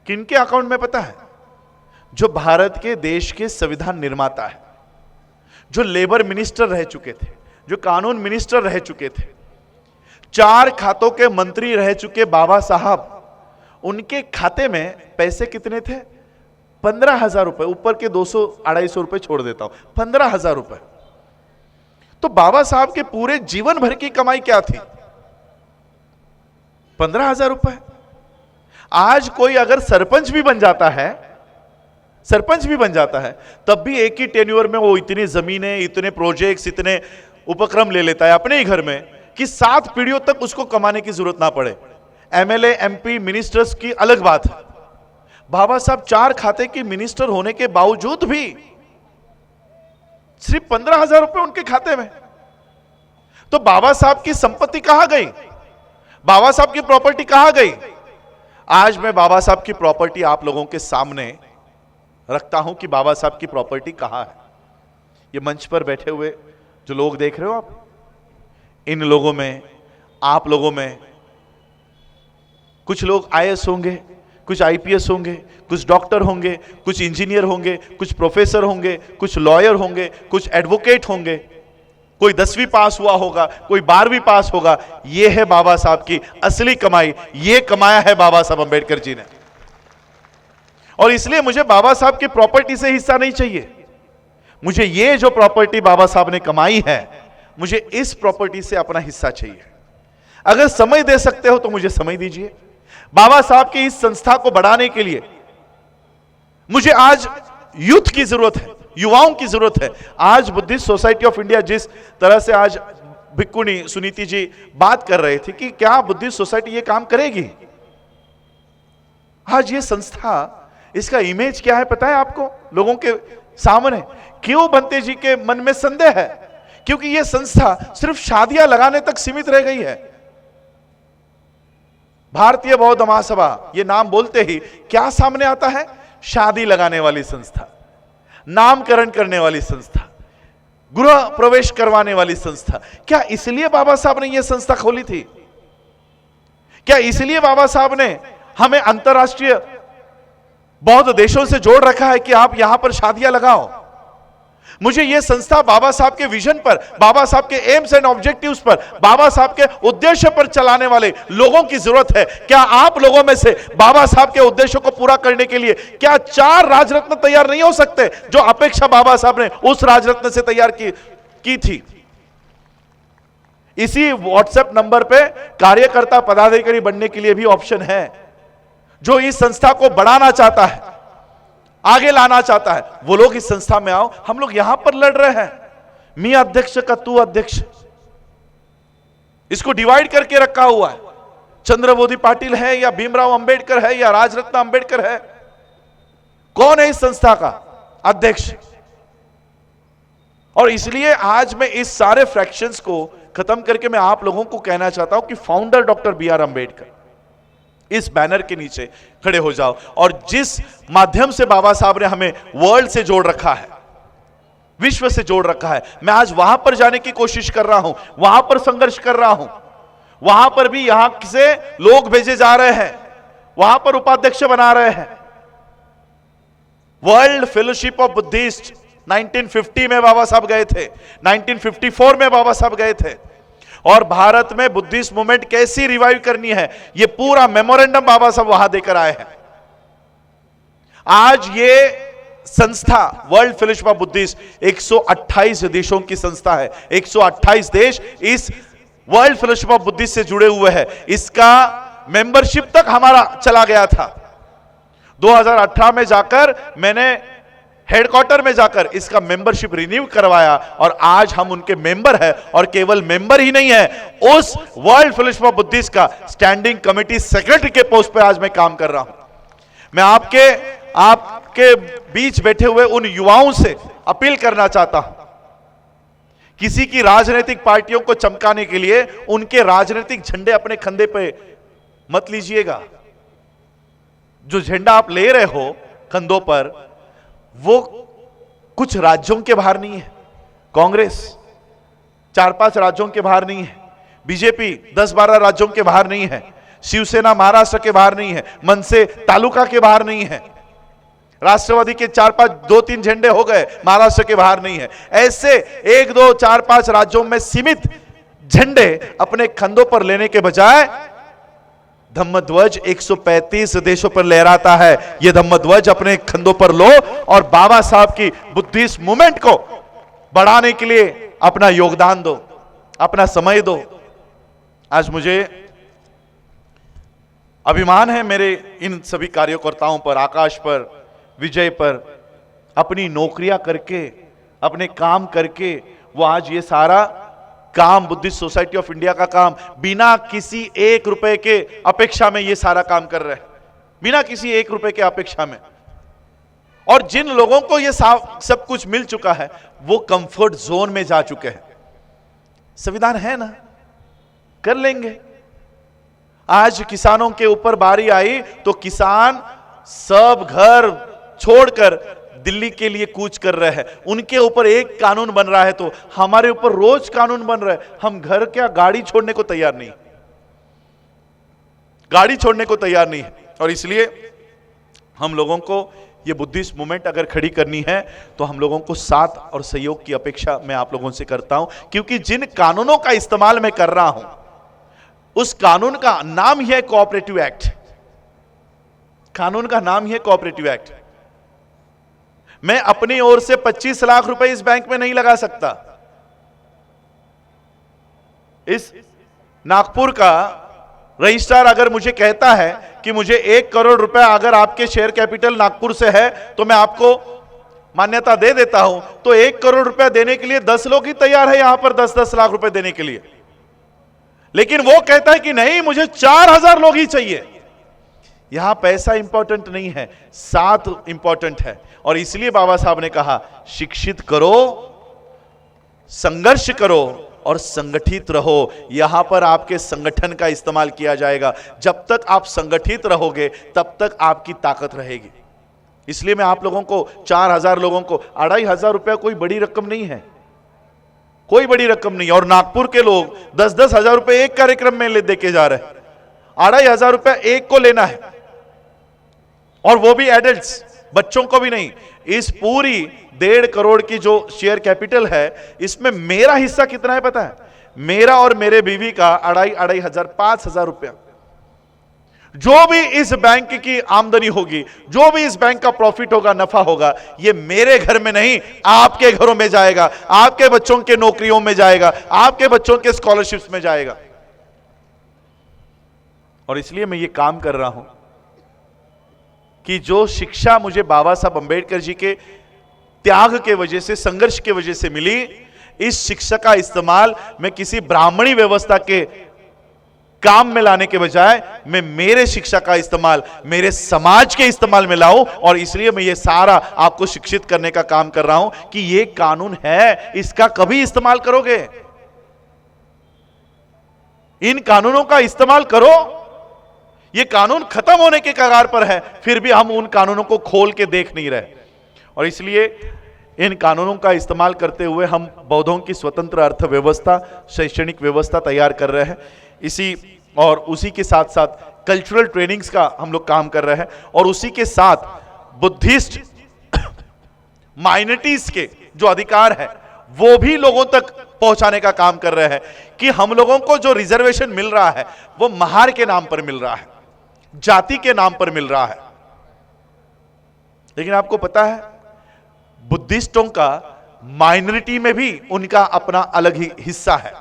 किनके अकाउंट में पता है? जो भारत के देश के संविधान निर्माता है, जो लेबर मिनिस्टर रह चुके थे, जो कानून मिनिस्टर रह चुके थे, 4 खातों के मंत्री रह चुके बाबा साहब, उनके खाते में पैसे कितने थे? 15,000 रुपए। ऊपर के 200-250 रुपए छोड़ देता हूं, 15,000 रुपए। तो बाबा साहब के पूरे जीवन भर की कमाई क्या थी? 15,000 रुपए। आज कोई अगर सरपंच भी बन जाता है, तब भी एक ही टेन्योर में वो इतनी जमीनें, इतने प्रोजेक्ट्स, इतने उपक्रम ले लेता है अपने ही घर में कि 7 पीढ़ियों तक उसको कमाने की जरूरत ना पड़े। एमएलए, एमपी, मिनिस्टर्स की अलग बात है। बाबा साहब 4 खाते के मिनिस्टर होने के बावजूद भी सिर्फ 15,000 रुपए उनके खाते में। तो बाबा साहब की संपत्ति कहां गई? बाबा साहब की प्रॉपर्टी कहां गई? आज मैं बाबा साहब की प्रॉपर्टी आप लोगों के सामने रखता हूं कि बाबा साहब की प्रॉपर्टी कहां है। ये मंच पर बैठे हुए जो लोग देख रहे हो आप, इन लोगों में, आप लोगों में कुछ लोग आईएएस होंगे, कुछ आईपीएस होंगे, कुछ डॉक्टर होंगे, कुछ इंजीनियर होंगे, कुछ प्रोफेसर होंगे, कुछ लॉयर होंगे, कुछ एडवोकेट होंगे, कोई 10वीं पास हुआ होगा, कोई 12वीं पास होगा। यह है बाबा साहब की असली कमाई, यह कमाया है बाबा साहब अंबेडकर जी ने। और इसलिए मुझे बाबा साहब की प्रॉपर्टी से हिस्सा नहीं चाहिए। मुझे यह जो प्रॉपर्टी बाबा साहब ने कमाई है, मुझे इस प्रॉपर्टी से अपना हिस्सा चाहिए। अगर समय दे सकते हो तो मुझे समय दीजिए। बाबा साहब की इस संस्था को बढ़ाने के लिए मुझे आज यूथ की जरूरत है, युवाओं की जरूरत है। आज बुद्धिस्ट सोसाइटी ऑफ इंडिया जिस तरह से आज भिक्कुनी सुनीति जी बात कर रहे थे कि क्या बुद्धिस्ट सोसाइटी ये काम करेगी, आज ये संस्था, इसका इमेज क्या है पता है आपको? लोगों के सामने क्यों बनते जी के मन में संदेह है? क्योंकि यह संस्था सिर्फ शादियां लगाने तक सीमित रह गई है। भारतीय बौद्ध महासभा ये नाम बोलते ही क्या सामने आता है? शादी लगाने वाली संस्था, नामकरण करने वाली संस्था, गृह प्रवेश करवाने वाली संस्था। क्या इसलिए बाबा साहब ने यह संस्था खोली थी? क्या इसलिए बाबा साहब ने हमें अंतरराष्ट्रीय बौद्ध देशों से जोड़ रखा है कि आप यहां पर शादियां लगाओ? मुझे यह संस्था बाबा साहब के विजन पर, बाबा साहब के एम्स एंड ऑब्जेक्टिव्स पर, बाबा साहब के उद्देश्य पर चलाने वाले लोगों की जरूरत है। क्या आप लोगों में से बाबा साहब के उद्देश्यों को पूरा करने के लिए क्या 4 राजरत्न तैयार नहीं हो सकते, जो अपेक्षा बाबा साहब ने उस राजरत्न से तैयार की थी? इसी व्हाट्सएप नंबर पे कार्यकर्ता पदाधिकारी बनने के लिए भी ऑप्शन है। जो इस संस्था को बढ़ाना चाहता है, आगे लाना चाहता है, वो लोग इस संस्था में आओ। हम लोग यहां पर लड़ रहे हैं, मैं अध्यक्ष का तू अध्यक्ष, इसको डिवाइड करके रखा हुआ है। चंद्रबोधी पाटिल है या भीमराव अंबेडकर है या राजरत्न अंबेडकर है? कौन है इस संस्था का अध्यक्ष? और इसलिए आज मैं इस सारे फ्रैक्शंस को खत्म करके मैं आप लोगों को कहना चाहता हूं कि फाउंडर डॉक्टर बी.आर. अंबेडकर, इस बैनर के नीचे खड़े हो जाओ। और जिस माध्यम से बाबा साहब ने हमें वर्ल्ड से जोड़ रखा है, विश्व से जोड़ रखा है, मैं आज वहां पर जाने की कोशिश कर रहा हूं, वहां पर संघर्ष कर रहा हूं। वहां पर भी यहां से लोग भेजे जा रहे हैं, वहां पर उपाध्यक्ष बना रहे हैं। वर्ल्ड फेलोशिप ऑफ बुद्धिस्ट 1950 में बाबा साहब गए थे, 1954 में बाबा साहब गए थे। और भारत में बुद्धिस्ट मूवमेंट कैसी रिवाइव करनी है, यह पूरा मेमोरेंडम बाबा साहब वहां देकर आए हैं। आज ये संस्था वर्ल्ड फेलोशिप ऑफ बुद्धिस्ट 128 देशों की संस्था है। 128 देश इस वर्ल्ड फेलोशिप ऑफ बुद्धिस्ट से जुड़े हुए हैं। इसका मेंबरशिप तक हमारा चला गया था। 2018 में जाकर मैंने हेडक्वार्टर में जाकर इसका मेंबरशिप रिन्यू करवाया और आज हम उनके मेंबर हैं। और केवल मेंबर ही नहीं है, उस वर्ल्ड फेलोशिप ऑफ बुद्धिस्ट का स्टैंडिंग कमेटी सेक्रेटरी के पोस्ट पर आज मैं काम कर रहा हूं। मैं आपके बीच बैठे हुए उन युवाओं से अपील करना चाहता हूं, किसी की राजनीतिक पार्टियों को चमकाने के लिए उनके राजनीतिक झंडे अपने कंधे पे मत लीजिएगा। जो झंडा आप ले रहे हो कंधों पर, वो कुछ राज्यों के बाहर नहीं है। कांग्रेस 4-5 राज्यों के बाहर नहीं है, बीजेपी 10-12 राज्यों के बाहर नहीं है, शिवसेना महाराष्ट्र के बाहर नहीं है, मनसे तालुका के बाहर नहीं है, राष्ट्रवादी के 4-5 2-3 झंडे हो गए, महाराष्ट्र के बाहर नहीं है। ऐसे 1, 2, 4, 5 राज्यों में सीमित झंडे अपने कंधों पर लेने के बजाय धम्मध्वज 135 देशों पर लहराता है। यह धम्मध्वज अपने कंधों पर लो और बाबा साहब की बुद्धिस्ट मूवमेंट को बढ़ाने के लिए अपना योगदान दो, अपना समय दो। आज मुझे अभिमान है मेरे इन सभी कार्यकर्ताओं पर, आकाश पर, विजय पर, अपनी नौकरियां करके, अपने काम करके वो आज ये सारा काम, बुद्धिस्ट सोसाइटी ऑफ इंडिया का काम, बिना किसी 1 रुपए के अपेक्षा में ये सारा काम कर रहे हैं, बिना किसी 1 रुपए के अपेक्षा में। और जिन लोगों को ये सब कुछ मिल चुका है वो कंफर्ट जोन में जा चुके हैं। संविधान है ना, कर लेंगे। आज किसानों के ऊपर बारी आई तो किसान सब घर छोड़कर दिल्ली के लिए कूच कर रहे हैं। उनके ऊपर एक कानून बन रहा है तो हमारे ऊपर रोज कानून बन रहा है। हम घर क्या गाड़ी छोड़ने को तैयार नहीं, गाड़ी छोड़ने को तैयार नहीं है। और इसलिए हम लोगों को ये बुद्धिस्ट मूवमेंट अगर खड़ी करनी है तो हम लोगों को साथ और सहयोग की अपेक्षा मैं आप लोगों से करता हूं, क्योंकि जिन कानूनों का इस्तेमाल मैं कर रहा हूं उस कानून का नाम ही है कोऑपरेटिव एक्ट। कानून का नाम ही है कोऑपरेटिव एक्ट। मैं अपनी ओर से 25 लाख रुपए इस बैंक में नहीं लगा सकता। इस नागपुर का रजिस्ट्रार अगर मुझे कहता है कि मुझे 1 करोड़ रुपए अगर आपके शेयर कैपिटल नागपुर से है तो मैं आपको मान्यता दे देता हूं, तो 1 करोड़ रुपए देने के लिए 10 लोग ही तैयार है यहां पर 10-10 लाख रुपए देने के लिए। लेकिन वो कहता है कि नहीं, मुझे 4000 लोग ही चाहिए। यहां पैसा इंपॉर्टेंट नहीं है, साथ इंपॉर्टेंट है। और इसलिए बाबा साहब ने कहा शिक्षित करो, संघर्ष करो और संगठित रहो। यहां पर आपके संगठन का इस्तेमाल किया जाएगा। जब तक आप संगठित रहोगे तब तक आपकी ताकत रहेगी। इसलिए मैं आप लोगों को 4000 लोगों को 2500 रुपया कोई बड़ी रकम नहीं है, कोई बड़ी रकम नहीं। और नागपुर के लोग 10-10 हजार रुपए एक कार्यक्रम में ले देके जा रहे हैं। 2500 रुपया एक को लेना है, और वो भी एडल्ट्स, बच्चों को भी नहीं। इस पूरी 1.5 करोड़ की जो शेयर कैपिटल है इसमें मेरा हिस्सा कितना है पता है? मेरा और मेरे बीवी का 2,500 5,000 रुपया। जो भी इस बैंक की आमदनी होगी, जो भी इस बैंक का प्रॉफिट होगा, नफा होगा, ये मेरे घर में नहीं आपके घरों में जाएगा, आपके बच्चों के नौकरियों में जाएगा, आपके बच्चों के स्कॉलरशिप्स में जाएगा। और इसलिए मैं ये काम कर रहा हूं कि जो शिक्षा मुझे बाबा साहब अंबेडकर जी के त्याग के वजह से, संघर्ष के वजह से मिली, इस शिक्षा का इस्तेमाल मैं किसी ब्राह्मणी व्यवस्था के काम में लाने के बजाय मैं मेरे शिक्षा का इस्तेमाल मेरे समाज के इस्तेमाल में लाऊं। और इसलिए मैं ये सारा आपको शिक्षित करने का काम कर रहा हूं कि ये कानून है, इसका कभी इस्तेमाल करोगे, इन कानूनों का इस्तेमाल करो। ये कानून खत्म होने के कगार पर है, फिर भी हम उन कानूनों को खोल के देख नहीं रहे। और इसलिए इन कानूनों का इस्तेमाल करते हुए हम बौद्धों की स्वतंत्र अर्थव्यवस्था, शैक्षणिक व्यवस्था तैयार कर रहे हैं। इसी और उसी के साथ साथ कल्चरल ट्रेनिंग्स का हम लोग काम कर रहे हैं, और उसी के साथ बुद्धिस्ट माइनॉरिटीज के जो अधिकार है वो भी लोगों तक पहुंचाने का काम कर रहे हैं कि हम लोगों को जो रिजर्वेशन मिल रहा है वो महार के नाम पर मिल रहा है, जाति के नाम पर मिल रहा है। लेकिन आपको पता है बुद्धिस्टों का माइनॉरिटी में भी उनका अपना अलग ही हिस्सा है।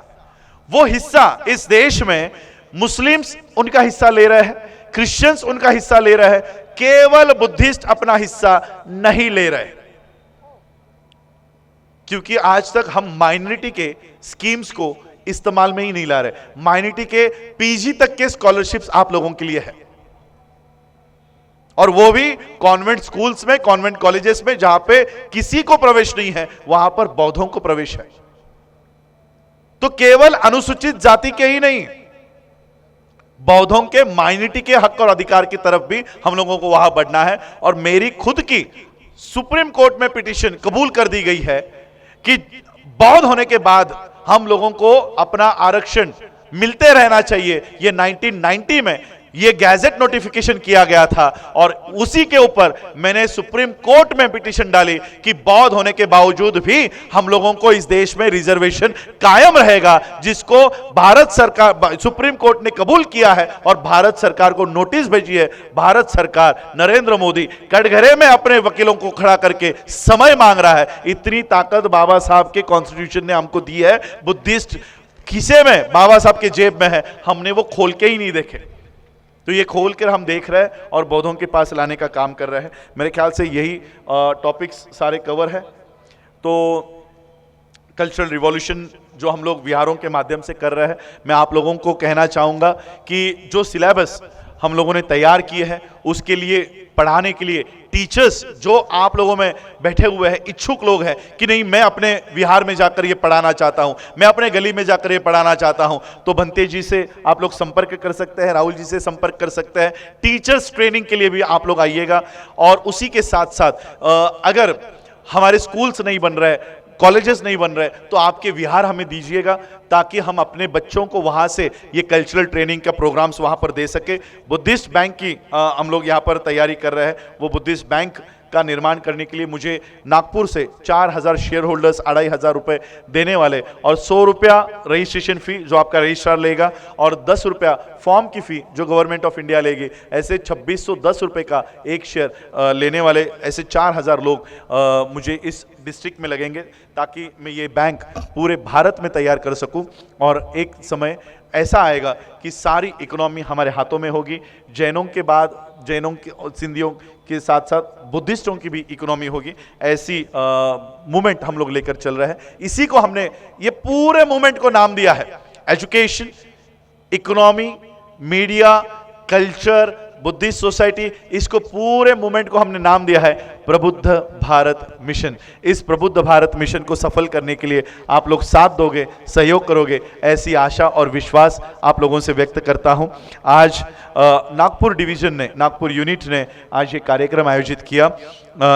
वो हिस्सा इस देश में मुस्लिम्स उनका हिस्सा ले रहे हैं, क्रिश्चियंस उनका हिस्सा ले रहे हैं, केवल बुद्धिस्ट अपना हिस्सा नहीं ले रहे। क्योंकि आज तक हम माइनॉरिटी के स्कीम्स को इस्तेमाल में ही नहीं ला रहे। माइनॉरिटी के पीजी तक के स्कॉलरशिप्स आप लोगों के लिए है, और वो भी कॉन्वेंट स्कूल्स में, कॉन्वेंट कॉलेजेस में, जहां पे किसी को प्रवेश नहीं है वहां पर बौद्धों को प्रवेश है। तो केवल अनुसूचित जाति के ही नहीं, बौद्धों के माइनॉरिटी के हक और अधिकार की तरफ भी हम लोगों को वहां बढ़ना है। और मेरी खुद की सुप्रीम कोर्ट में पिटीशन कबूल कर दी गई है कि बौद्ध होने के बाद हम लोगों को अपना आरक्षण मिलते रहना चाहिए। ये 1990 में ये गैजेट नोटिफिकेशन किया गया था और उसी के ऊपर मैंने सुप्रीम कोर्ट में पिटीशन डाली कि बौद्ध होने के बावजूद भी हम लोगों को इस देश में रिजर्वेशन कायम रहेगा, जिसको भारत सरकार, सुप्रीम कोर्ट ने कबूल किया है और भारत सरकार को नोटिस भेजी है। भारत सरकार, नरेंद्र मोदी कटघरे में अपने वकीलों को खड़ा करके समय मांग रहा है। इतनी ताकत बाबा साहब के कॉन्स्टिट्यूशन ने हमको दी है। बुद्धिस्ट खिसे में बाबा साहब के जेब में है, हमने वो खोल के ही नहीं देखे, तो ये खोल कर हम देख रहे हैं और बौद्धों के पास लाने का काम कर रहे हैं। मेरे ख्याल से यही टॉपिक्स सारे कवर है। तो कल्चरल रिवॉल्यूशन जो हम लोग विहारों के माध्यम से कर रहे हैं, मैं आप लोगों को कहना चाहूँगा कि जो सिलेबस हम लोगों ने तैयार किए हैं उसके लिए, पढ़ाने के लिए टीचर्स जो आप लोगों में बैठे हुए हैं, इच्छुक लोग हैं कि नहीं मैं अपने विहार में जाकर ये पढ़ाना चाहता हूं, मैं अपने गली में जाकर ये पढ़ाना चाहता हूं, तो भंते जी से आप लोग संपर्क कर सकते हैं, राहुल जी से संपर्क कर सकते हैं। टीचर्स ट्रेनिंग के लिए भी आप लोग आइएगा। और उसी के साथ साथ अगर हमारे स्कूल्स नहीं बन रहे, कॉलेजेस नहीं बन रहे, तो आपके विहार हमें दीजिएगा ताकि हम अपने बच्चों को वहां से ये कल्चरल ट्रेनिंग का प्रोग्राम्स वहां पर दे सके। बुद्धिस्ट बैंक की हम लोग यहाँ पर तैयारी कर रहे हैं। वो बुद्धिस्ट बैंक का निर्माण करने के लिए मुझे नागपुर से 4000 शेयर होल्डर्स 2500 रुपये देने वाले और 100 रुपया रजिस्ट्रेशन फी जो आपका रजिस्ट्रार लेगा और 10 रुपया फॉर्म की फी जो गवर्नमेंट ऑफ इंडिया लेगी, ऐसे 2610 रुपये का एक शेयर लेने वाले ऐसे 4000 लोग मुझे इस डिस्ट्रिक्ट में लगेंगे ताकि मैं ये बैंक पूरे भारत में तैयार कर सकूं। और एक समय ऐसा आएगा कि सारी इकोनॉमी हमारे हाथों में होगी। जैनों के बाद, जैनों के, सिंधियों के साथ साथ बुद्धिस्टों की भी इकोनॉमी होगी। ऐसी मूवमेंट हम लोग लेकर चल रहे हैं। इसी को हमने, ये पूरे मूवमेंट को नाम दिया है education, economy, media, culture, Buddhist society. इसको पूरे मूवमेंट को हमने नाम दिया है प्रबुद्ध भारत मिशन। इस प्रबुद्ध भारत मिशन को सफल करने के लिए आप लोग साथ दोगे, सहयोग करोगे, ऐसी आशा और विश्वास आप लोगों से व्यक्त करता हूं। आज नागपुर डिवीजन ने, नागपुर यूनिट ने आज ये कार्यक्रम आयोजित किया।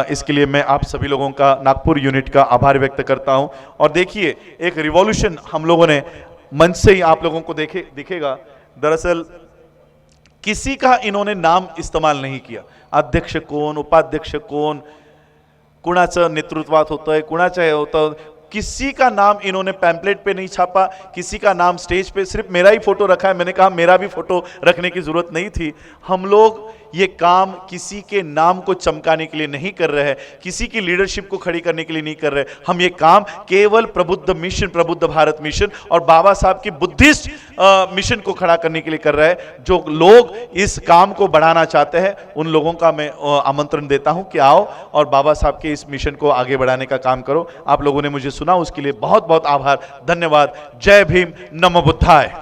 इसके लिए मैं आप सभी लोगों का, नागपुर यूनिट का आभार व्यक्त करता हूं। और देखिए, एक रिवॉल्यूशन हम लोगों ने मंच से ही आप लोगों को दिखेगा। दरअसल किसी का इन्होंने नाम इस्तेमाल नहीं किया। अध्यक्ष कोण, उपाध्यक्ष कोण, कुणाचं नेतृत्वात होतंय, कुणाचं हे होतं, किसी का नाम इन्होंने पैम्पलेट पे नहीं छापा, किसी का नाम स्टेज पे, सिर्फ मेरा ही फोटो रखा है। मैंने कहा मेरा भी फोटो रखने की जरूरत नहीं थी। हम लोग ये काम किसी के नाम को चमकाने के लिए नहीं कर रहे हैं, किसी की लीडरशिप को खड़ी करने के लिए नहीं कर रहे। हम ये काम केवल प्रबुद्ध मिशन, प्रबुद्ध भारत मिशन और बाबा साहब की बुद्धिस्ट मिशन को खड़ा करने के लिए कर रहे हैं। जो लोग इस काम को बढ़ाना चाहते हैं उन लोगों का मैं आमंत्रण देता हूं कि आओ और बाबा साहब के इस मिशन को आगे बढ़ाने का काम करो। आप लोगों ने मुझे सुना, उसके लिए बहुत बहुत आभार, धन्यवाद। जय भीम, नमो बुद्धाय।